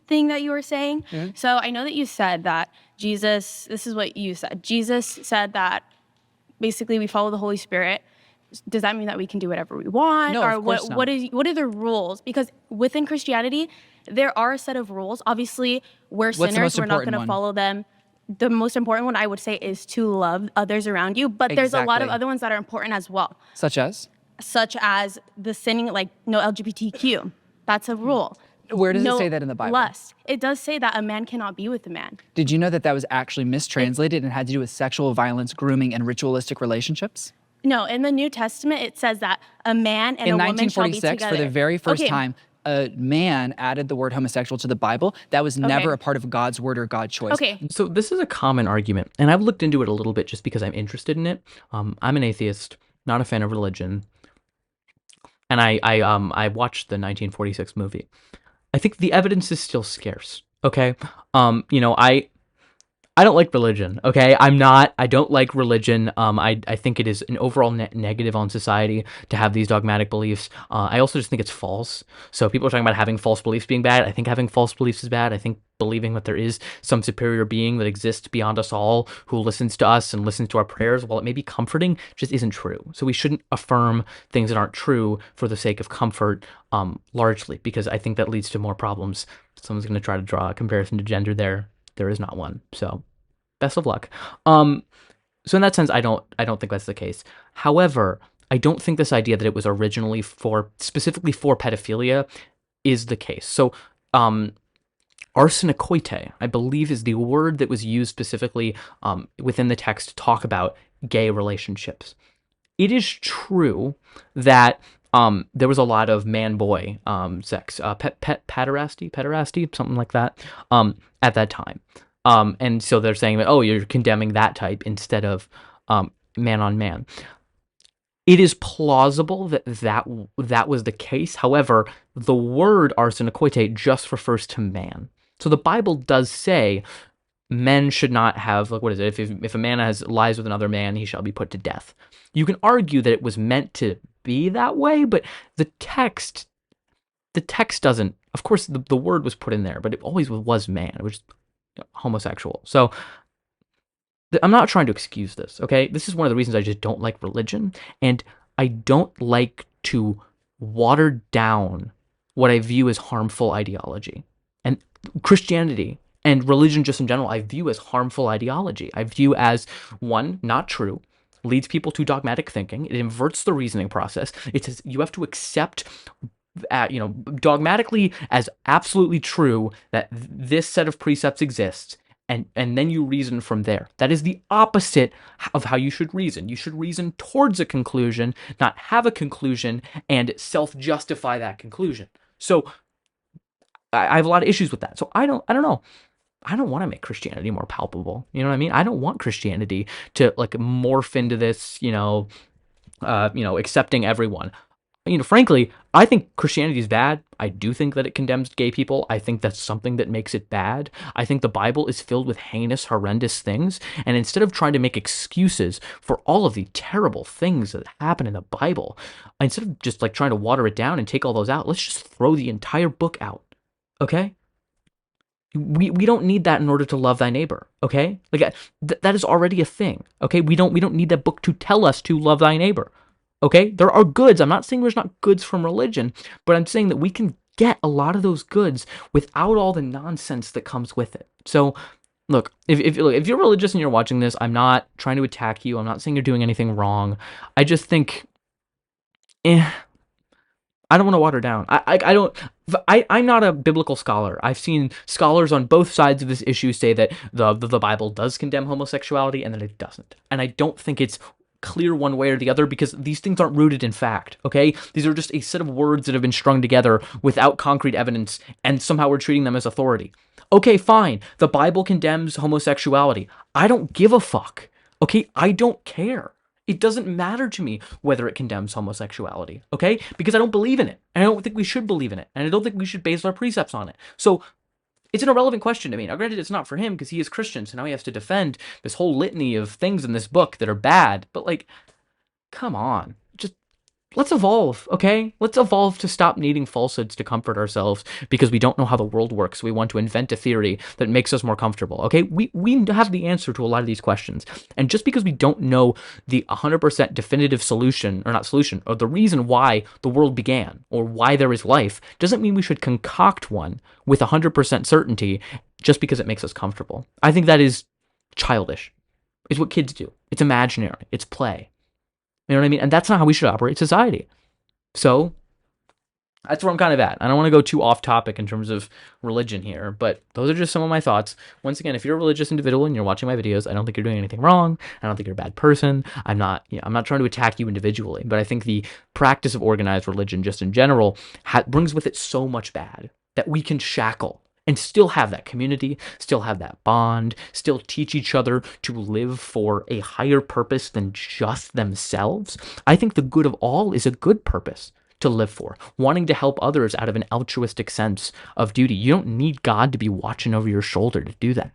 Thing that you were saying. Mm-hmm. So I know that you said that Jesus, this is what you said. Jesus said that basically we follow the Holy Spirit. Does that mean that we can do whatever we want? No, or of course not. what are the rules? Because within Christianity, there are a set of rules. Obviously, we're sinners, we're not going to follow them. The most important one I would say is to love others around you, but there's a lot of other ones that are important as well. Such as the sinning, like no LGBTQ. That's a rule. Where does it say that in the Bible? Lust. It does say that a man cannot be with a man. Did you know that was actually mistranslated and had to do with sexual violence, grooming, and ritualistic relationships? No, in the New Testament, it says that a man and a woman shall be together. In 1946, for the very first time, a man added the word homosexual to the Bible. That was never a part of God's word or God's choice. Okay. So this is a common argument, and I've looked into it a little bit just because I'm interested in it. I'm an atheist, not a fan of religion, and I watched the 1946 movie. I think the evidence is still scarce. Okay, I don't like religion. Okay, I don't like religion. I think it is an overall negative on society to have these dogmatic beliefs. I also just think it's false. So people are talking about having false beliefs being bad. I think having false beliefs is bad. I think believing that there is some superior being that exists beyond us all who listens to us and listens to our prayers, while it may be comforting, just isn't true. So we shouldn't affirm things that aren't true for the sake of comfort, largely, because I think that leads to more problems. Someone's going to try to draw a comparison to gender there. There is not one. So best of luck. So in that sense, I don't think that's the case. However, I don't think this idea that it was originally specifically for pedophilia is the case. So, arsenokoitai, I believe, is the word that was used specifically within the text to talk about gay relationships. It is true that there was a lot of man-boy sex, pederasty, something like that, at that time. And so they're saying that, you're condemning that type instead of man-on-man. It is plausible that was the case. However, the word arsenokoitai just refers to man. So the Bible does say men should not have, like, what is it? If a man lies with another man, he shall be put to death. You can argue that it was meant to be that way, but the text doesn't. Of course, the word was put in there, but it always was man. It was homosexual. So I'm not trying to excuse this, okay? This is one of the reasons I just don't like religion, and I don't like to water down what I view as harmful ideology. And Christianity and religion just in general, I view as harmful ideology. I view as, one, not true, leads people to dogmatic thinking. It inverts the reasoning process. It says you have to accept dogmatically as absolutely true that this set of precepts exists, And then you reason from there. That is the opposite of how you should reason. You should reason towards a conclusion, not have a conclusion and self-justify that conclusion. So I have a lot of issues with that. So I don't know. I don't want to make Christianity more palpable. You know what I mean? I don't want Christianity to like morph into this, accepting everyone. Frankly, I think Christianity is bad. I do think that it condemns gay people. I think that's something that makes it bad. I think the Bible is filled with heinous, horrendous things. And instead of trying to make excuses for all of the terrible things that happen in the Bible, instead of just like trying to water it down and take all those out, let's just throw the entire book out. Okay? We don't need that in order to love thy neighbor. Okay? Like that is already a thing. Okay? We don't need that book to tell us to love thy neighbor. Okay, there are goods. I'm not saying there's not goods from religion, but I'm saying that we can get a lot of those goods without all the nonsense that comes with it. So, look, if you're religious and you're watching this, I'm not trying to attack you. I'm not saying you're doing anything wrong. I just think, I don't want to water down. I'm not a biblical scholar. I've seen scholars on both sides of this issue say that the Bible does condemn homosexuality and that it doesn't. And I don't think it's clear one way or the other because these things aren't rooted in fact, okay? These are just a set of words that have been strung together without concrete evidence, and somehow we're treating them as authority. Okay, fine. The Bible condemns homosexuality. I don't give a fuck, okay? I don't care. It doesn't matter to me whether it condemns homosexuality, okay? Because I don't believe in it, and I don't think we should believe in it, and I don't think we should base our precepts on it. So it's an irrelevant question to me. Now, granted, it's not for him because he is Christian, so now he has to defend this whole litany of things in this book that are bad. But, like, come on. Just let's evolve, okay? Let's evolve to stop needing falsehoods to comfort ourselves because we don't know how the world works. We want to invent a theory that makes us more comfortable, okay? We have the answer to a lot of these questions. And just because we don't know the 100% definitive solution, or the reason why the world began or why there is life, doesn't mean we should concoct one with 100% certainty just because it makes us comfortable. I think that is childish. It's what kids do. It's imaginary. It's play. You know what I mean? And that's not how we should operate society. So that's where I'm kind of at. I don't want to go too off topic in terms of religion here, but those are just some of my thoughts. Once again, if you're a religious individual and you're watching my videos, I don't think you're doing anything wrong. I don't think you're a bad person. I'm not trying to attack you individually, but I think the practice of organized religion just in general brings with it so much bad that we can shackle and still have that community, still have that bond, still teach each other to live for a higher purpose than just themselves. I think the good of all is a good purpose to live for, wanting to help others out of an altruistic sense of duty. You don't need God to be watching over your shoulder to do that.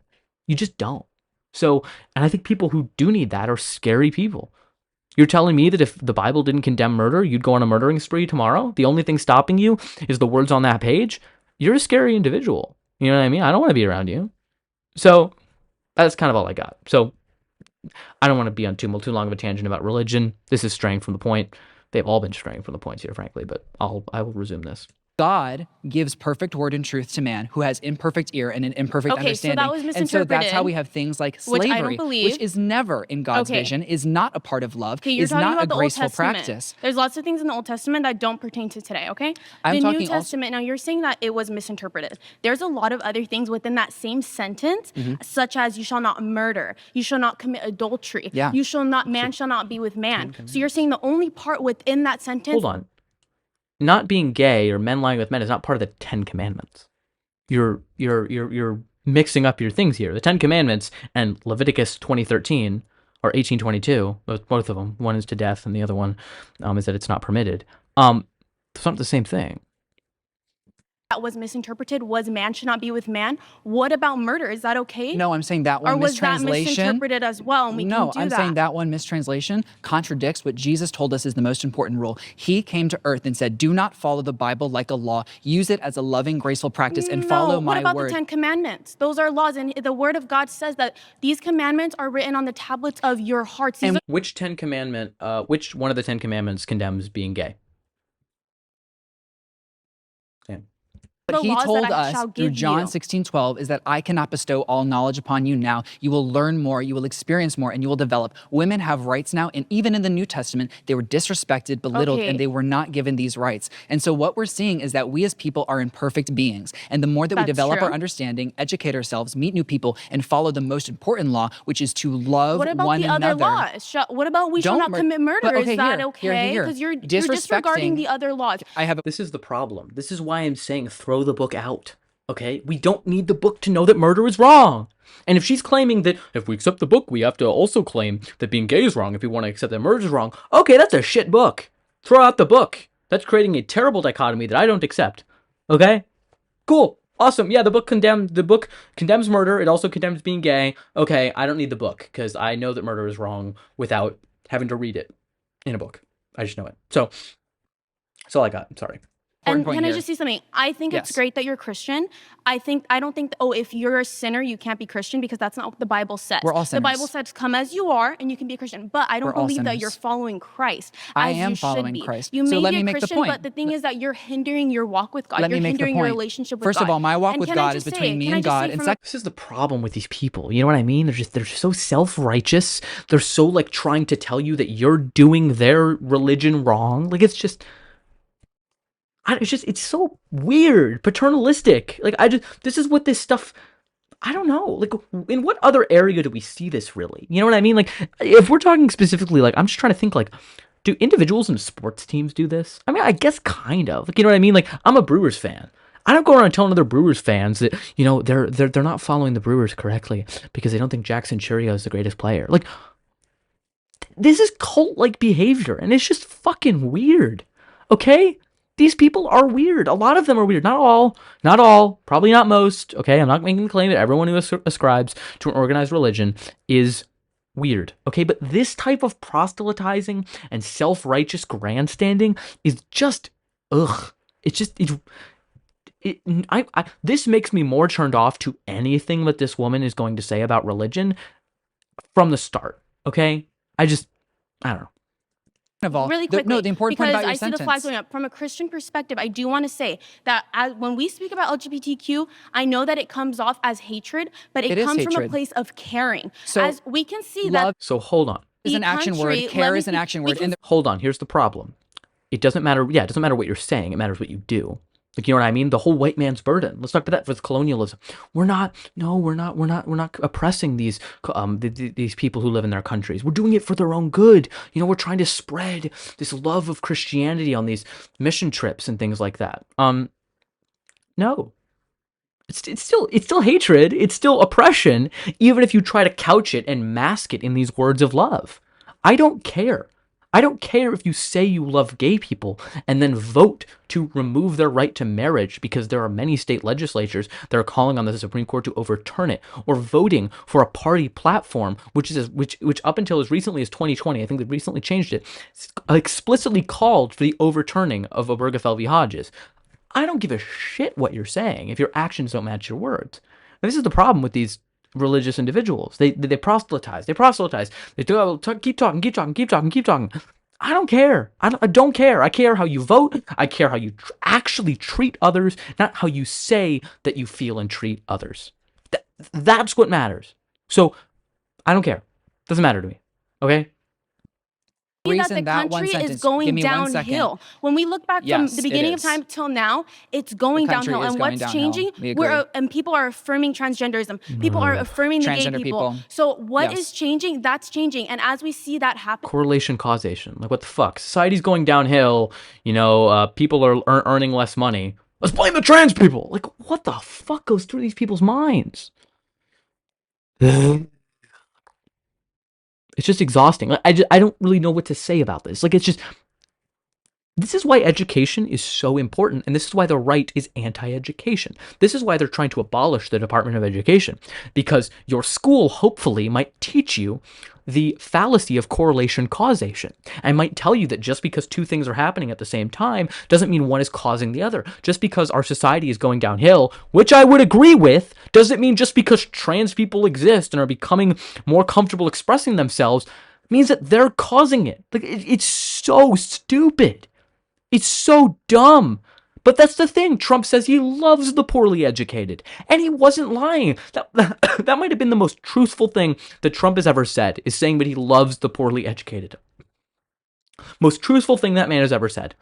You just don't. So, and I think people who do need that are scary people. You're telling me that if the Bible didn't condemn murder, you'd go on a murdering spree tomorrow? The only thing stopping you is the words on that page? You're a scary individual. You know what I mean? I don't want to be around you. So that's kind of all I got. So I don't want to be on too long of a tangent about religion. This is straying from the point. They've all been straying from the points here, frankly, but I will resume this. God gives perfect word and truth to man who has imperfect ear and an imperfect understanding. So that was misinterpreted. And so that's how we have things like slavery, which is never in God's vision, is not a part of love, is not a graceful practice. There's lots of things in the Old Testament that don't pertain to today, okay? The New Testament, now you're saying that it was misinterpreted. There's a lot of other things within that same sentence, such as you shall not murder, you shall not commit adultery, you shall not, man shall not be with man. So you're saying the only part within that sentence. Hold on. Not being gay or men lying with men is not part of the 10 Commandments. You're mixing up your things here. The 10 Commandments and Leviticus 20:13 or 18:22, both of them. One is to death, and the other one is that it's not permitted. It's not the same thing. That was misinterpreted was man should not be with man. What about murder? Is that okay? No, I'm saying that one mistranslation. Or was that misinterpreted as well? And we no, can do I'm saying that one mistranslation contradicts what Jesus told us is the most important rule. He came to earth and said, do not follow the Bible like a law. Use it as a loving, graceful practice and follow my word. What about the 10 Commandments? Those are laws. And the word of God says that these commandments are written on the tablets of your hearts. And which 10 commandment, which one of the 10 Commandments condemns being gay? What he told us through John 16:12 is that I cannot bestow all knowledge upon you now. You will learn more, you will experience more, and you will develop. Women have rights now, and even in the New Testament, they were disrespected, belittled, and they were not given these rights. And so what we're seeing is that we as people are imperfect beings. And the more that we develop our understanding, educate ourselves, meet new people, and follow the most important law, which is to love one another. What about the other laws? What about we shall not commit murder? Is that okay? Because you're disregarding the other laws. This is the problem. This is why I'm saying throw the book out. Okay? We don't need the book to know that murder is wrong. And if she's claiming that if we accept the book, we have to also claim that being gay is wrong if we want to accept that murder is wrong, okay, that's a shit book. Throw out the book. That's creating a terrible dichotomy that I don't accept. Okay? Cool. Awesome. Yeah, the book condemns murder. It also condemns being gay. Okay, I don't need the book because I know that murder is wrong without having to read it in a book. I just know it. So that's all I got. I'm sorry. And can I just say something? I think it's great that you're Christian. I don't think, if you're a sinner, you can't be Christian because that's not what the Bible says. We're all sinners. The Bible says, come as you are and you can be a Christian. But I don't believe that you're following Christ I am following Christ. You may let be me a make Christian, the point. but the thing is that you're hindering your walk with God. Let you're me make hindering the your point. relationship with First God. of all, my walk with God is between me and God. And This is the problem with these people. You know what I mean? They're so self-righteous. They're so like trying to tell you that you're doing their religion wrong. Like it's so weird, paternalistic. Like this is what this stuff, I don't know. Like in what other area do we see this really? You know what I mean? Like if we're talking specifically, like I'm just trying to think like, do individuals in sports teams do this? I mean, I guess kind of. Like, you know what I mean? Like I'm a Brewers fan. I don't go around telling other Brewers fans that, you know, they're not following the Brewers correctly because they don't think Jackson Chourio is the greatest player. Like this is cult-like behavior and it's just fucking weird. Okay? These people are weird. A lot of them are weird. Not all, probably not most. Okay, I'm not making the claim that everyone who ascribes to an organized religion is weird. Okay, but this type of proselytizing and self-righteous grandstanding is just, ugh. It's just, this makes me more turned off to anything that this woman is going to say about religion from the start. Okay, I don't know. Really quickly, the important point about your sentence. See the flags going up. From a Christian perspective, I do want to say that when we speak about LGBTQ, I know that it comes off as hatred, but it comes from a place of caring. So as we can see that. So hold on. Is an action word. Care is an action word. Hold on. Here's the problem. It doesn't matter. Yeah, it doesn't matter what you're saying. It matters what you do. Like, you know what I mean? The whole white man's burden. Let's talk about that with colonialism. We're not oppressing these people who live in their countries. We're doing it for their own good. You know, we're trying to spread this love of Christianity on these mission trips and things like that. No. It's still hatred. It's still oppression, even if you try to couch it and mask it in these words of love. I don't care. I don't care if you say you love gay people and then vote to remove their right to marriage because there are many state legislatures that are calling on the Supreme Court to overturn it, or voting for a party platform which up until as recently as 2020, I think they recently changed it, explicitly called for the overturning of Obergefell v. Hodges. I don't give a shit what you're saying if your actions don't match your words. And this is the problem with these religious individuals. They proselytize. They keep talking. I don't care. I don't care. I care how you vote. I care how you actually treat others, not how you say that you feel and treat others. That's what matters. So I don't care. Doesn't matter to me. Okay? That the country is going downhill. When we look back from the beginning of time till now, it's going downhill. And what's changing? And people are affirming transgenderism. People are affirming the gay people. So what is changing? That's changing. And as we see that happen, correlation, causation. Like, what the fuck? Society's going downhill. You know, people are earning less money. Let's blame the trans people. Like, what the fuck goes through these people's minds? It's just exhausting. I don't really know what to say about this. Like, this is why education is so important, and this is why the right is anti-education. This is why they're trying to abolish the Department of Education, because your school hopefully might teach you the fallacy of correlation causation, and might tell you that just because two things are happening at the same time doesn't mean one is causing the other. Just because our society is going downhill, which I would agree with, doesn't mean just because trans people exist and are becoming more comfortable expressing themselves means that they're causing it. Like, it's so stupid. It's so dumb. But that's the thing. Trump says he loves the poorly educated. And he wasn't lying. That might have been the most truthful thing that Trump has ever said, is saying that he loves the poorly educated. Most truthful thing that man has ever said.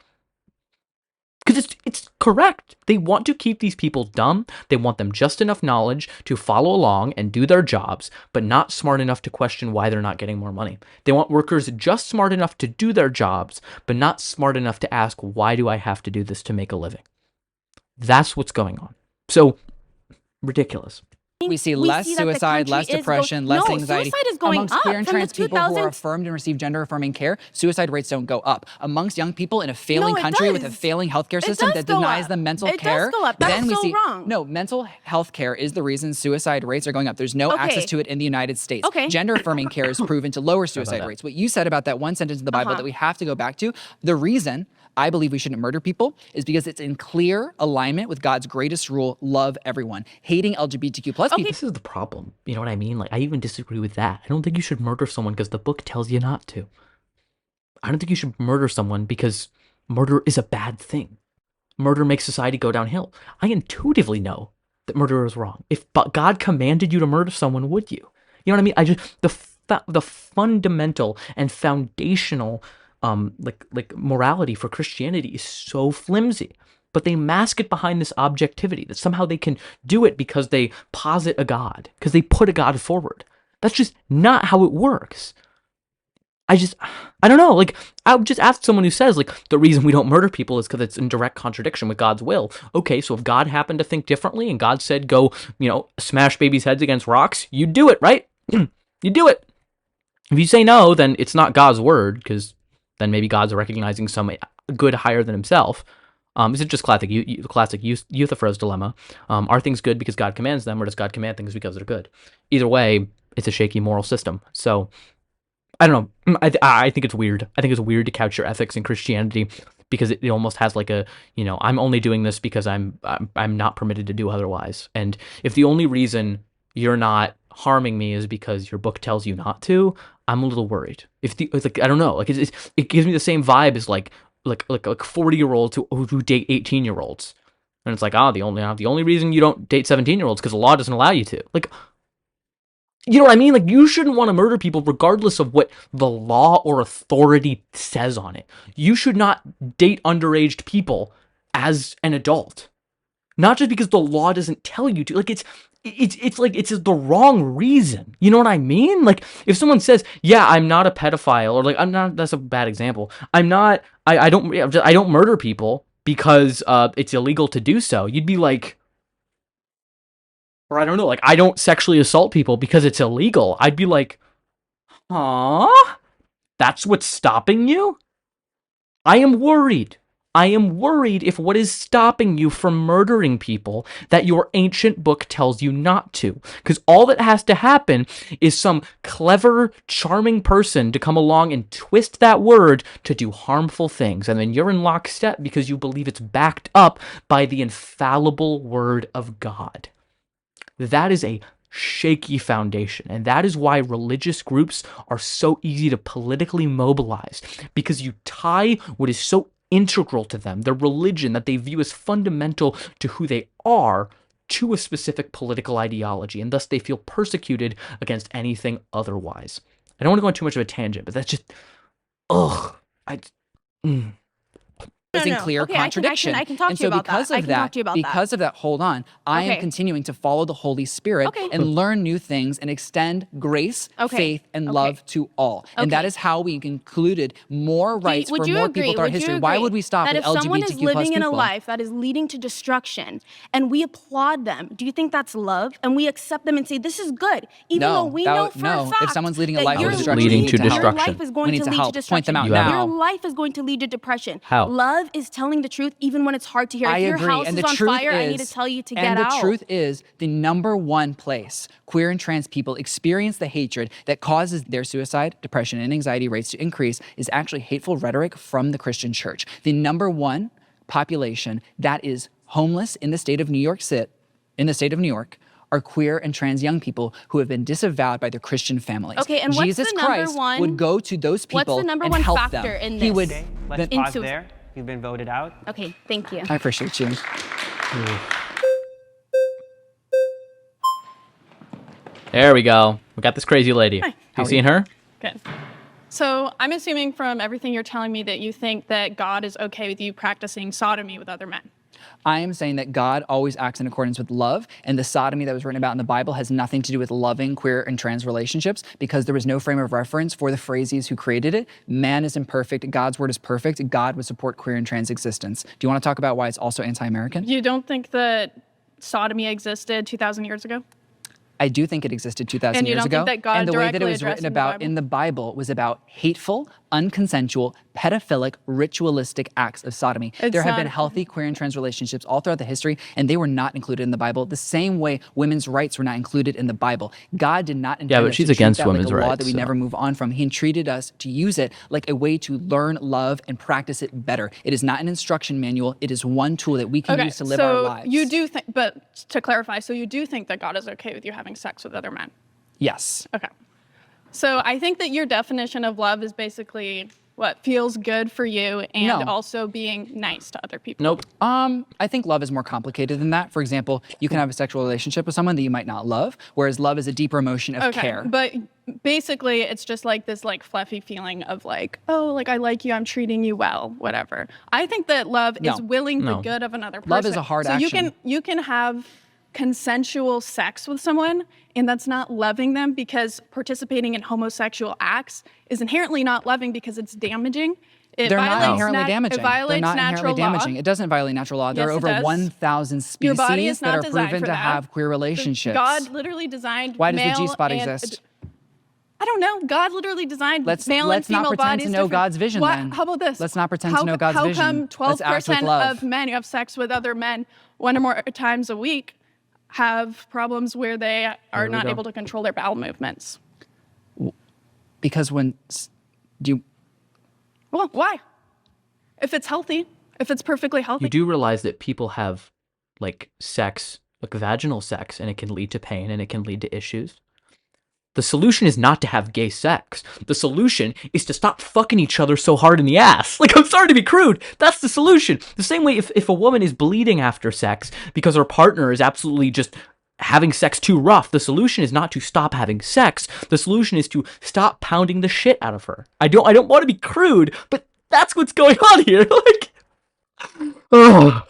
Because it's correct. They want to keep these people dumb. They want them just enough knowledge to follow along and do their jobs, but not smart enough to question why they're not getting more money. They want workers just smart enough to do their jobs, but not smart enough to ask, why do I have to do this to make a living? That's what's going on. So, ridiculous. We see less suicide, less depression, less anxiety. Suicide is going amongst up. queer and trans people who are affirmed and receive gender-affirming care. Suicide rates don't go up. Amongst young people in a failing country with a failing healthcare system that denies them mental care, It does go up. That's then we so see wrong. no mental health care is the reason suicide rates are going up. There's no access to it in the United States. Gender-affirming care is proven to lower suicide rates. What you said about that one sentence in the Bible that we have to go back to, the reason I believe we shouldn't murder people is because it's in clear alignment with God's greatest rule, love everyone. Hating LGBTQ plus people. This is the problem. You know what I mean? Like, I even disagree with that. I don't think you should murder someone because the book tells you not to. I don't think you should murder someone because murder is a bad thing. Murder makes society go downhill. I intuitively know that murder is wrong. If God commanded you to murder someone, would you? You know what I mean? The fundamental and foundational like morality for Christianity is so flimsy, but they mask it behind this objectivity that somehow they can do it because they posit a God, because they put a God forward. That's just not how it works. I don't know. Like, I would just ask someone who says, like, the reason we don't murder people is because it's in direct contradiction with God's will. Okay, so if God happened to think differently and God said, go, smash babies' heads against rocks, you do it, right? You do it. If you say no, then it's not God's word, because then maybe God's recognizing some good higher than himself. Is it just classic Euthyphro's dilemma? Are things good because God commands them, or does God command things because they're good? Either way, it's a shaky moral system. So, I don't know. I think it's weird. I think it's weird to couch your ethics in Christianity because it almost has like a, I'm only doing this because I'm not permitted to do otherwise. And if the only reason you're not harming me is because your book tells you not to, I'm a little worried. It's like, I don't know, like it gives me the same vibe as like 40-year-olds who date 18-year-olds, and it's like, the only reason you don't date 17-year-olds because the law doesn't allow you to. Like, you know what I mean? Like, you shouldn't want to murder people regardless of what the law or authority says on it. You should not date underage people as an adult, not just because the law doesn't tell you to. Like, it's like it's the wrong reason. You know what I mean? Like, if someone says, "Yeah, I'm not a pedophile," or like, "I'm not," that's a bad example. I don't murder people because it's illegal to do so. You'd be like, or I don't know, like, I don't sexually assault people because it's illegal. I'd be like, huh? That's what's stopping you? I am worried. I am worried if what is stopping you from murdering people that your ancient book tells you not to. Because all that has to happen is some clever, charming person to come along and twist that word to do harmful things. And then you're in lockstep because you believe it's backed up by the infallible word of God. That is a shaky foundation, and that is why religious groups are so easy to politically mobilize, because you tie what is so integral to them, their religion that they view as fundamental to who they are, to a specific political ideology, and thus they feel persecuted against anything otherwise. I don't want to go on too much of a tangent, but that's just, It's in clear contradiction. I can talk to you about that. Because of that, hold on. I am continuing to follow the Holy Spirit and learn new things and extend grace, faith, and love to all. And that is how we included more rights for more people throughout history. Why would we stop with LGBTQ plus people? That if someone is living in a life that is leading to destruction and we applaud them, do you think that's love? And we accept them and say, this is good, even though we know for a fact if someone's leading a life of destruction, your life is going to lead to destruction. Point them out now. Your life is going to lead to depression. How? Love is telling the truth even when it's hard to hear. I if your agree. house is on fire, I need to tell you to get out. And the truth is, the number one place queer and trans people experience the hatred that causes their suicide, depression, and anxiety rates to increase is actually hateful rhetoric from the Christian church. The number one population that is homeless in the state of New York are queer and trans young people who have been disavowed by their Christian families. Okay, and Jesus Christ would go to those people and help them. Let's pause there. You've been voted out. Okay, thank you. I appreciate you. There we go. We got this crazy lady. Hi. You seen her? Good. So I'm assuming from everything you're telling me that you think that God is okay with you practicing sodomy with other men. I am saying that God always acts in accordance with love, and the sodomy that was written about in the Bible has nothing to do with loving queer and trans relationships because there was no frame of reference for the phrases who created it. Man is imperfect. God's word is perfect. God would support queer and trans existence. Do you want to talk about why it's also anti-American? You don't think that sodomy existed 2,000 years ago? I do think it existed 2,000 years ago. And you don't think that God and the way that it directly was addressed written about in the Bible was about hateful, unconsensual, pedophilic, ritualistic acts of sodomy. There have been healthy queer and trans relationships all throughout the history, and they were not included in the Bible the same way women's rights were not included in the Bible. God did not intend but us she's to treat against that women's like a law rights, that we so. never move on from. He treated us to use it like a way to learn, love, and practice it better. It is not an instruction manual. It is one tool that we can use to live our lives. You do think, but to clarify, so you do think that God is okay with you having sex with other men? Yes. Okay. So I think that your definition of love is basically what feels good for you and also being nice to other people. Nope. I think love is more complicated than that. For example, you can have a sexual relationship with someone that you might not love, whereas love is a deeper emotion of care. But basically it's just like this like fluffy feeling of like, oh, like I like you, I'm treating you well, whatever. I think that love is willing the good of another person. Love is a hard action. So you can have consensual sex with someone and that's not loving them because participating in homosexual acts is inherently not loving because it's damaging. They're not inherently damaging. It violates They're not natural inherently damaging. law. It doesn't violate natural law. There Yes, are over it does. 1,000 Your body species is that not are designed proven for to that. have queer relationships. God literally designed Why does the male G-spot and exist? I don't know. God literally designed Let's male and female not pretend bodies to know different. God's vision then. How about this? Let's not pretend to know God's vision. How come Let's act with 12% love. of men who have sex with other men 1 or more times a week have problems where they are not able to control their bowel movements? Because when Well, why? If it's healthy, if it's perfectly healthy. You do realize that people have like sex, like vaginal sex, and it can lead to pain and it can lead to issues. The solution is not to have gay sex. The solution is to stop fucking each other so hard in the ass. Like, I'm sorry to be crude. That's the solution. The same way if a woman is bleeding after sex because her partner is absolutely just having sex too rough, the solution is not to stop having sex. The solution is to stop pounding the shit out of her. I don't want to be crude, but that's what's going on here. Like, oh.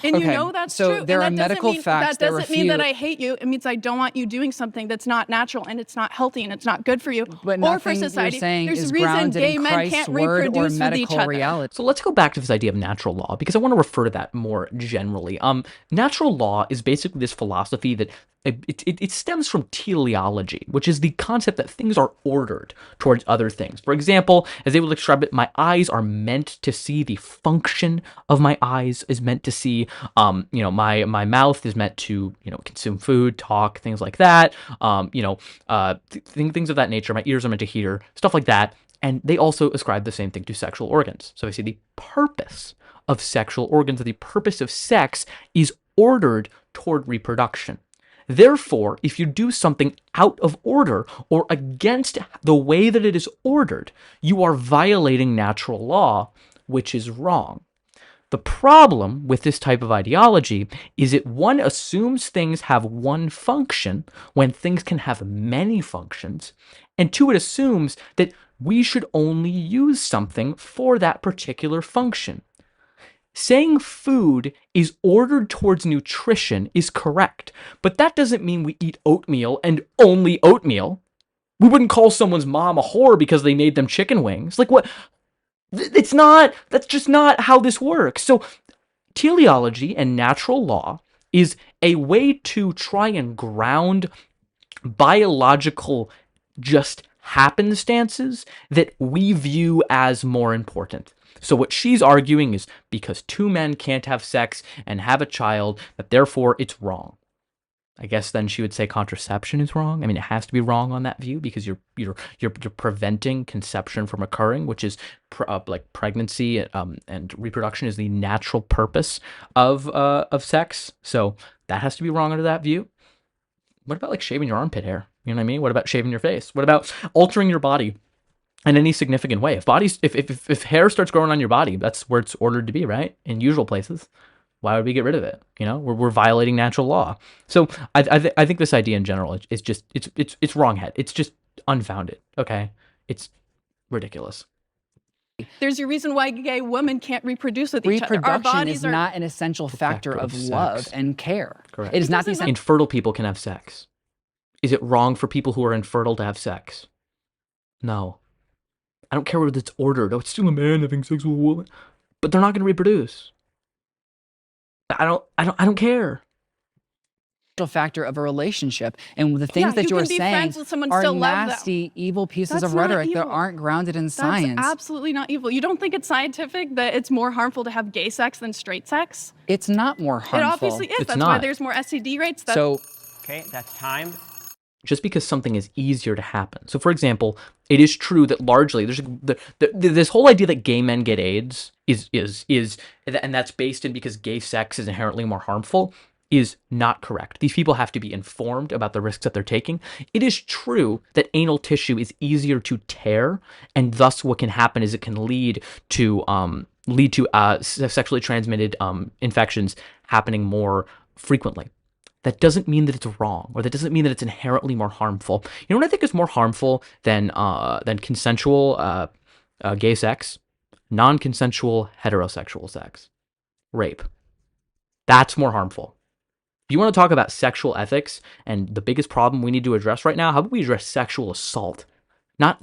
And you know that's so true. there and are medical facts that doesn't mean that I hate you. It means I don't want you doing something that's not natural and it's not healthy and it's not good for you But or for nothing society. you're saying There's is a reason grounded gay in men Christ's can't word or reproduce with each medical other. reality. So let's go back to this idea of natural law because I want to refer to that more generally. Natural law is basically this philosophy that it stems from teleology, which is the concept that things are ordered towards other things. For example, as they would describe it, my eyes are meant to see. The function of my eyes is meant to see. My mouth is meant to consume food, talk, things like that. Things of that nature. My ears are meant to hear, stuff like that. And they also ascribe the same thing to sexual organs. So I see the purpose of sexual organs, the purpose of sex is ordered toward reproduction. Therefore, if you do something out of order or against the way that it is ordered, you are violating natural law, which is wrong. The problem with this type of ideology is that one assumes things have one function when things can have many functions, and two, it assumes that we should only use something for that particular function. Saying food is ordered towards nutrition is correct, but that doesn't mean we eat oatmeal and only oatmeal. We wouldn't call someone's mom a whore because they made them chicken wings. Like, what? That's just not how this works. So teleology and natural law is a way to try and ground biological just happenstances that we view as more important. So what she's arguing is because two men can't have sex and have a child, that therefore it's wrong. I guess then she would say contraception is wrong. I mean, it has to be wrong on that view because you're preventing conception from occurring, which is like pregnancy and reproduction is the natural purpose of sex. So that has to be wrong under that view. What about like shaving your armpit hair? You know what I mean? What about shaving your face? What about altering your body? in any significant way. If hair starts growing on your body, that's where it's ordered to be, right? In usual places. Why would we get rid of it? You know, we're violating natural law. So I think this idea in general is just it's wronghead. It's just unfounded. Okay, it's ridiculous. There's a reason why gay women can't reproduce with each other. Reproduction is not an essential factor of love and care. Correct. It is not the essential. Infertile people can have sex. Is it wrong for people who are infertile to have sex? No. I don't care whether it's ordered. Oh, it's still a man having sex with a woman, but they're not going to reproduce. I don't care. Factor of a relationship, and the things that you're saying are nasty, evil pieces of rhetoric that aren't grounded in science. That's absolutely not evil. You don't think it's scientific that it's more harmful to have gay sex than straight sex? It's not more harmful. It obviously is. That's why there's more STD rates. Okay, that's time. Just because something is easier to happen. So, for example, it is true that largely there's this whole idea that gay men get AIDS is and that's based in because gay sex is inherently more harmful is not correct. These people have to be informed about the risks that they're taking. It is true that anal tissue is easier to tear, and thus what can happen is it can lead to sexually transmitted infections happening more frequently. That doesn't mean that it's wrong, or that doesn't mean that it's inherently more harmful. You know what I think is more harmful than consensual gay sex? Non-consensual heterosexual sex. Rape. That's more harmful. If you want to talk about sexual ethics and the biggest problem we need to address right now, how about we address sexual assault? Not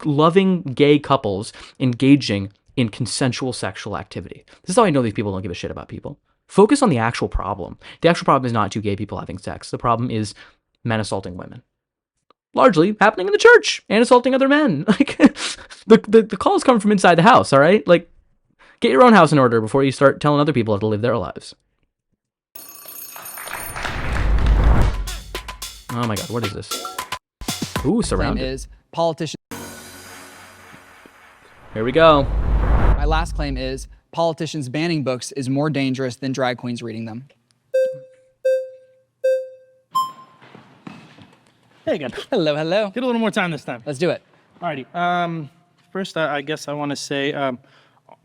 loving gay couples engaging in consensual sexual activity. This is how I know these people don't give a shit about people. Focus on the actual problem. The actual problem is not two gay people having sex. The problem is men assaulting women. Largely happening in the church and assaulting other men. Like the calls come from inside the house, all right? Like, get your own house in order before you start telling other people how to live their lives. Oh my God, what is this? Ooh, surrounded. Claim is politicians. Here we go. My last claim is politicians banning books is more dangerous than drag queens reading them. Hey again. Hello, hello. Get a little more time this time. Let's do it. Alrighty. First, I guess I want to say,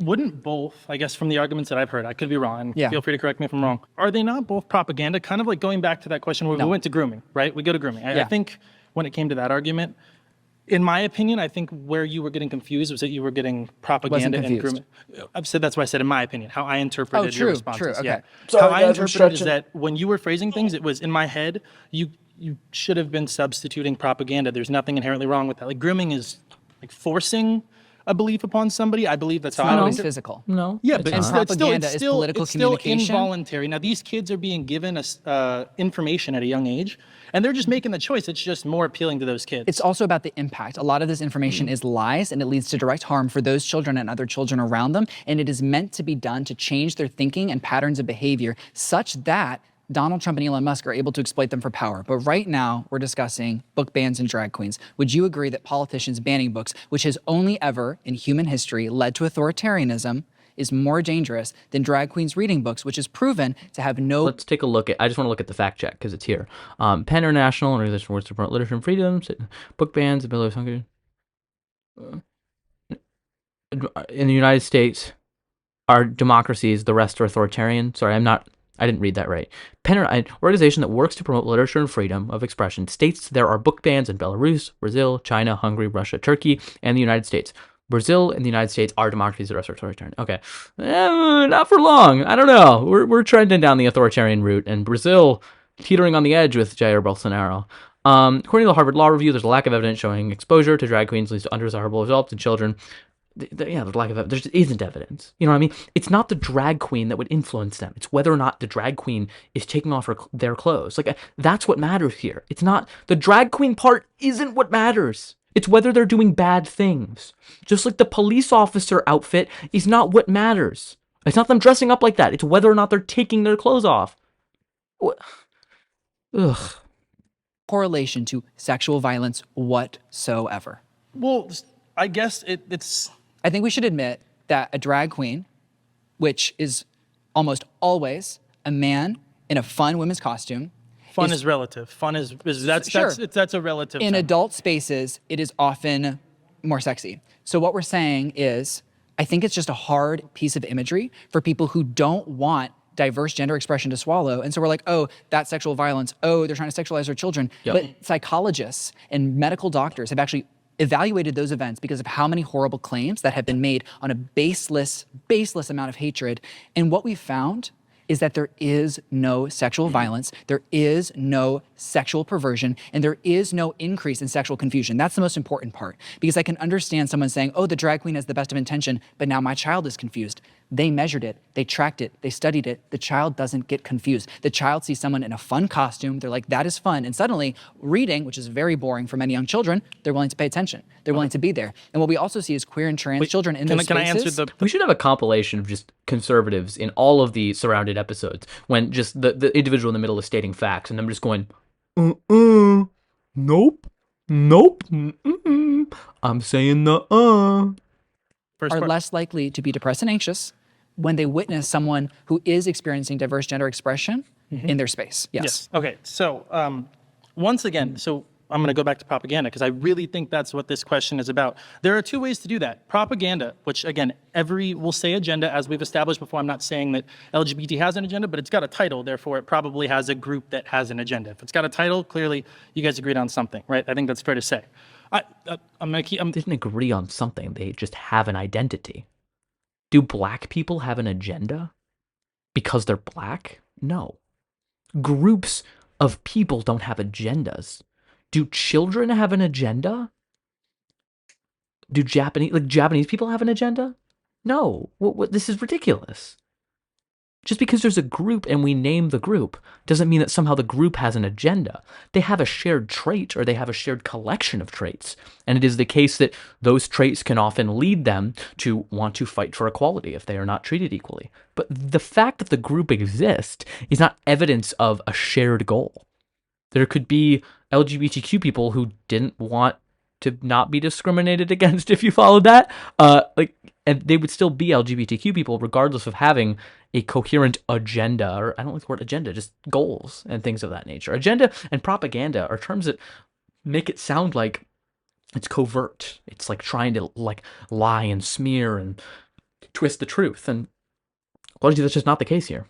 wouldn't both, I guess from the arguments that I've heard, I could be wrong, and feel free to correct me if I'm wrong, are they not both propaganda? Kind of like going back to that question where we went to grooming, right? We go to grooming. I think when it came to that argument, in my opinion, I think where you were getting confused was that you were getting propaganda and grooming. I've said that's why I said in my opinion, how I interpreted your responses. True, okay. Yeah. Sorry, how I guys, interpreted is that when you were phrasing things, it was in my head, you should have been substituting propaganda. There's nothing inherently wrong with that. Like grooming is like forcing a belief upon somebody. I believe that's how I always physical. No. Yeah, but propaganda is political communication. Still involuntary. Now these kids are being given information at a young age, and they're just making the choice. It's just more appealing to those kids. It's also about the impact. A lot of this information is lies, and it leads to direct harm for those children and other children around them, and it is meant to be done to change their thinking and patterns of behavior such that Donald Trump and Elon Musk are able to exploit them for power. But right now, we're discussing book bans and drag queens. Would you agree that politicians banning books, which has only ever in human history led to authoritarianism, is more dangerous than drag queens reading books, which is proven to have no... Let's take a look at... I just want to look at the fact check because it's here. Penn International, an organization works to promote literature and freedom, book bans, the Bill of Hunger. In the United States, our democracies, the rest are authoritarian. Sorry, I didn't read that right. Penn, an organization that works to promote literature and freedom of expression, states there are book bans in Belarus, Brazil, China, Hungary, Russia, Turkey, and the United States. Brazil and the United States are democracies that are authoritarian. Okay, not for long. I don't know. We're trending down the authoritarian route, and Brazil teetering on the edge with Jair Bolsonaro. According to the Harvard Law Review, there's a lack of evidence showing exposure to drag queens leads to undesirable results in children. The lack of evidence. There isn't evidence. You know what I mean? It's not the drag queen that would influence them. It's whether or not the drag queen is taking off their clothes. Like, that's what matters here. It's not the drag queen part isn't what matters. It's whether they're doing bad things. Just like the police officer outfit is not what matters. It's not them dressing up like that. It's whether or not they're taking their clothes off. Ugh. Correlation to sexual violence whatsoever. Well, I guess it's... I think we should admit that a drag queen, which is almost always a man in a fun women's costume. Fun is relative. Fun is that's a relative In term. adult spaces, it is often more sexy. So what we're saying is, I think it's just a hard piece of imagery for people who don't want diverse gender expression to swallow. And so we're like, oh, that's sexual violence. Oh, they're trying to sexualize our children. Yep. But psychologists and medical doctors have actually evaluated those events because of how many horrible claims that have been made on a baseless amount of hatred. And what we found is that there is no sexual violence, there is no sexual perversion, and there is no increase in sexual confusion. That's the most important part, because I can understand someone saying, oh, the drag queen has the best of intention, but now my child is confused. They measured it, they tracked it, they studied it. The child doesn't get confused. The child sees someone in a fun costume, they're like, that is fun. And suddenly, reading, which is very boring for many young children, they're willing to pay attention. They're willing to be there. And what we also see is queer and trans children in those spaces. Can I answer We should have a compilation of just conservatives in all of the surrounded episodes when just the individual in the middle is stating facts and I'm just going, nope, I'm saying are less likely to be depressed and anxious when they witness someone who is experiencing diverse gender expression in their space. Yes. Okay. So once again, I'm going to go back to propaganda because I really think that's what this question is about. There are two ways to do that. Propaganda, which again, will say agenda, as we've established before. I'm not saying that LGBT has an agenda, but it's got a title. Therefore, it probably has a group that has an agenda. If it's got a title, clearly you guys agreed on something, right? I think that's fair to say. Didn't agree on something. They just have an identity. Do black people have an agenda because they're black? No. Groups of people don't have agendas. Do children have an agenda? Do Japanese people have an agenda? No. This is ridiculous. Just because there's a group and we name the group doesn't mean that somehow the group has an agenda. They have a shared trait or they have a shared collection of traits. And it is the case that those traits can often lead them to want to fight for equality if they are not treated equally. But the fact that the group exists is not evidence of a shared goal. There could be LGBTQ people who didn't want to not be discriminated against, if you followed that. And they would still be LGBTQ people regardless of having a coherent agenda, or I don't like the word agenda, just goals and things of that nature. Agenda and propaganda are terms that make it sound like it's covert. It's like trying to lie and smear and twist the truth. And largely that's just not the case here.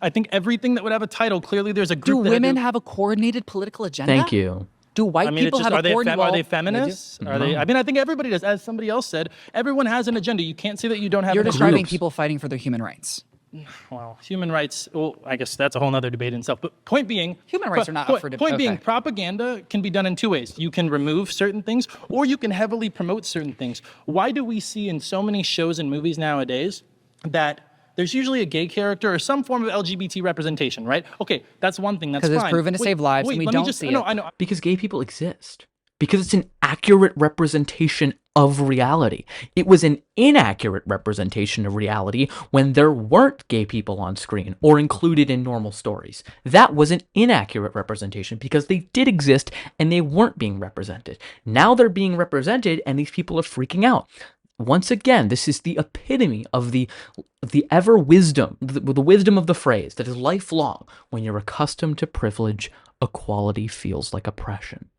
I think everything that would have a title, clearly there's a group. Do women have a coordinated political agenda? Thank you. Do white people have a coordinated? Are they feminists? Are they? I mean, I think everybody does. As somebody else said, everyone has an agenda. You can't say that you don't have. You're describing people fighting for their human rights. Well, human rights. Well, I guess that's a whole other debate in itself. But point being, human rights are not up for debate. Point being, propaganda can be done in two ways. You can remove certain things, or you can heavily promote certain things. Why do we see in so many shows and movies nowadays that there's usually a gay character or some form of LGBT representation, right? Okay, that's one thing. That's fine. Because it's proven to save lives, and we don't see it. I know. Because gay people exist. Because it's an accurate representation of reality. It was an inaccurate representation of reality when there weren't gay people on screen or included in normal stories. That was an inaccurate representation because they did exist and they weren't being represented. Now they're being represented and these people are freaking out. Once again, this is the epitome of the ever wisdom, the wisdom of the phrase that is lifelong. When you're accustomed to privilege, equality feels like oppression.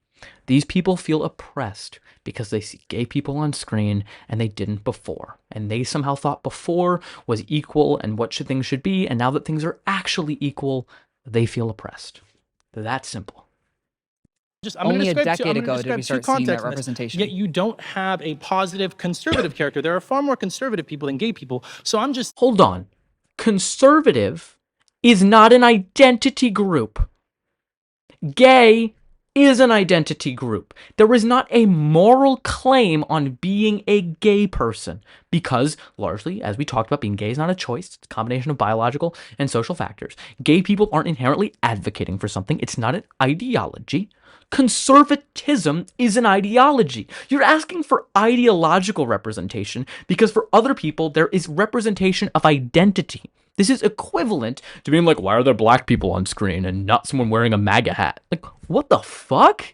These people feel oppressed because they see gay people on screen and they didn't before. And they somehow thought before was equal and what things should be. And now that things are actually equal, they feel oppressed. That simple. Only a decade ago did we start seeing that representation. Yet you don't have a positive conservative character. There are far more conservative people than gay people. So I'm just... Hold on. Conservative is not an identity group. Gay is an identity group. There is not a moral claim on being a gay person because, largely, as we talked about, being gay is not a choice. It's a combination of biological and social factors. Gay people aren't inherently advocating for something. It's not an ideology. Conservatism is an ideology. You're asking for ideological representation because for other people, there is representation of identity. This is equivalent to being like, why are there black people on screen and not someone wearing a MAGA hat? Like, what the fuck?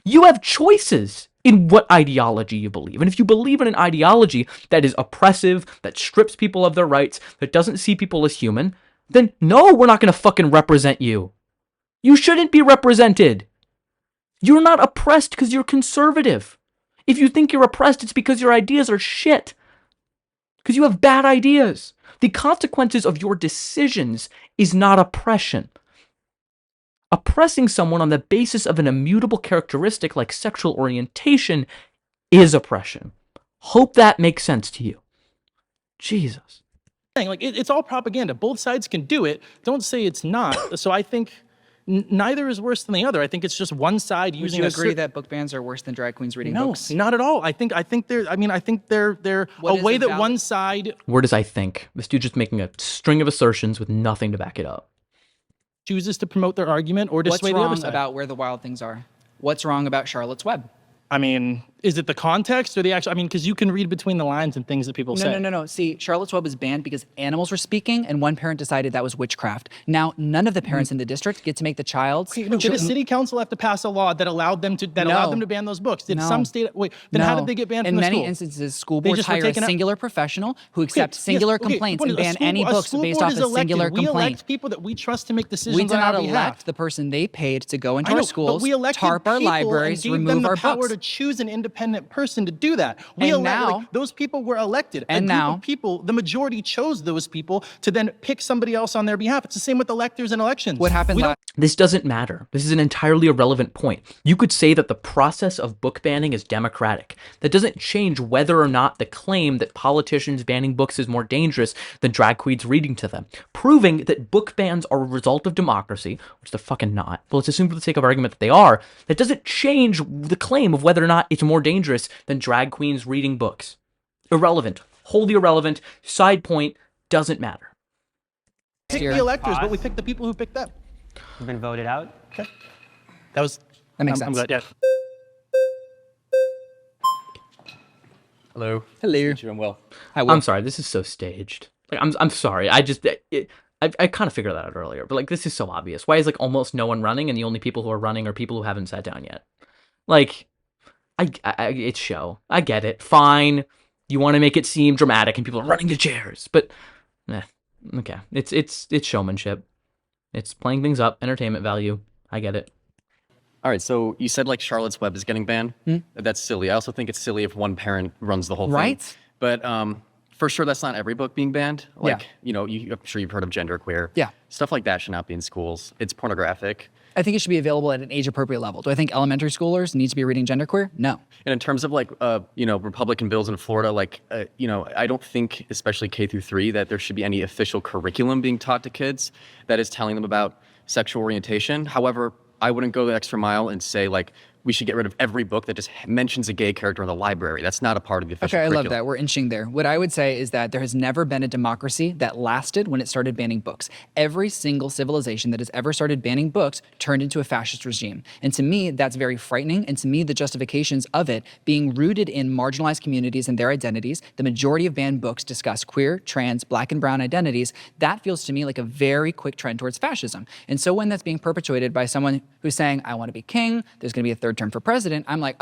You have choices in what ideology you believe. And if you believe in an ideology that is oppressive, that strips people of their rights, that doesn't see people as human, then no, we're not going to fucking represent you. You shouldn't be represented. You're not oppressed because you're conservative. If you think you're oppressed, it's because your ideas are shit. Because you have bad ideas. The consequences of your decisions is not oppression. Oppressing someone on the basis of an immutable characteristic like sexual orientation is oppression. Hope that makes sense to you. Jesus. Like, it's all propaganda. Both sides can do it. Don't say it's not. So I think neither is worse than the other. I think it's just one side using. Would you agree that book bans are worse than drag queens reading books? No, not at all. I think they're a way that one side. Where does I think? This dude just making a string of assertions with nothing to back it up. Chooses to promote their argument or dissuade the other side. What's wrong about Where the Wild Things Are? What's wrong about Charlotte's Web? I mean, is it the context or the actual? I mean, because you can read between the lines and things that people say. No. See, Charlotte's Web was banned because animals were speaking, and one parent decided that was witchcraft. Now, none of the parents in the district get to make the child. Did the city council have to pass a law that allowed them to ban those books? Did some state? Wait, then how did they get banned from the school? In many instances, school boards hire a singular professional who accepts singular complaints and ban any books based off a singular complaint. We elect people that we trust to make decisions on our behalf. We did not elect the person they paid to go into our schools, tarp our libraries, remove our books. We elected people and gave them the power to choose an independent person to do that. Those people were elected. And now people, the majority chose those people to then pick somebody else on their behalf. It's the same with electors and elections. What happened? This doesn't matter. This is an entirely irrelevant point. You could say that the process of book banning is democratic. That doesn't change whether or not the claim that politicians banning books is more dangerous than drag queens reading to them. Proving that book bans are a result of democracy, which they're fucking not, but let's assume for the sake of argument that they are, that doesn't change the claim of whether or not it's more dangerous than drag queens reading books. Irrelevant. Wholly irrelevant. Side point. Doesn't matter. Pick the electors, but we pick the people who picked them. You've been voted out. Okay. That makes sense. I'm glad, yeah. Hello. Hello. I'm well. I'm sorry. This is so staged. Like, I'm sorry. I kind of figured that out earlier, but like, this is so obvious. Why is like almost no one running, and the only people who are running are people who haven't sat down yet? Like, it's show. I get it. Fine. You want to make it seem dramatic, and people are running to chairs, but okay. It's showmanship. It's playing things up, entertainment value. I get it. All right, so you said like Charlotte's Web is getting banned. That's silly. I also think it's silly if one parent runs the whole thing. Right. But for sure, that's not every book being banned. Like, I'm sure you've heard of genderqueer. Yeah. Stuff like that should not be in schools. It's pornographic. I think it should be available at an age-appropriate level. Do I think elementary schoolers need to be reading genderqueer? No. And in terms of like, Republican bills in Florida, like, I don't think, especially K through 3, that there should be any official curriculum being taught to kids that is telling them about sexual orientation. However, I wouldn't go the extra mile and say like, we should get rid of every book that just mentions a gay character in the library. That's not a part of the official curriculum. I love that. We're inching there. What I would say is that there has never been a democracy that lasted when it started banning books. Every single civilization that has ever started banning books turned into a fascist regime. And to me, that's very frightening. And to me, the justifications of it being rooted in marginalized communities and their identities, the majority of banned books discuss queer, trans, black, and brown identities. That feels to me like a very quick trend towards fascism. And so when that's being perpetuated by someone who's saying, I want to be king, there's going to be a third term for president, I'm like,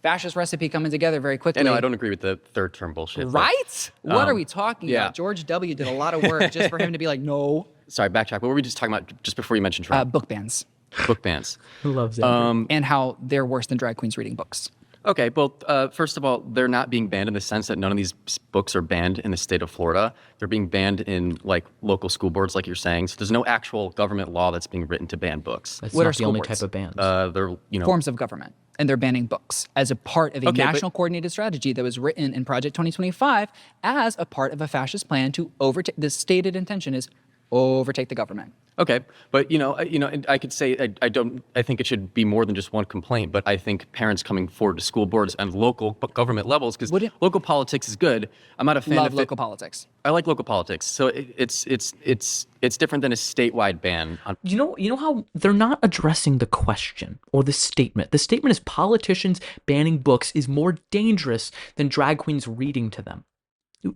fascist recipe coming together very quickly. No, I don't agree with the third term bullshit. Right? What are we talking about? George W. did a lot of work just for him to be like, no. Sorry, backtrack. What were we just talking about just before you mentioned Trump? Book bans. Book bans. Who loves that? And how they're worse than drag queens reading books. Okay, well, first of all, they're not being banned in the sense that none of these books are banned in the state of Florida. They're being banned in like local school boards, like you're saying. So there's no actual government law that's being written to ban books. That's not the only type of bans. They're forms of government, and they're banning books as a part of a national coordinated strategy that was written in Project 2025 as a part of a fascist plan to overtake. The stated intention is overtake the government. Okay, but I could say I think it should be more than just one complaint, but I think parents coming forward to school boards and local government levels, because local politics is good. I'm not a fan of local politics. I like local politics, so it's different than a statewide ban. You know how they're not addressing the question or the statement. The statement is politicians banning books is more dangerous than drag queens reading to them.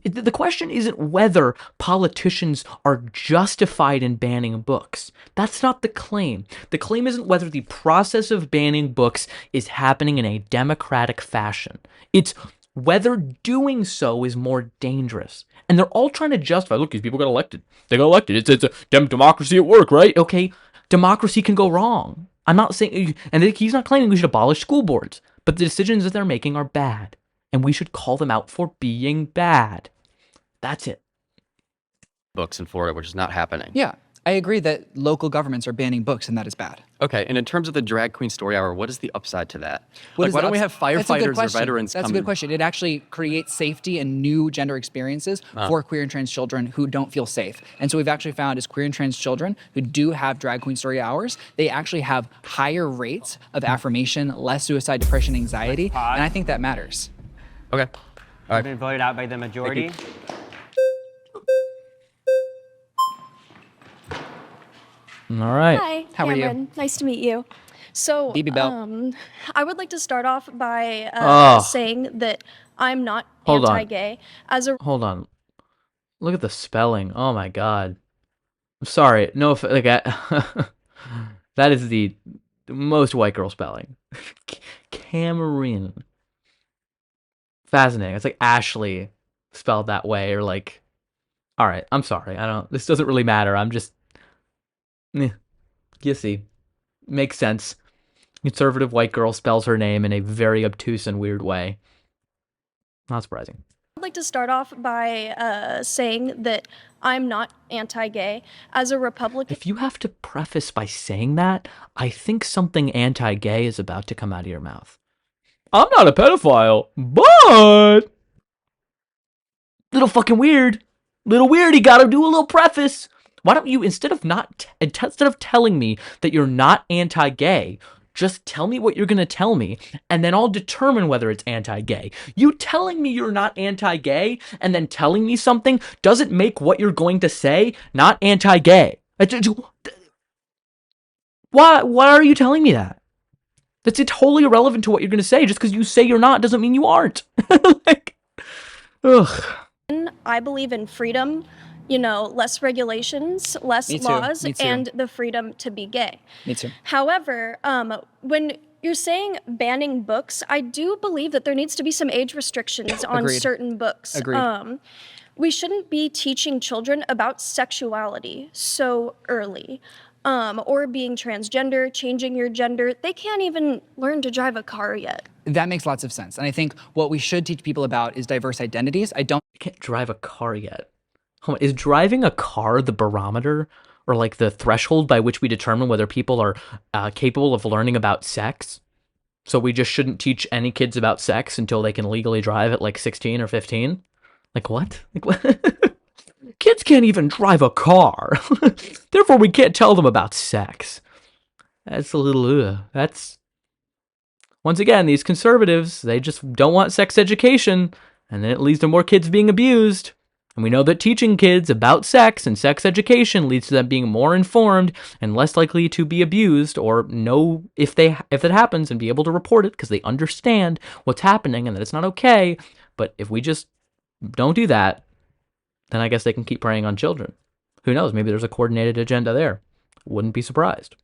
The question isn't whether politicians are justified in banning books. That's not the claim. The claim isn't whether the process of banning books is happening in a democratic fashion. It's whether doing so is more dangerous. And they're all trying to justify, look, these people got elected. They got elected. It's a democracy at work, right? Okay, democracy can go wrong. I'm not saying, and he's not claiming we should abolish school boards. But the decisions that they're making are bad, and we should call them out for being bad. That's it. Books in Florida, which is not happening. Yeah, I agree that local governments are banning books, and that is bad. Okay, and in terms of the drag queen story hour, what is the upside to that? Why don't we have firefighters or veterans come? That's a good question. It actually creates safety and new gender experiences for queer and trans children who don't feel safe. And so we've actually found is queer and trans children who do have drag queen story hours, they actually have higher rates of affirmation, less suicide, depression, anxiety, and I think that matters. Okay. All right. Been voted out by the majority. All right. Hi, How are Cameron. you? Nice to meet you. So, BB Bell. I would like to start off by saying that I'm not Hold on. anti-gay. Hold on. Look at the spelling. Oh my God. I'm sorry. No, that is the most white girl spelling. Cameron. Fascinating. It's like Ashley spelled that way, or like. All right. I'm sorry. This doesn't really matter. I'm just. You see. Makes sense. Conservative white girl spells her name in a very obtuse and weird way. Not surprising. I'd like to start off by saying that I'm not anti-gay. As a Republican... If you have to preface by saying that, I think something anti-gay is about to come out of your mouth. I'm not a pedophile, but... Little fucking weird. Little weird, you gotta do a little preface. Why don't you, instead of telling me that you're not anti-gay, just tell me what you're going to tell me, and then I'll determine whether it's anti-gay. You telling me you're not anti-gay and then telling me something doesn't make what you're going to say not anti-gay. Why are you telling me that? That's totally irrelevant to what you're going to say. Just because you say you're not doesn't mean you aren't. Ugh. I believe in freedom. Less regulations, less laws, and the freedom to be gay. Me too. However, when you're saying banning books, I do believe that there needs to be some age restrictions on certain books. Agreed. We shouldn't be teaching children about sexuality so early. Or being transgender, changing your gender. They can't even learn to drive a car yet. That makes lots of sense. And I think what we should teach people about is diverse identities. You can't drive a car yet. Is driving a car the barometer or like the threshold by which we determine whether people are capable of learning about sex? So we just shouldn't teach any kids about sex until they can legally drive at like 16 or 15? Like what? Kids can't even drive a car. Therefore, we can't tell them about sex. That's a little, that's... Once again, these conservatives, they just don't want sex education, and then it leads to more kids being abused. And we know that teaching kids about sex and sex education leads to them being more informed and less likely to be abused or know if it happens and be able to report it because they understand what's happening and that it's not okay. But if we just don't do that, then I guess they can keep preying on children. Who knows? Maybe there's a coordinated agenda there. Wouldn't be surprised.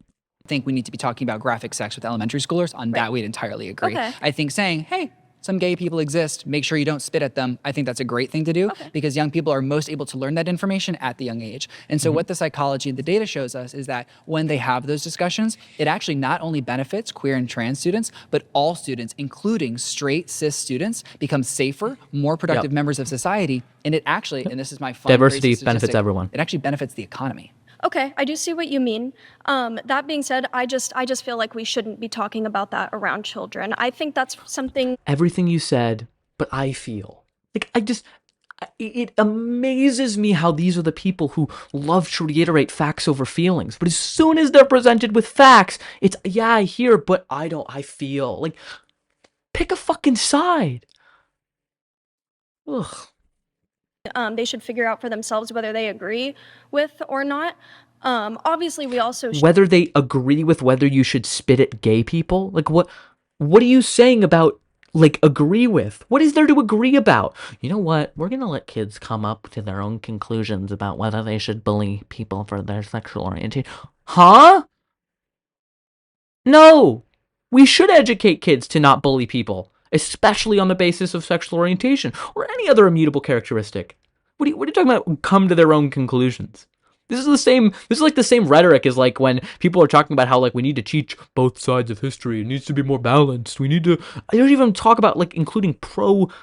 I think we need to be talking about graphic sex with elementary schoolers. On that, we'd entirely agree. Okay. I think saying, hey, some gay people exist, make sure you don't spit at them. I think that's a great thing to do because young people are most able to learn that information at the young age. And so what the psychology and the data shows us is that when they have those discussions, it actually not only benefits queer and trans students, but all students, including straight cis students, become safer, more productive members of society. And it actually, and this is my fun diversity benefits everyone. It actually benefits the economy. Okay, I do see what you mean. That being said, I just feel like we shouldn't be talking about that around children. I think that's something... Everything you said, but I feel. It amazes me how these are the people who love to reiterate facts over feelings. But as soon as they're presented with facts, it's, yeah, I hear, but I feel. Like, pick a fucking side. Ugh. They should figure out for themselves whether they agree with or not. Obviously, we also whether they agree with whether you should spit at gay people. Like, what are you saying about, like, agree with? What is there to agree about? You know what? We're gonna let kids come up to their own conclusions about whether they should bully people for their sexual orientation. Huh? No! We should educate kids to not bully people, especially on the basis of sexual orientation or any other immutable characteristic. What are you talking about? Come to their own conclusions. This is like the same rhetoric as like when people are talking about how like we need to teach both sides of history. It needs to be more balanced. I don't even talk about like including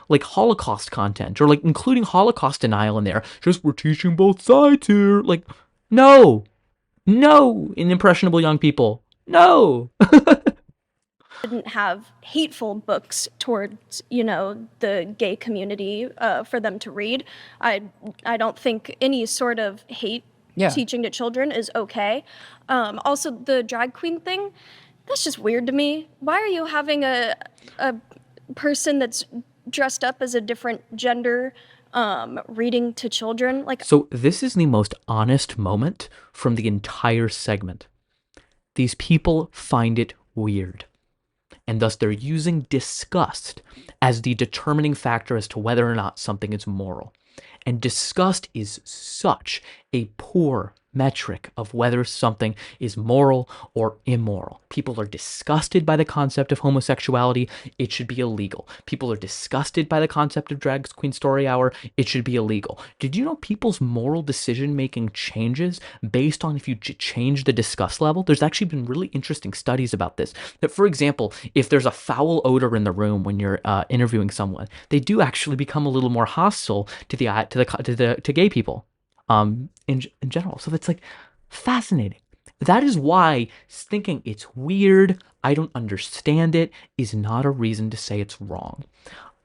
like Holocaust content or like including Holocaust denial in there. Just we're teaching both sides here. Like, no, in impressionable young people. No. Didn't have hateful books towards, the gay community for them to read. I don't think any sort of hate teaching to children is okay. Also, the drag queen thing, that's just weird to me. Why are you having a person that's dressed up as a different gender reading to children? So this is the most honest moment from the entire segment. These people find it weird, and thus they're using disgust as the determining factor as to whether or not something is moral. And disgust is such a poor metric of whether something is moral or immoral. People are disgusted by the concept of homosexuality. It should be illegal. People are disgusted by the concept of drag queen story hour. It should be illegal. Did you know people's moral decision-making changes based on if you change the disgust level? There's actually been really interesting studies about this. That, for example, if there's a foul odor in the room when you're interviewing someone, they do actually become a little more hostile to gay people. In general. So it's like fascinating. That is why thinking it's weird, I don't understand it, is not a reason to say it's wrong.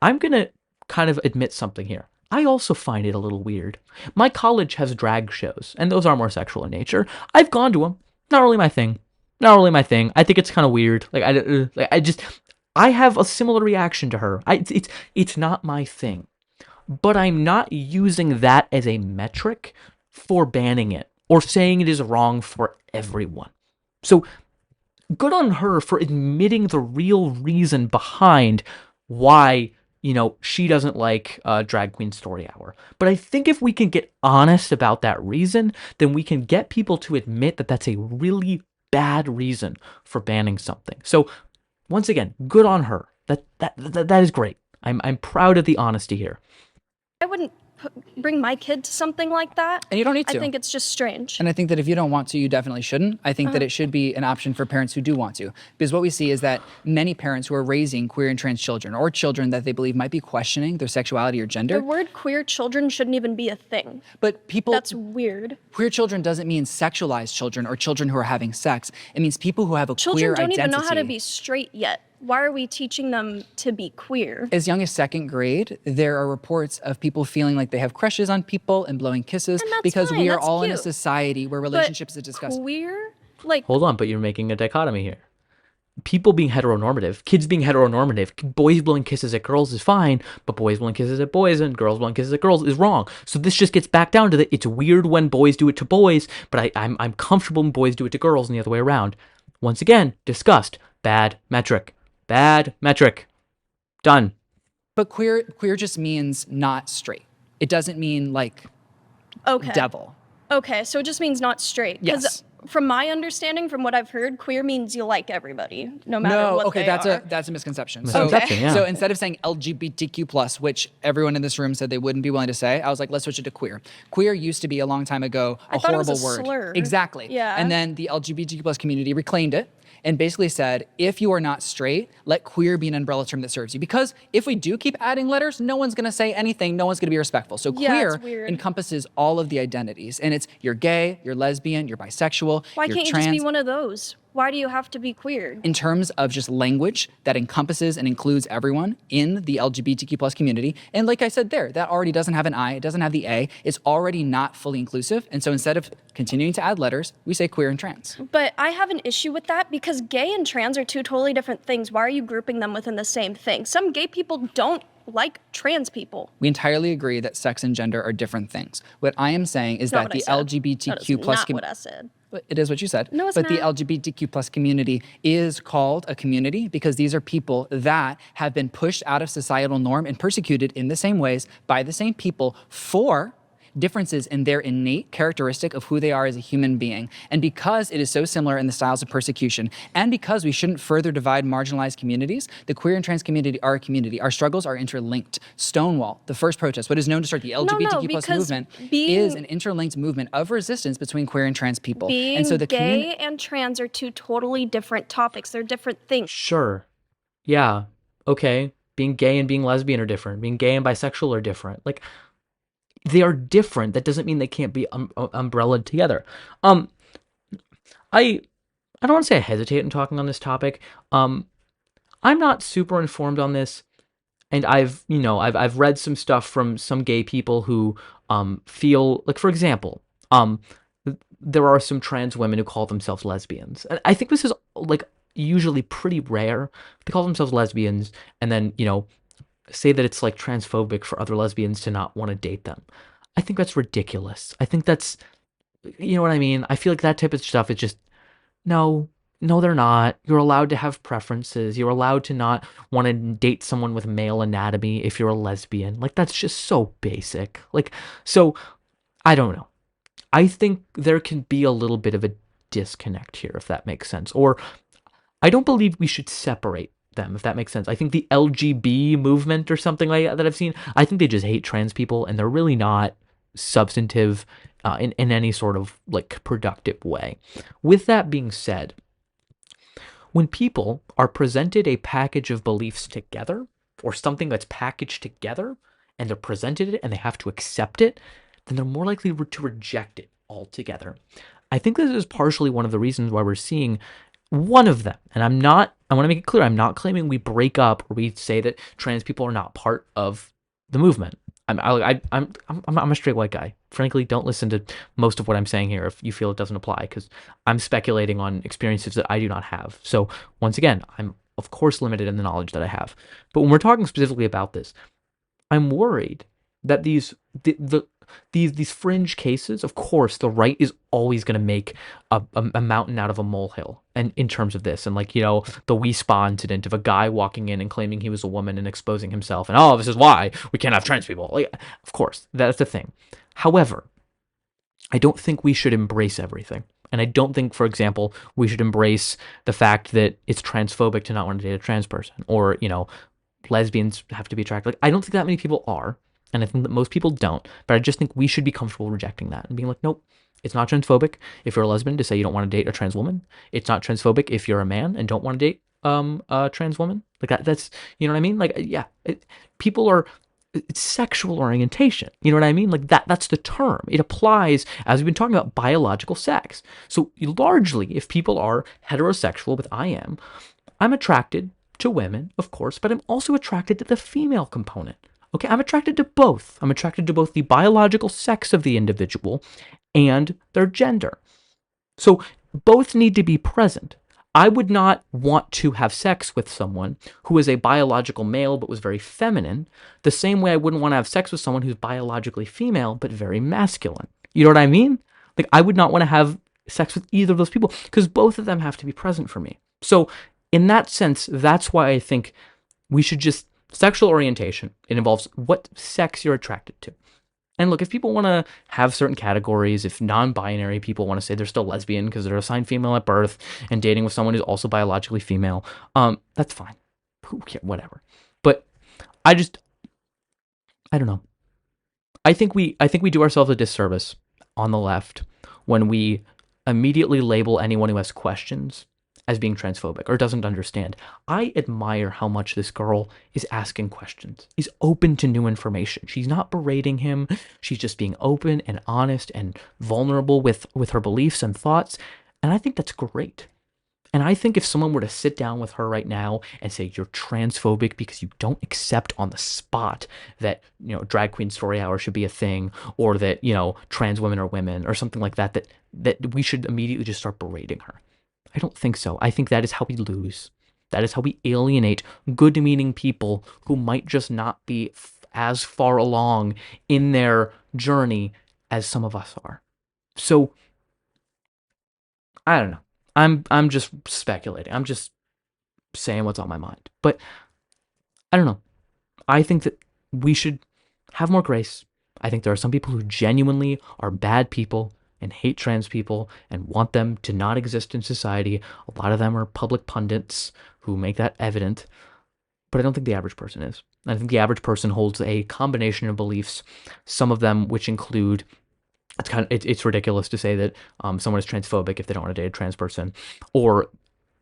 I'm going to kind of admit something here. I also find it a little weird. My college has drag shows, and those are more sexual in nature. I've gone to them. Not really my thing. I think it's kind of weird. I have a similar reaction to her. It's not my thing. But I'm not using that as a metric for banning it or saying it is wrong for everyone. So good on her for admitting the real reason behind why, she doesn't like Drag Queen Story Hour. But I think if we can get honest about that reason, then we can get people to admit that that's a really bad reason for banning something. So once again, good on her. That is great. I'm proud of the honesty here. I wouldn't bring my kid to something like that. And you don't need to. I think it's just strange. And I think that if you don't want to, you definitely shouldn't. I think that it should be an option for parents who do want to. Because what we see is that many parents who are raising queer and trans children or children that they believe might be questioning their sexuality or gender. The word queer children shouldn't even be a thing. But people... That's weird. Queer children doesn't mean sexualized children or children who are having sex. It means people who have a queer identity. Children don't even know how to be straight yet. Why are we teaching them to be queer? As young as second grade, there are reports of people feeling like they have crushes on people and blowing kisses because we are all in a society where relationships are discussed. Queer? Hold on, but you're making a dichotomy here. People being heteronormative, kids being heteronormative, boys blowing kisses at girls is fine, but boys blowing kisses at boys and girls blowing kisses at girls is wrong. So this just gets back down to it's weird when boys do it to boys, but I'm comfortable when boys do it to girls and the other way around. Once again, discussed. Bad metric. Done. But queer just means not straight. It doesn't mean devil. Okay, so it just means not straight. Yes. From my understanding, from what I've heard, queer means you like everybody, no matter what they are. That's a misconception. So instead of saying LGBTQ+, which everyone in this room said they wouldn't be willing to say, I was like, let's switch it to queer. Queer used to be a long time ago a horrible it was a word. slur. Exactly. Yeah. And then the LGBTQ+ community reclaimed it and basically said, if you are not straight, let queer be an umbrella term that serves you. Because if we do keep adding letters, no one's going to say anything. No one's going to be respectful. So queer encompasses all of the identities. And it's you're gay, you're lesbian, you're bisexual, Why you're can't trans. you just be one of those? Why do you have to be queer? In terms of just language that encompasses and includes everyone in the LGBTQ+ community. And like I said there, that already doesn't have an I, it doesn't have the A. It's already not fully inclusive. And so instead of continuing to add letters, we say queer and trans. But I have an issue with that because gay and trans are two totally different things. Why are you grouping them within the same thing? Some gay people don't like trans people. We entirely agree that sex and gender are different things. What I am saying is that the LGBTQ+... That is not what I said. It is what you said. No, it's but not. The LGBTQ+ community is called a community because these are people that have been pushed out of societal norm and persecuted in the same ways by the same people for differences in their innate characteristic of who they are as a human being. And because it is so similar in the styles of persecution, and because we shouldn't further divide marginalized communities, the queer and trans community are a community. Our struggles are interlinked. Stonewall, the first protest, what is known to start the LGBTQ plus movement, is an interlinked movement of resistance between queer and trans people. Being and so the gay and trans are two totally different topics. They're different things. Sure. Yeah. Okay. Being gay and being lesbian are different. Being gay and bisexual are different. Like, they are different. That doesn't mean they can't be umbrellaed together. I don't want to say I hesitate in talking on this topic. I'm not super informed on this, and I've read some stuff from some gay people who feel like, for example, there are some trans women who call themselves lesbians. And I think this is like usually pretty rare. They call themselves lesbians and then, say that it's like transphobic for other lesbians to not want to date them. I think that's ridiculous. I think that's, you know what I mean? I feel like that type of stuff is just, no, they're not. You're allowed to have preferences. You're allowed to not want to date someone with male anatomy if you're a lesbian. Like, that's just so basic. Like, so I don't know. I think there can be a little bit of a disconnect here, if that makes sense. Or I don't believe we should separate them, if that makes sense. I think the LGB movement or something like that I've seen, I think they just hate trans people and they're really not substantive in any sort of like productive way. With that being said, when people are presented a package of beliefs together or something that's packaged together and they're presented it and they have to accept it, then they're more likely to reject it altogether. I think this is partially one of the reasons why we're seeing one of them, and I want to make it clear, I'm not claiming we break up or we say that trans people are not part of the movement. I'm a straight white guy. Frankly, don't listen to most of what I'm saying here if you feel it doesn't apply, because I'm speculating on experiences that I do not have. So once again, I'm of course limited in the knowledge that I have. But when we're talking specifically about this, I'm worried that these fringe cases, of course, the right is always going to make a mountain out of a molehill. And in terms of this, and like, the We Spa incident of a guy walking in and claiming he was a woman and exposing himself, and this is why we can't have trans people. Like, of course, that's the thing. However, I don't think we should embrace everything. And I don't think, for example, we should embrace the fact that it's transphobic to not want to date a trans person, or, lesbians have to be attracted. Like, I don't think that many people are. And I think that most people don't, but I just think we should be comfortable rejecting that and being like, nope, it's not transphobic if you're a lesbian to say you don't want to date a trans woman. It's not transphobic if you're a man and don't want to date a trans woman. Like that's, you know what I mean? Like, yeah, it's sexual orientation. You know what I mean? Like that's the term. It applies, as we've been talking about, biological sex. So largely, if people are heterosexual, with I'm attracted to women, of course, but I'm also attracted to the female component. Okay, I'm attracted to both. I'm attracted to both the biological sex of the individual and their gender. So both need to be present. I would not want to have sex with someone who is a biological male but was very feminine, the same way I wouldn't want to have sex with someone who's biologically female but very masculine. You know what I mean? Like, I would not want to have sex with either of those people because both of them have to be present for me. So in that sense, that's why I think we should just sexual orientation. It involves what sex you're attracted to. And look, if people want to have certain categories, if non-binary people want to say they're still lesbian because they're assigned female at birth and dating with someone who's also biologically female, that's fine. Who cares? Whatever. But I don't know. I think we do ourselves a disservice on the left when we immediately label anyone who has questions as being transphobic or doesn't understand. I admire how much this girl is asking questions. She's open to new information. She's not berating him. She's just being open and honest and vulnerable with her beliefs and thoughts. And I think that's great. And I think if someone were to sit down with her right now and say, you're transphobic because you don't accept on the spot that, drag queen story hour should be a thing, or that, trans women are women or something like that we should immediately just start berating her. I don't think so. I think that is how we lose. That is how we alienate good-meaning people who might just not be as far along in their journey as some of us are. So, I don't know. I'm just speculating. I'm just saying what's on my mind. But I don't know. I think that we should have more grace. I think there are some people who genuinely are bad people and hate trans people and want them to not exist in society. A lot of them are public pundits who make that evident. But I don't think the average person is. I think the average person holds a combination of beliefs, some of them which include, it's ridiculous to say that someone is transphobic if they don't want to date a trans person, or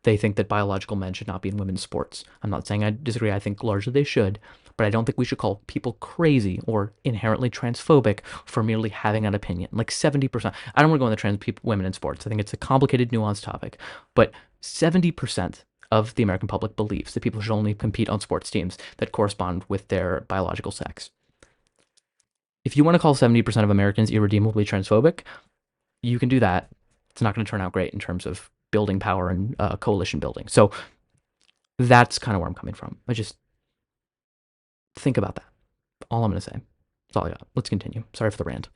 they think that biological men should not be in women's sports. I'm not saying I disagree. I think largely they should, but I don't think we should call people crazy or inherently transphobic for merely having an opinion. Like 70%. I don't want to go on the trans women in sports. I think it's a complicated, nuanced topic, but 70% of the American public believes that people should only compete on sports teams that correspond with their biological sex. If you want to call 70% of Americans irredeemably transphobic, you can do that. It's not going to turn out great in terms of building power and coalition building. So that's kind of where I'm coming from. I just think about that. All I'm going to say. That's all I got. Let's continue. Sorry for the rant.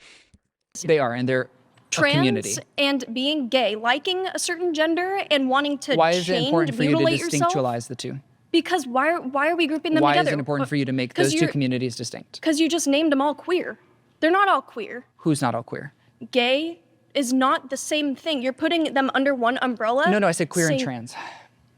They are, and they're trans community. And being gay, liking a certain gender and wanting to why is it important for you to yourself? Distinctualize the two? Because why are we grouping them why together? Why is it important for you to make those two communities distinct? Because you just named them all queer. They're not all queer. Who's not all queer? Gay is not the same thing. You're putting them under one umbrella. No, I said queer and trans.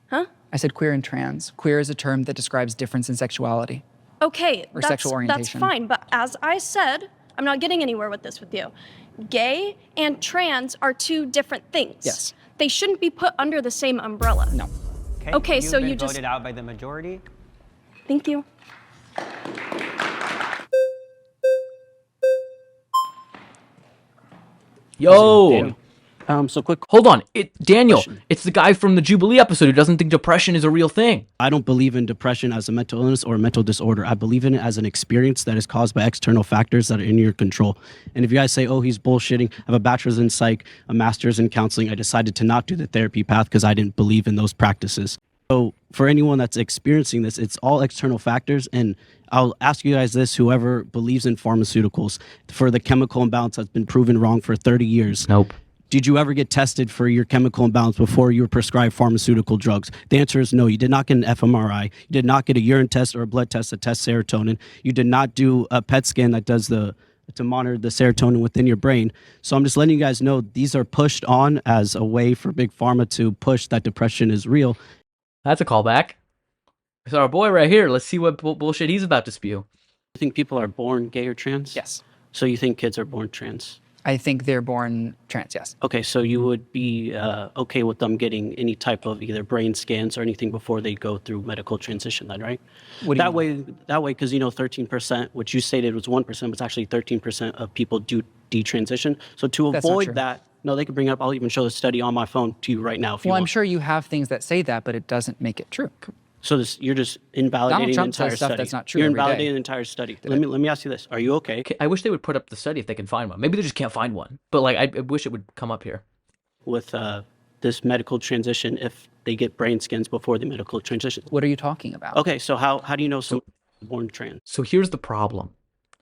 Huh? I said queer and trans. Queer is a term that describes difference in sexuality. Okay, or sexual orientation. That's fine, but as I said, I'm not getting anywhere with this with you. Gay and trans are two different things. Yes. They shouldn't be put under the same umbrella. No. Okay, so you just voted out by the majority. Thank you. Yo. So quick. Hold on, Daniel. It's the guy from the Jubilee episode who doesn't think depression is a real thing. I don't believe in depression as a mental illness or a mental disorder. I believe in it as an experience that is caused by external factors that are in your control. And if you guys say, "Oh, he's bullshitting," I have a bachelor's in psych, a master's in counseling. I decided to not do the therapy path because I didn't believe in those practices. So for anyone that's experiencing this, it's all external factors. And I'll ask you guys this: whoever believes in pharmaceuticals, for the chemical imbalance that's been proven wrong for 30 years. Nope. Did you ever get tested for your chemical imbalance before you were prescribed pharmaceutical drugs? The answer is no. You did not get an fMRI. You did not get a urine test or a blood test that tests serotonin. You did not do a PET scan that does to monitor the serotonin within your brain. So I'm just letting you guys know these are pushed on as a way for Big Pharma to push that depression is real. That's a callback. It's our boy right here. Let's see what bullshit he's about to spew. You think people are born gay or trans? Yes. So you think kids are born trans? I think they're born trans, yes. Okay, so you would be okay with them getting any type of either brain scans or anything before they go through medical transition then, right? That way, because 13%, which you stated was 1%, but it's actually 13% of people do detransition. So to avoid that, no, they can bring it up. I'll even show the study on my phone to you right now if you want. Well, I'm sure you have things that say that, but it doesn't make it true. So you're just invalidating the entire study. That's not true. You're invalidating the entire study. Let me ask you this: are you okay? I wish they would put up the study if they can find one. Maybe they just can't find one. But I wish it would come up here. With this medical transition, if they get brain scans before the medical transition. What are you talking about? Okay, so how do you know someone is born trans? So here's the problem,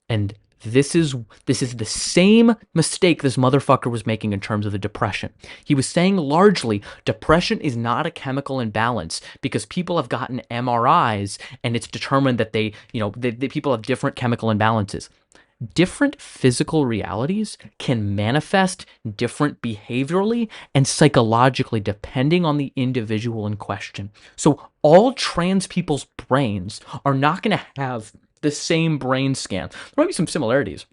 and this is the same mistake this motherfucker was making in terms of the depression. He was saying largely depression is not a chemical imbalance because people have gotten MRIs and it's determined that they people have different chemical imbalances. Different physical realities can manifest different behaviorally and psychologically depending on the individual in question. So all trans people's brains are not going to have the same brain scan. There might be some similarities.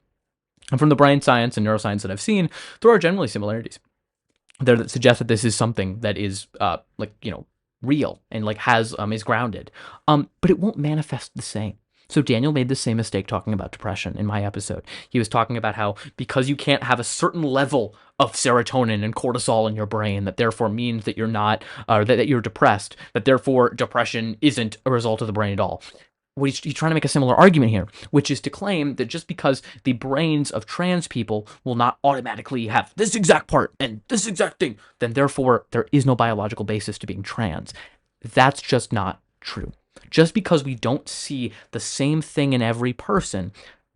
And from the brain science and neuroscience that I've seen, there are generally similarities there that suggest that this is something that is real and is grounded. But it won't manifest the same. So Daniel made the same mistake talking about depression in my episode. He was talking about how because you can't have a certain level of serotonin and cortisol in your brain, that therefore means that you're not, or that you're depressed, that therefore depression isn't a result of the brain at all. He's trying to make a similar argument here, which is to claim that just because the brains of trans people will not automatically have this exact part and this exact thing, then therefore there is no biological basis to being trans. That's just not true. Just because we don't see the same thing in every person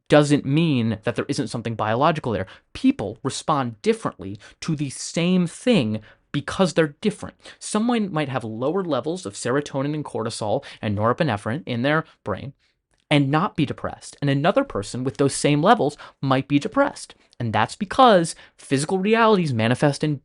doesn't mean that there isn't something biological there. People respond differently to the same thing because they're different. Someone might have lower levels of serotonin and cortisol and norepinephrine in their brain, and not be depressed. And another person with those same levels might be depressed. And that's because physical realities manifest in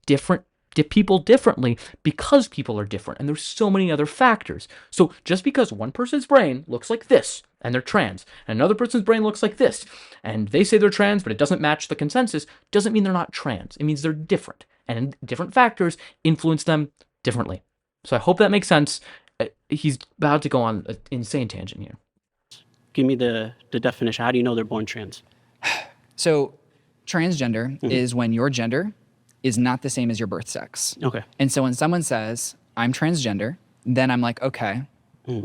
people differently because people are different. And there's so many other factors. So just because one person's brain looks like this and they're trans, and another person's brain looks like this and they say they're trans, but it doesn't match the consensus, doesn't mean they're not trans. It means they're different. And different factors influence them differently. So I hope that makes sense. He's about to go on an insane tangent here. Give me the definition. How do you know they're born trans? So transgender is when your gender is not the same as your birth sex. Okay. And so when someone says, I'm transgender, then I'm like, okay,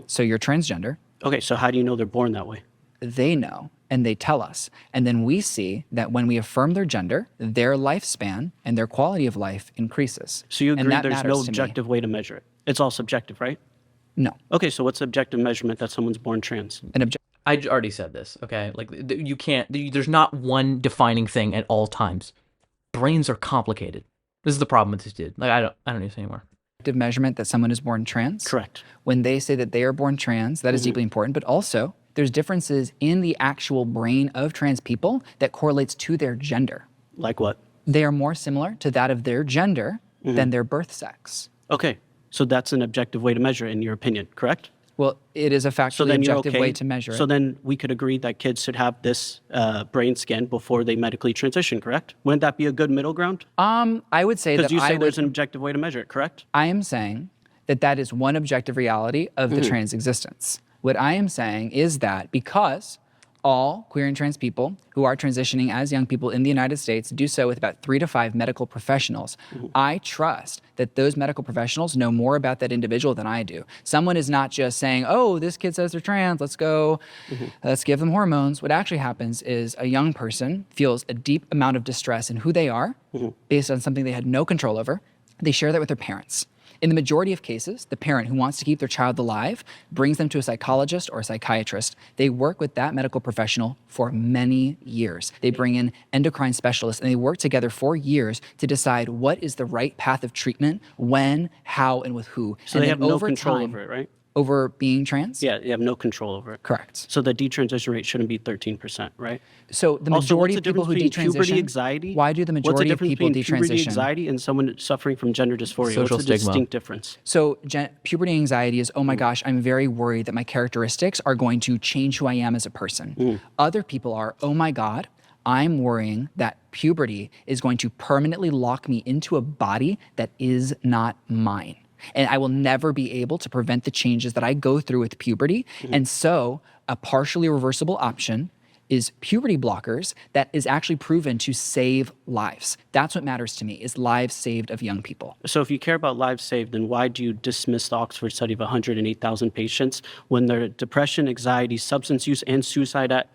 so you're transgender. Okay, so how do you know they're born that way? They know, and they tell us. And then we see that when we affirm their gender, their lifespan and their quality of life increases. So you agree there's no objective way to measure it? It's all subjective, right? No. Okay, so what's the objective measurement that someone's born trans? I already said this, okay? Like, you can't, there's not one defining thing at all times. Brains are complicated. This is the problem with this dude. Like, I don't need to say anymore. Objective measurement that someone is born trans. Correct. When they say that they are born trans, that is deeply important, but also there's differences in the actual brain of trans people that correlates to their gender. Like what? They are more similar to that of their gender than their birth sex. Okay, so that's an objective way to measure it in your opinion, correct? Well, it is a factually objective way to measure it. So then we could agree that kids should have this brain scan before they medically transition, correct? Wouldn't that be a good middle ground? I would say that because you say there's an objective way to measure it, correct? I am saying that that is one objective reality of the trans existence. What I am saying is that because all queer and trans people who are transitioning as young people in the United States do so with about 3 to 5 medical professionals, I trust that those medical professionals know more about that individual than I do. Someone is not just saying, oh, this kid says they're trans, let's go, let's give them hormones. What actually happens is a young person feels a deep amount of distress in who they are based on something they had no control over. They share that with their parents. In the majority of cases, the parent who wants to keep their child alive brings them to a psychologist or a psychiatrist. They work with that medical professional for many years. They bring in endocrine specialists and they work together for years to decide what is the right path of treatment, when, how, and with who. So and they have no control time, over it, right? Over being trans? Yeah, you have no control over it. Correct. So the detransition rate shouldn't be 13%, right? So the majority of people who detransition, puberty anxiety? Why do the majority of people detransition? Puberty anxiety and someone suffering from gender dysphoria? Social What's the stigma. distinct difference? So puberty anxiety is, oh my gosh, I'm very worried that my characteristics are going to change who I am as a person. Other people are, oh my God, I'm worrying that puberty is going to permanently lock me into a body that is not mine. And I will never be able to prevent the changes that I go through with puberty. And so a partially reversible option is puberty blockers that is actually proven to save lives. That's what matters to me, is lives saved of young people. So if you care about lives saved, then why do you dismiss the Oxford study of 108,000 patients when their depression, anxiety, substance use, and suicidality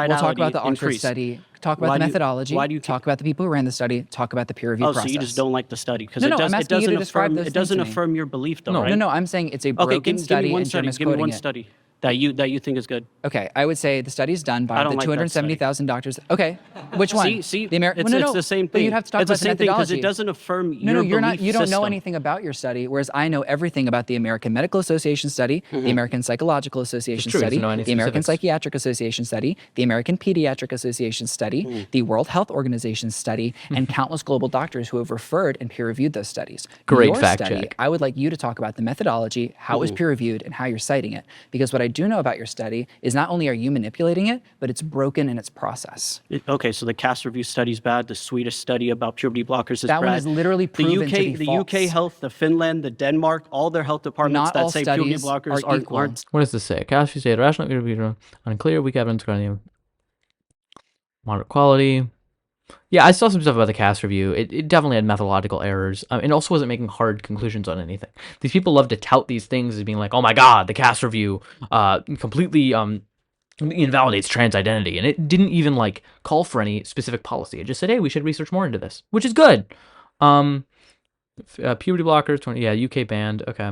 We'll talk about the Oxford increase? study, talk about the methodology, why do you talk about the people who ran the study, talk about the peer review process. So you just don't like the study because No, I'm asking you to describe those it doesn't things to me. affirm your belief, though, right? No, I'm saying it's a broken study and you're misquoting Give me one it. study that you think is good. Okay, I would say the study's done by I the don't like that 270,000 doctors. Okay, which one? See, the American. it's the same thing. But you'd have to talk it's about the same thing methodology. because it doesn't affirm No, your you're not. belief You don't know system. anything about your study, whereas I know everything about the American Medical Association study, the American Psychological Association true, study, you don't know any the American specifics. Psychiatric Association study, the American Pediatric Association study, the World Health Organization study, and countless global doctors who have referred and peer-reviewed those studies. Great Your fact study, check. I would like you to talk about the methodology, how it was peer-reviewed, and how you're citing it. Because what I do know about your study is not only are you manipulating it, but it's broken in its process. Okay, so the Cass review study is bad. The Swedish study about puberty blockers is bad. That one is literally proven to be the false. UK health, the Finland, the Denmark, all their health departments Not that all say puberty studies blockers are equal. aren't. What does this say? Cash, you say rational, unclear, weak evidence, moderate quality. Yeah, I saw some stuff about the Cass review. It definitely had methodological errors. It also wasn't making hard conclusions on anything. These people love to tout these things as being like, oh my God, the Cass review completely invalidates trans identity. And it didn't even like call for any specific policy. It just said, hey, we should research more into this, which is good. Puberty blockers, UK banned. Okay.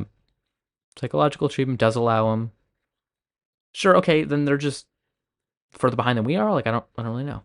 Psychological treatment does allow them. Sure, okay, then they're just further behind than we are. Like, I don't really know.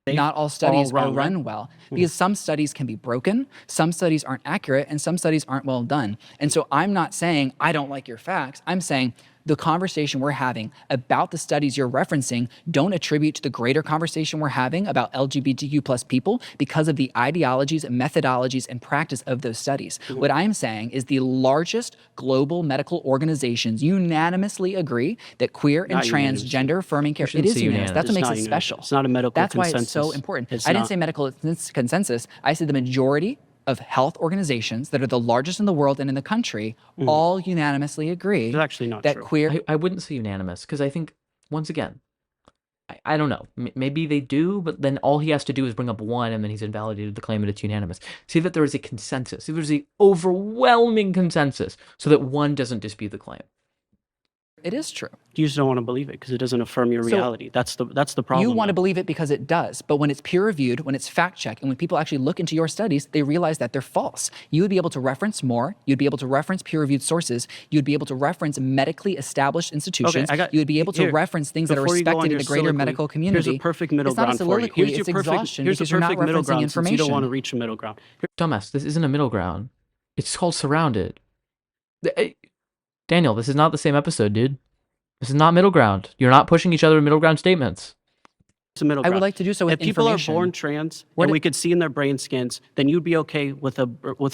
Not all studies are run well because some studies can be broken, some studies aren't accurate, and some studies aren't well done. And so I'm not saying I don't like your facts. I'm saying the conversation we're having about the studies you're referencing don't attribute to the greater conversation we're having about LGBTQ plus people because of the ideologies, methodologies, and practice of those studies. What I'm saying is the largest global medical organizations unanimously agree that queer and transgender affirming care, it is unanimous. That's what makes it special. It's not a medical consensus. That's why it's so important. I didn't say medical consensus. I said the majority of health organizations that are the largest in the world and in the country all unanimously agree It's actually not that true. queer. I wouldn't say unanimous because I think, once again, I don't know. Maybe they do, but then all he has to do is bring up one and then he's invalidated the claim and it's unanimous. See that there is a consensus. See, there's the overwhelming consensus so that one doesn't dispute the claim. It is true. You just don't want to believe it because it doesn't affirm your reality. That's the problem. You want to believe it because it does, but when it's peer reviewed, when it's fact checked, and when people actually look into your studies, they realize that they're false. You would be able to reference more. You'd be able to reference peer reviewed sources. You'd be able to reference medically established institutions. You would be able to reference things that are respected in the greater medical community. Here's a perfect middle ground for you. Here's your exhaustion because you're not referencing information. You don't want to reach a middle ground. Dumbass, this isn't a middle ground. It's called Surrounded. Daniel, this is not the same episode, dude. This is not middle ground. You're not pushing each other in middle ground statements. It's a middle ground. I would like to do so with information. If people are born trans and we could see in their brain scans, then you'd be okay with a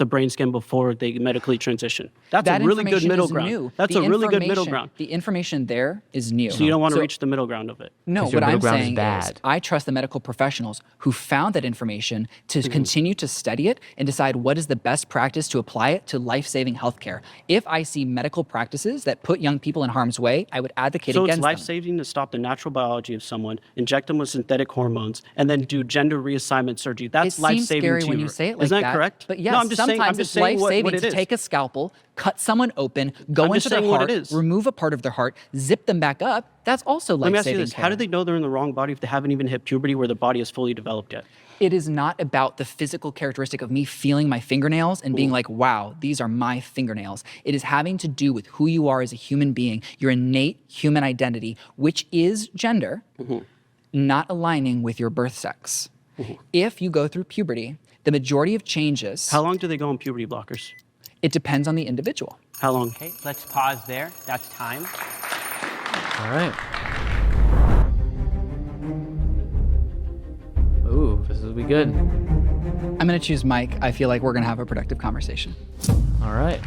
brain scan before they medically transition. That's a really good middle ground. New. That's a really good middle ground. The information there is new. So you don't want to reach the middle ground of it. No, what I'm saying is I trust the medical professionals who found that information to continue to study it and decide what is the best practice to apply it to life-saving healthcare. If I see medical practices that put young people in harm's way, I would advocate against them. So it's life-saving to stop the natural biology of someone, inject them with synthetic hormones, and then do gender reassignment surgery. That's life-saving to you. It seems scary when you say it like Isn't that. that correct? But yes, no, I'm just sometimes it's life-saving to is. take a scalpel, cut someone open, go into their heart, remove a part of their heart, zip them back up. That's also life-saving. Let me ask you this. How do they know they're in the wrong body if they haven't even hit puberty where the body is fully developed yet? It is not about the physical characteristic of me feeling my fingernails and being like, wow, these are my fingernails. It is having to do with who you are as a human being, your innate human identity, which is gender, not aligning with your birth sex. If you go through puberty, the majority of changes... How long do they go on puberty blockers? It depends on the individual. How long? Okay, let's pause there. That's time. All right. Ooh, this will be good. I'm going to choose Mike. I feel like we're going to have a productive conversation. All right.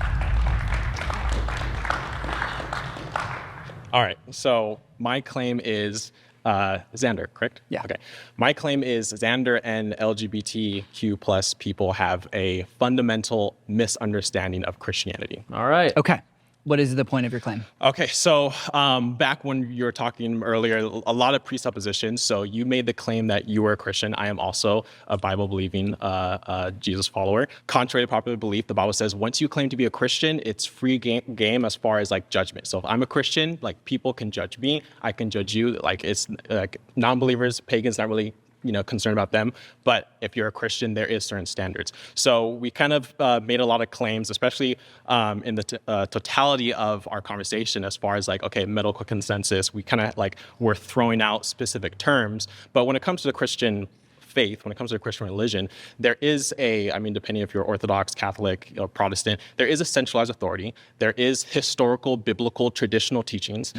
All right. So my claim is Zander, correct? Yeah. Okay. My claim is Zander and LGBTQ plus people have a fundamental misunderstanding of Christianity. All right. Okay. What is the point of your claim? Okay, so back when you were talking earlier, a lot of presuppositions. So you made the claim that you were a Christian. I am also a Bible-believing Jesus follower. Contrary to popular belief, the Bible says once you claim to be a Christian, it's free game as far as like judgment. So if I'm a Christian, like people can judge me, I can judge you. Like it's like non-believers, pagans, not really concerned about them. But if you're a Christian, there is certain standards. So we kind of made a lot of claims, especially in the totality of our conversation as far as like, okay, medical consensus, we kind of like were throwing out specific terms. But when it comes to the Christian faith, when it comes to the Christian religion, there is depending if you're Orthodox, Catholic, or Protestant, there is a centralized authority. There is historical, biblical, traditional teachings,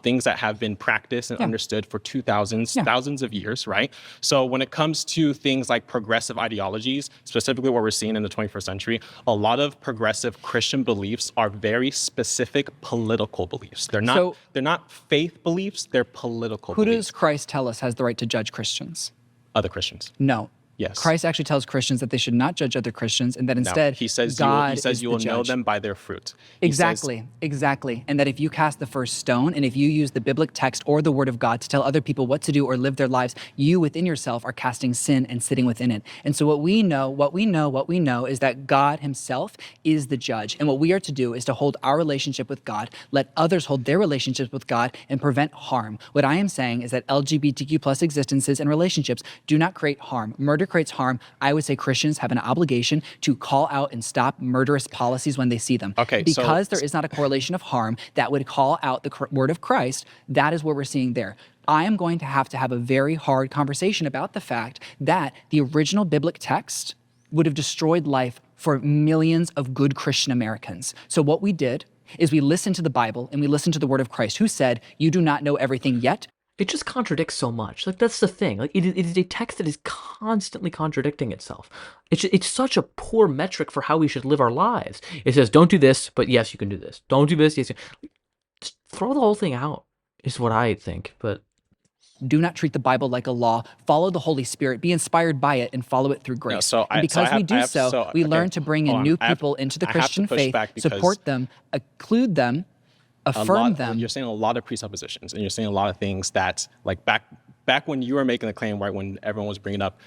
things that have been practiced and understood for thousands of years, right? So when it comes to things like progressive ideologies, specifically what we're seeing in the 21st century, a lot of progressive Christian beliefs are very specific political beliefs. They're not faith beliefs, they're political beliefs. Who does Christ tell us has the right to judge Christians? Other Christians. No. Yes. Christ actually tells Christians that they should not judge other Christians and that instead he says God you will know them by their fruit. Exactly. And that if you cast the first stone and if you use the biblical text or the word of God to tell other people what to do or live their lives, you within yourself are casting sin and sitting within it. And so what we know is that God himself is the judge. And what we are to do is to hold our relationship with God, let others hold their relationships with God, and prevent harm. What I am saying is that LGBTQ plus existences and relationships do not create harm. Murder creates harm. I would say Christians have an obligation to call out and stop murderous policies when they see them. Okay, because there is not a correlation of harm that would call out the word of Christ, that is what we're seeing there. I am going to have a very hard conversation about the fact that the original biblical text would have destroyed life for millions of good Christian Americans. So what we did is we listen to the Bible and we listen to the word of Christ, who said, you do not know everything yet. It just contradicts so much. Like, that's the thing. Like, it is a text that is constantly contradicting itself. It's such a poor metric for how we should live our lives. It says, don't do this, but yes, you can do this. Don't do this, yes. Just throw the whole thing out is what I think, but... Do not treat the Bible like a law. Follow the Holy Spirit. Be inspired by it and follow it through grace. And because we do so, we learn to bring in new people into the Christian faith, support them, include them, affirm them. You're saying a lot of presuppositions, and you're saying a lot of things that, like, back when you were making the claim, right, when everyone was bringing up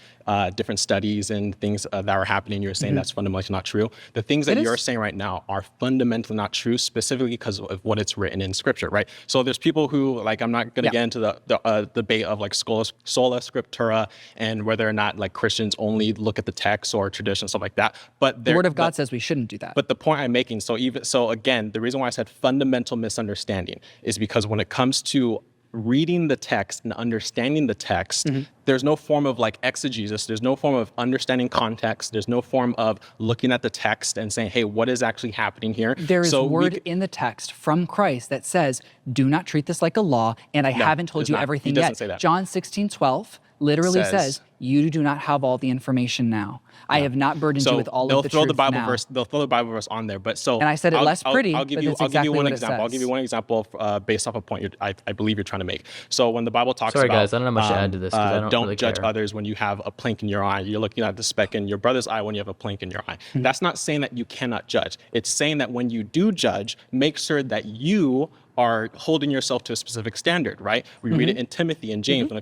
different studies and things that were happening, you were saying that's fundamentally not true. The things that you're saying right now are fundamentally not true, specifically because of what it's written in Scripture, right? So there's people who, like, I'm not going to get into the debate of, like, sola scriptura and whether or not, like, Christians only look at the text or tradition, stuff like that. But the Word of God says we shouldn't do that. But the point I'm making, so again, the reason why I said fundamental misunderstanding is because when it comes to reading the text and understanding the text, there's no form of, like, exegesis, there's no form of understanding context, there's no form of looking at the text and saying, hey, what is actually happening here? There is word in the text from Christ that says, do not treat this like a law, and I haven't told you everything yet. Say that. John 16:12 literally says, you do not have all the information now. I have not burdened you with all of the truth now. They'll throw the Bible verse on there, but so... And I said it less pretty, I'll give you one example. I'll give you one example based off a point I believe you're trying to make. So when the Bible talks Sorry, about... guys, I don't know much to add to this, 'cause I don't really judge care. others when you have a plank in your eye. You're looking at the speck in your brother's eye when you have a plank in your eye. That's not saying that you cannot judge. It's saying that when you do judge, make sure that you are holding yourself to a specific standard, right? We read it in Timothy and James when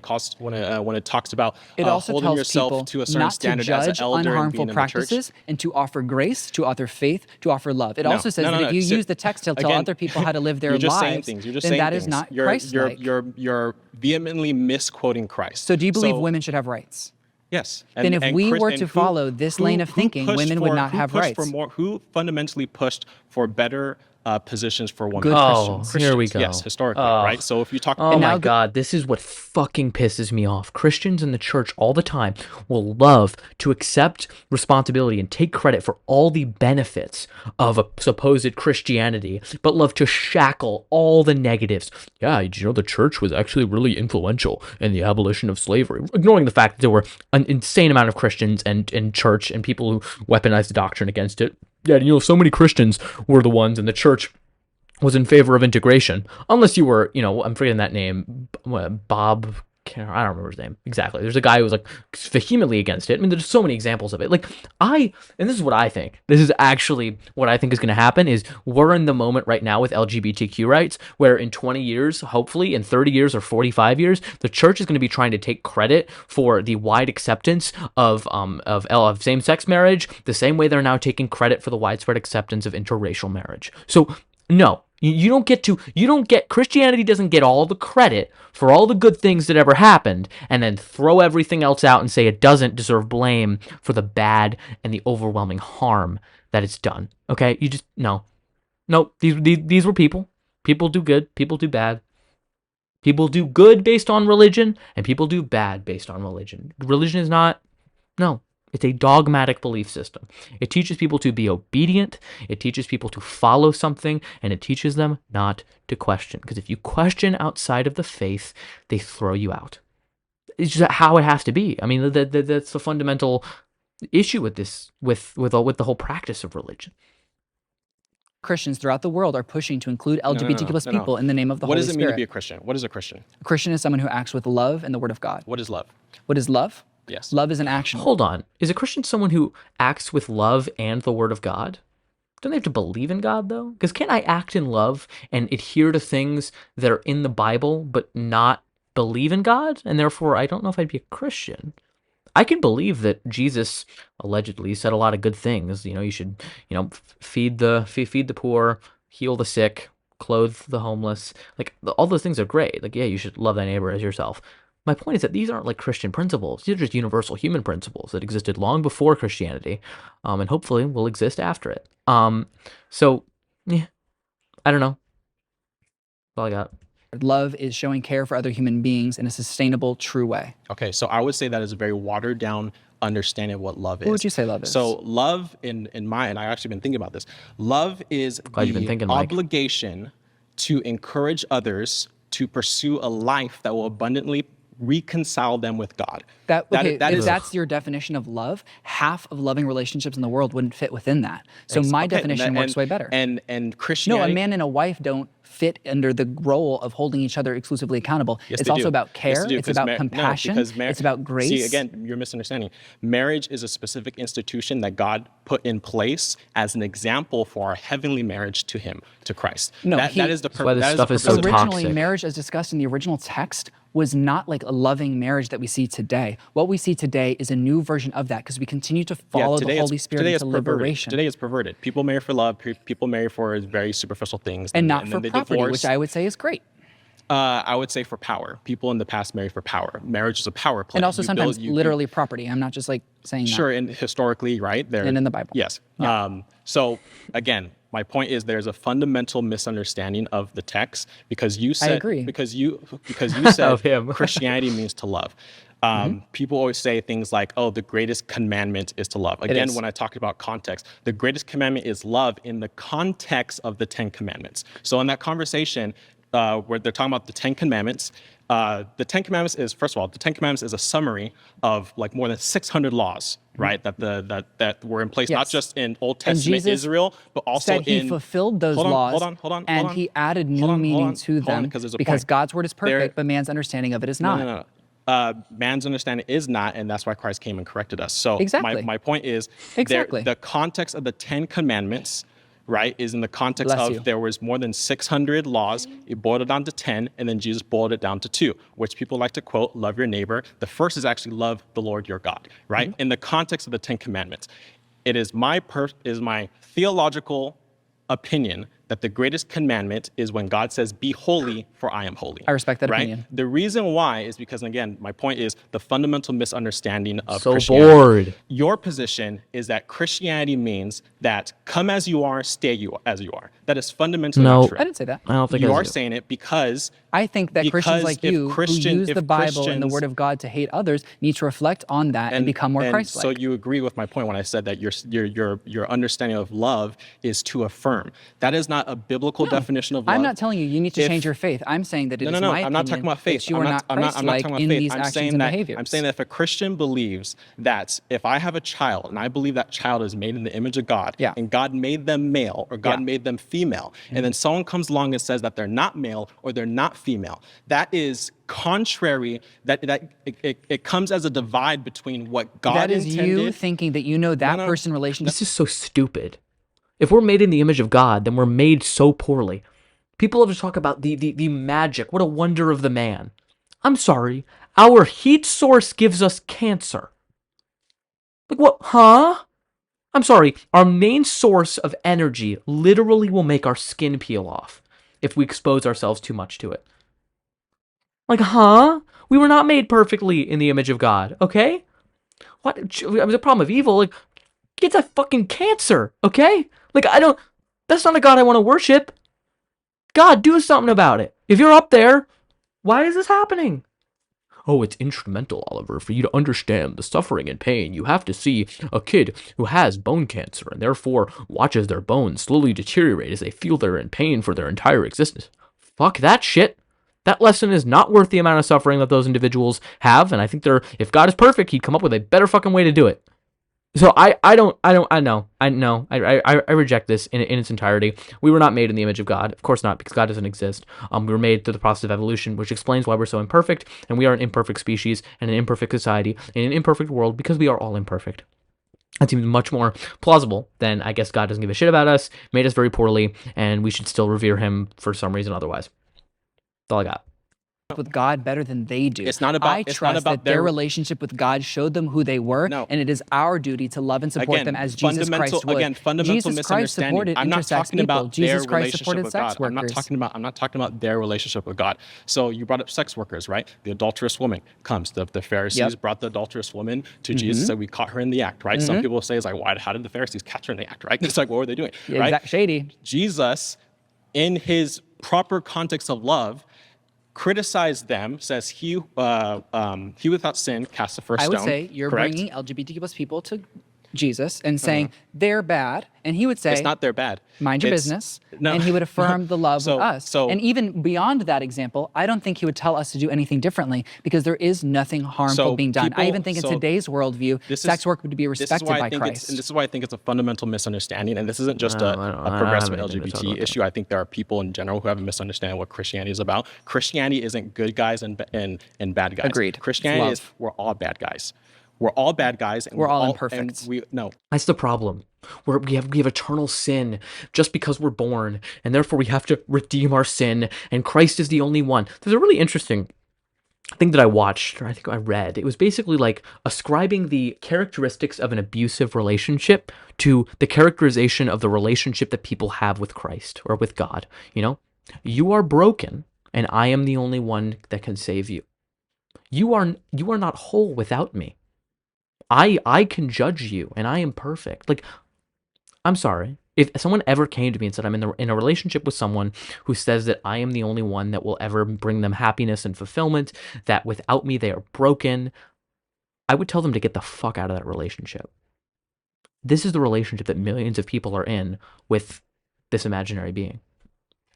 it talks about holding yourself to a certain standard as an elder and being in the church. And to offer grace, to offer faith, to offer love. It also says that if you use the text to tell other people how to live their lives, then that is not Christ-like. You're vehemently misquoting Christ. So do you believe women should have rights? Yes. Then if we were to follow this lane of thinking, women would not have rights. Who fundamentally pushed for better positions for women? Good Christians. Here we go. Yes, historically, right? So if you talk... Oh my God, this is what fucking pisses me off. Christians in the church all the time will love to accept responsibility and take credit for all the benefits of a supposed Christianity, but love to shackle all the negatives. Yeah, did you know the church was actually really influential in the abolition of slavery? Ignoring the fact that there were an insane amount of Christians and church and people who weaponized the doctrine against it. Yeah, you know, so many Christians were the ones in the church was in favor of integration, unless you were, you know, I'm forgetting that name, Bob, I don't remember his name exactly. There's a guy who was, like, vehemently against it. I mean, there's so many examples of it. Like, and this is what I think. This is actually what I think is going to happen is we're in the moment right now with LGBTQ rights, where in 20 years, hopefully in 30 years or 45 years, the church is going to be trying to take credit for the wide acceptance of same-sex marriage, the same way they're now taking credit for the widespread acceptance of interracial marriage. So, no. Christianity doesn't get all the credit for all the good things that ever happened and then throw everything else out and say it doesn't deserve blame for the bad and the overwhelming harm that it's done. Okay? You just, no. No, these were people. People do good, people do bad. People do good based on religion, and people do bad based on religion. Religion is not, no. It's a dogmatic belief system. It teaches people to be obedient, it teaches people to follow something, and it teaches them not to question. Because if you question outside of the faith, they throw you out. It's just how it has to be. I mean, that's the fundamental issue with this, with the whole practice of religion. Christians throughout the world are pushing to include LGBTQ plus people in the name of the Holy Spirit. What does it mean to be a Christian? What is a Christian? A Christian is someone who acts with love and the Word of God. What is love? What is love? Yes. Love is an action. Hold on. Is a Christian someone who acts with love and the Word of God? Don't they have to believe in God, though? Because can't I act in love and adhere to things that are in the Bible but not believe in God? And therefore, I don't know if I'd be a Christian. I can believe that Jesus allegedly said a lot of good things. You know, you should, you know, feed the poor, heal the sick, clothe the homeless. Like, all those things are great. Like, yeah, you should love thy neighbor as yourself. My point is that these aren't like Christian principles. These are just universal human principles that existed long before Christianity, and hopefully will exist after it. So, yeah, I don't know. That's all I got. Love is showing care for other human beings in a sustainable, true way. Okay, so I would say that is a very watered down understanding of what love is. What would you say love is? So love, in my, and I've actually been thinking about this, love is the obligation to encourage others to pursue a life that will abundantly reconcile them with God. That's your definition of love. Half of loving relationships in the world wouldn't fit within that. So my definition works way better. And Christianity. No, a man and a wife don't fit under the role of holding each other exclusively accountable. Yes, it's also about care. It's about compassion. It's about grace. See, again, you're misunderstanding. Marriage is a specific institution that God put in place as an example for our heavenly marriage to Him, to Christ. No, that is the purpose. This stuff is so toxic. Originally, marriage, as discussed in the original text, was not like a loving marriage that we see today. What we see today is a new version of that because we continue to follow the Holy Spirit into liberation. Today it's perverted. People marry for love. People marry for very superficial things. And not for property, which I would say is great. I would say for power. People in the past marry for power. Marriage is a power play. And also sometimes literally property. I'm not just like saying that. Sure, and historically, right? And in the Bible. Yes. Yeah. So again, my point is there's a fundamental misunderstanding of the text because you said, I agree. because you said Christianity means to love. People always say things like, oh, the greatest commandment is to love. Again, when I talked about context, the greatest commandment is love in the context of the 10 commandments. So in that conversation where they're talking about the 10 commandments, the 10 commandments is, first of all, the 10 commandments is a summary of like more than 600 laws, right? That were in place, not just in Old Testament Israel, but also said he fulfilled those laws. And he added new meaning to them because God's word is perfect, but man's understanding of it is not. No. Man's understanding is not, and that's why Christ came and corrected us. So my point is, the context of the 10 commandments, right, is in the context of there was more than 600 laws. It boiled it down to 10, and then Jesus boiled it down to 2, which people like to quote, love your neighbor. The first is actually love the Lord your God, right? In the context of the 10 commandments. It is my theological opinion that the greatest commandment is when God says, be holy, for I am holy. I respect that opinion. The reason why is because, again, my point is the fundamental misunderstanding of Christianity. Bored. Your position is that Christianity means that come as you are, stay as you are. That is fundamentally not true. I didn't say that. I don't think you are saying it because I think that Christians like you who use the Bible and the Word of God to hate others need to reflect on that and become more Christ-like. So you agree with my point when I said that your understanding of love is to affirm. That is not a biblical definition of love. I'm not telling you need to change your faith. I'm saying that it is my opinion. I'm not talking about faith. You are not Christ-like in these actions and behaviors. I'm saying that if a Christian believes that if I have a child and I believe that child is made in the image of God and God made them male or God made them female, and then someone comes along and says that they're not male or they're not female, that is contrary, it comes as a divide between what God intended. That is you thinking that you know that person relationship. This is so stupid. If we're made in the image of God, then we're made so poorly. People love to talk about the magic. What a wonder of the man. I'm sorry. Our heat source gives us cancer. Like what? Huh? I'm sorry. Our main source of energy literally will make our skin peel off if we expose ourselves too much to it. Like, huh? We were not made perfectly in the image of God, okay? What? I mean, the problem of evil, like, get that fucking cancer, okay? Like, that's not a God I want to worship. God, do something about it. If you're up there, why is this happening? Oh, it's instrumental, Oliver, for you to understand the suffering and pain. You have to see a kid who has bone cancer and therefore watches their bones slowly deteriorate as they feel they're in pain for their entire existence. Fuck that shit. That lesson is not worth the amount of suffering that those individuals have, and I think if God is perfect, he'd come up with a better fucking way to do it. So I reject this in its entirety. We were not made in the image of God. Of course not, because God doesn't exist. We were made through the process of evolution, which explains why we're so imperfect, and we are an imperfect species and an imperfect society in an imperfect world because we are all imperfect. That seems much more plausible than I guess God doesn't give a shit about us, made us very poorly, and we should still revere him for some reason otherwise. That's all I got. With God better than they do. It's not about. I trust that their relationship with God showed them who they were, and it is our duty to love and support them as Jesus Christ would. Again, fundamental Jesus Christ supported I'm not intersex talking people. about Jesus their Christ supported relationship with sex God. workers. I'm not talking about their relationship with God. So you brought up sex workers, right? The adulterous woman comes. The Pharisees brought the adulterous woman to Jesus, and we caught her in the act, right? Some people say, it's like, why? How did the Pharisees catch her in the act, right? It's like, what were they doing, right? Shady. Jesus, in his proper context of love, criticize them, says he without sin cast the first stone. I would say you're correct? bringing LGBTQ plus people to Jesus and saying they're bad, and he would say it's not their bad. Mind your business. No. And he would affirm the love of us. And even beyond that example, I don't think he would tell us to do anything differently because there is nothing harmful being done. I even think in today's worldview, sex work would be respected by Christ. And this is why I think it's a fundamental misunderstanding. And this isn't just a progressive LGBT issue. I think there are people in general who have a misunderstanding of what Christianity is about. Christianity isn't good guys and bad guys. Agreed. Christianity is we're all bad guys. We're all bad guys. And we're all imperfect. That's the problem. We have eternal sin just because we're born, and therefore we have to redeem our sin, and Christ is the only one. There's a really interesting thing that I watched, or I think I read. It was basically like ascribing the characteristics of an abusive relationship to the characterization of the relationship that people have with Christ or with God. You are broken, and I am the only one that can save you. You are not whole without me. I can judge you, and I am perfect. Like, I'm sorry. If someone ever came to me and said I'm in a relationship with someone who says that I am the only one that will ever bring them happiness and fulfillment, that without me they are broken, I would tell them to get the fuck out of that relationship. This is the relationship that millions of people are in with this imaginary being.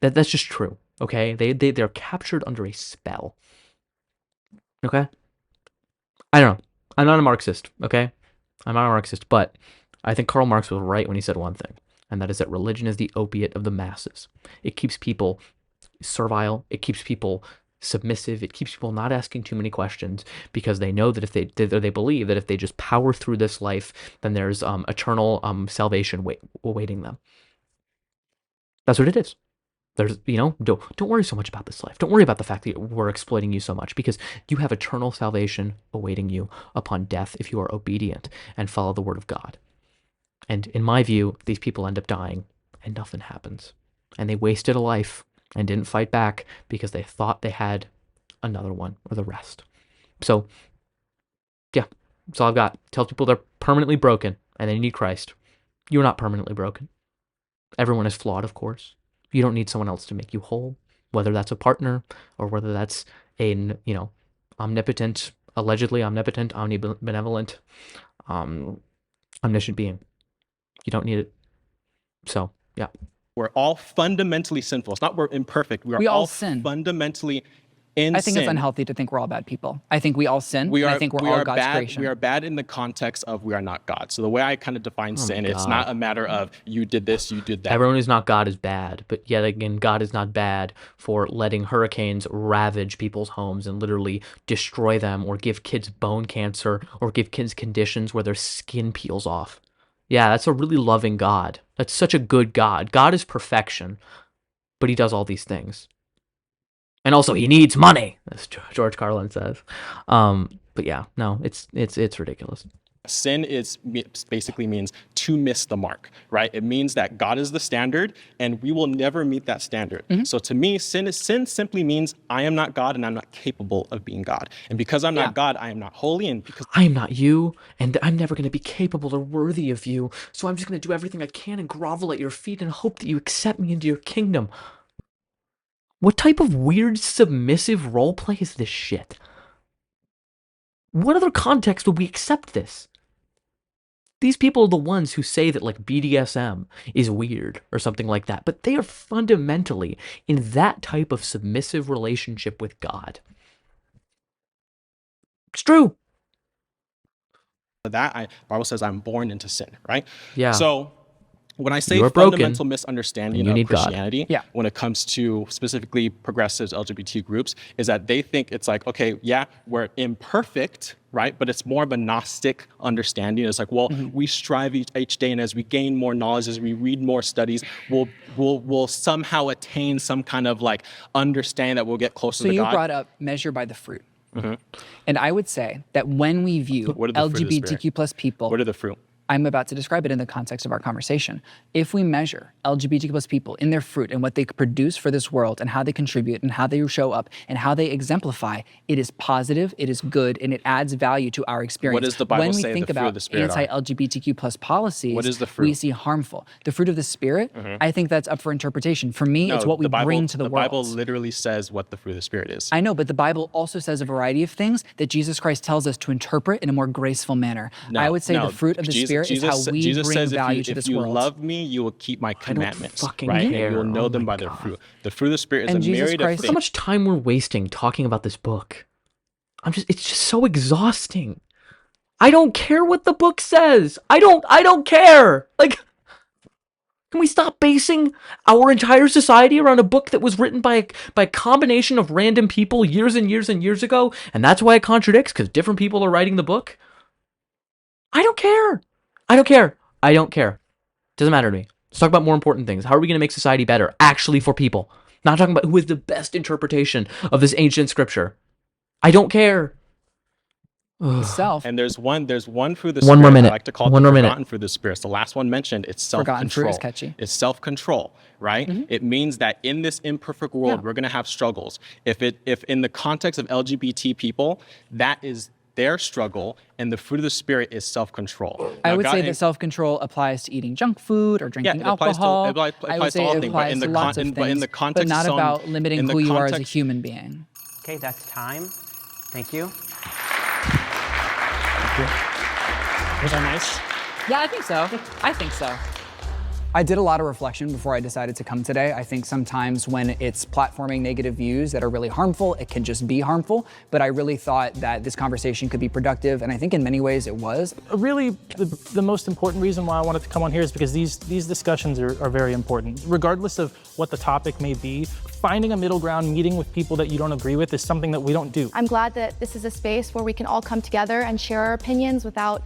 That's just true, okay? They're captured under a spell. Okay? I don't know. I'm not a Marxist, okay? I'm not a Marxist, but I think Karl Marx was right when he said one thing, and that is that religion is the opiate of the masses. It keeps people servile. It keeps people submissive. It keeps people not asking too many questions because they know that if they believe that if they just power through this life, then there's eternal salvation awaiting them. That's what it is. There's, don't worry so much about this life. Don't worry about the fact that we're exploiting you so much because you have eternal salvation awaiting you upon death if you are obedient and follow the word of God. And in my view, these people end up dying and nothing happens. And they wasted a life and didn't fight back because they thought they had another one or the rest. So, yeah, that's all I've got. Tell people they're permanently broken and they need Christ. You're not permanently broken. Everyone is flawed, of course. You don't need someone else to make you whole, whether that's a partner or whether that's an, omnipotent, allegedly omnipotent, omnibenevolent, omniscient being. You don't need it. So, yeah. We're all fundamentally sinful. It's not we're imperfect. We all sin. Fundamentally I think it's unhealthy to think we're all bad people. I think we all sin. I think we're all God's creation. We are bad in the context of we are not God. So the way I kind of define sin, it's not a matter of you did this, you did that. Everyone who's not God is bad. But yet again, God is not bad for letting hurricanes ravage people's homes and literally destroy them or give kids bone cancer or give kids conditions where their skin peels off. Yeah, that's a really loving God. That's such a good God. God is perfection, but he does all these things. And also, he needs money, as George Carlin says. But yeah, no, it's ridiculous. Sin basically means to miss the mark, right? It means that God is the standard, and we will never meet that standard. Mm-hmm. So to me, sin simply means I am not God, and I'm not capable of being God. And because I'm not God, I am not holy, and because I am not you, and I'm never going to be capable or worthy of you. So I'm just going to do everything I can and grovel at your feet and hope that you accept me into your kingdom. What type of weird submissive role play is this shit? What other context would we accept this? These people are the ones who say that like BDSM is weird or something like that, but they are fundamentally in that type of submissive relationship with God. It's true. That Bible says I'm born into sin, right? Yeah. So when I say fundamental misunderstanding of Christianity, when it comes to specifically progressives, LGBT groups, is that they think it's like, okay, yeah, we're imperfect, right? But it's more of a Gnostic understanding. It's like, well, we strive each day, and as we gain more knowledge, as we read more studies, we'll somehow attain some kind of like understanding that we'll get closer to God. So you brought up measure by the fruit. Mm-hmm. And I would say that when we view LGBTQ plus people, what are the fruit? I'm about to describe it in the context of our conversation. If we measure LGBTQ plus people in their fruit and what they produce for this world and how they contribute and how they show up and how they exemplify, it is positive, it is good, and it adds value to our experience. What does the Bible say when we think the fruit about of the Spirit anti-LGBTQ plus policies, what is the fruit? we see harmful. The fruit of the Spirit, I think that's up for interpretation. For me, it's what we bring to the world. The Bible literally says what the fruit of the Spirit is. I know, but the Bible also says a variety of things that Jesus Christ tells us to interpret in a more graceful manner. I would say the fruit of the Spirit is how we bring value to this world. If you love me, you will keep my commandments. Fucking right? care. And you will know them by their fruit. The fruit of the Spirit is a myriad of things. How much time we're wasting talking about this book. It's just so exhausting. I don't care what the book says. I don't care. Like, can we stop basing our entire society around a book that was written by a combination of random people years and years and years ago, and that's why it contradicts, because different people are writing the book? I don't care. I don't care. Doesn't matter to me. Let's talk about more important things. How are we going to make society better, actually, for people? Not talking about who is the best interpretation of this ancient scripture. I don't care. Self. And there's one fruit of the Spirit. I like to call it the forgotten fruit of the Spirit. It's the last one mentioned. It's self-control. Forgotten fruit is catchy. It's self-control, right? It means that in this imperfect world, we're going to have struggles. If in the context of LGBT people, that is their struggle, and the fruit of the Spirit is self-control. I would say that self-control applies to eating junk food or drinking alcohol. It applies to all things, but in the context, but not about limiting who you are as a human being. Okay, that's time. Thank you. Was that nice? Yeah, I think so. I did a lot of reflection before I decided to come today. I think sometimes when it's platforming negative views that are really harmful, it can just be harmful. But I really thought that this conversation could be productive, and I think in many ways it was. Really, the most important reason why I wanted to come on here is because these discussions are very important. Regardless of what the topic may be, finding a middle ground, meeting with people that you don't agree with is something that we don't do. I'm glad that this is a space where we can all come together and share our opinions without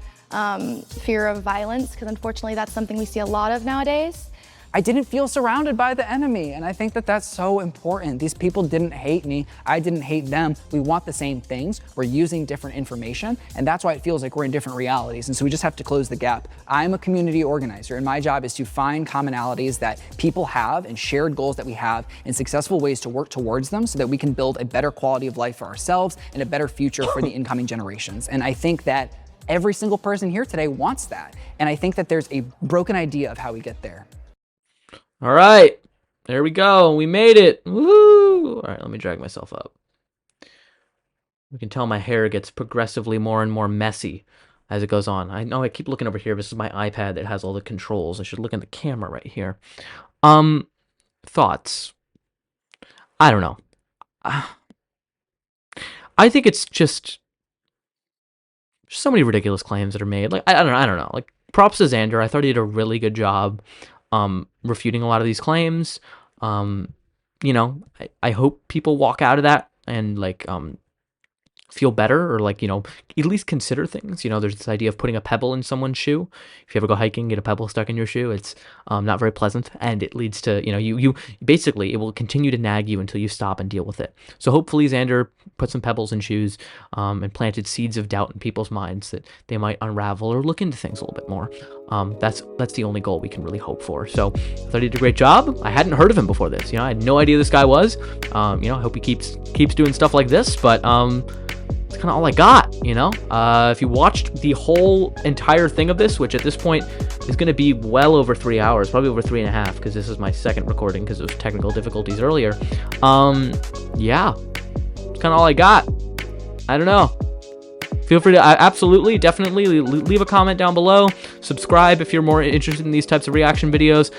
fear of violence, because unfortunately that's something we see a lot of nowadays. I didn't feel surrounded by the enemy, and I think that that's so important. These people didn't hate me, I didn't hate them. We want the same things, we're using different information, and that's why it feels like we're in different realities, and so we just have to close the gap. I'm a community organizer, and my job is to find commonalities that people have and shared goals that we have and successful ways to work towards them so that we can build a better quality of life for ourselves and a better future for the incoming generations. And I think that every single person here today wants that, and I think that there's a broken idea of how we get there. All right, there we go. We made it. Woo! All right, let me drag myself up. You can tell my hair gets progressively more and more messy as it goes on. I know I keep looking over here. This is my iPad that has all the controls. I should look in the camera right here. Thoughts? I don't know. I think it's just so many ridiculous claims that are made. Like, I don't know. Like, props to Zander. I thought he did a really good job refuting a lot of these claims. You know, I hope people walk out of that and like feel better, or like, you know, at least consider things. You know, there's this idea of putting a pebble in someone's shoe. If you ever go hiking, get a pebble stuck in your shoe, it's not very pleasant, and it leads to, you know, you basically, it will continue to nag you until you stop and deal with it. So hopefully Zander put some pebbles in shoes and planted seeds of doubt in people's minds that they might unravel or look into things a little bit more. That's the only goal we can really hope for. So I thought he did a great job. I hadn't heard of him before this. You know, I had no idea this guy was. You know, I hope he keeps doing stuff like this, but it's kind of all I got, you know? If you watched the whole entire thing of this, which at this point is going to be well over 3 hours, probably over 3.5, because this is my second recording because of technical difficulties earlier. Yeah, it's kind of all I got. I don't know. Feel free to absolutely, definitely leave a comment down below. Subscribe if you're more interested in these types of reaction videos.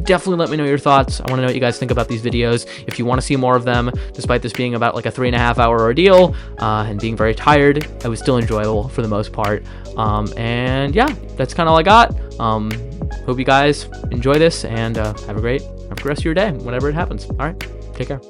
Definitely let me know your thoughts. I want to know what you guys think about these videos. If you want to see more of them, despite this being about like a 3.5 hour ordeal and being very tired, it was still enjoyable for the most part. And yeah, that's kind of all I got. Hope you guys enjoy this and have a great rest of your day, whenever it happens. All right, take care.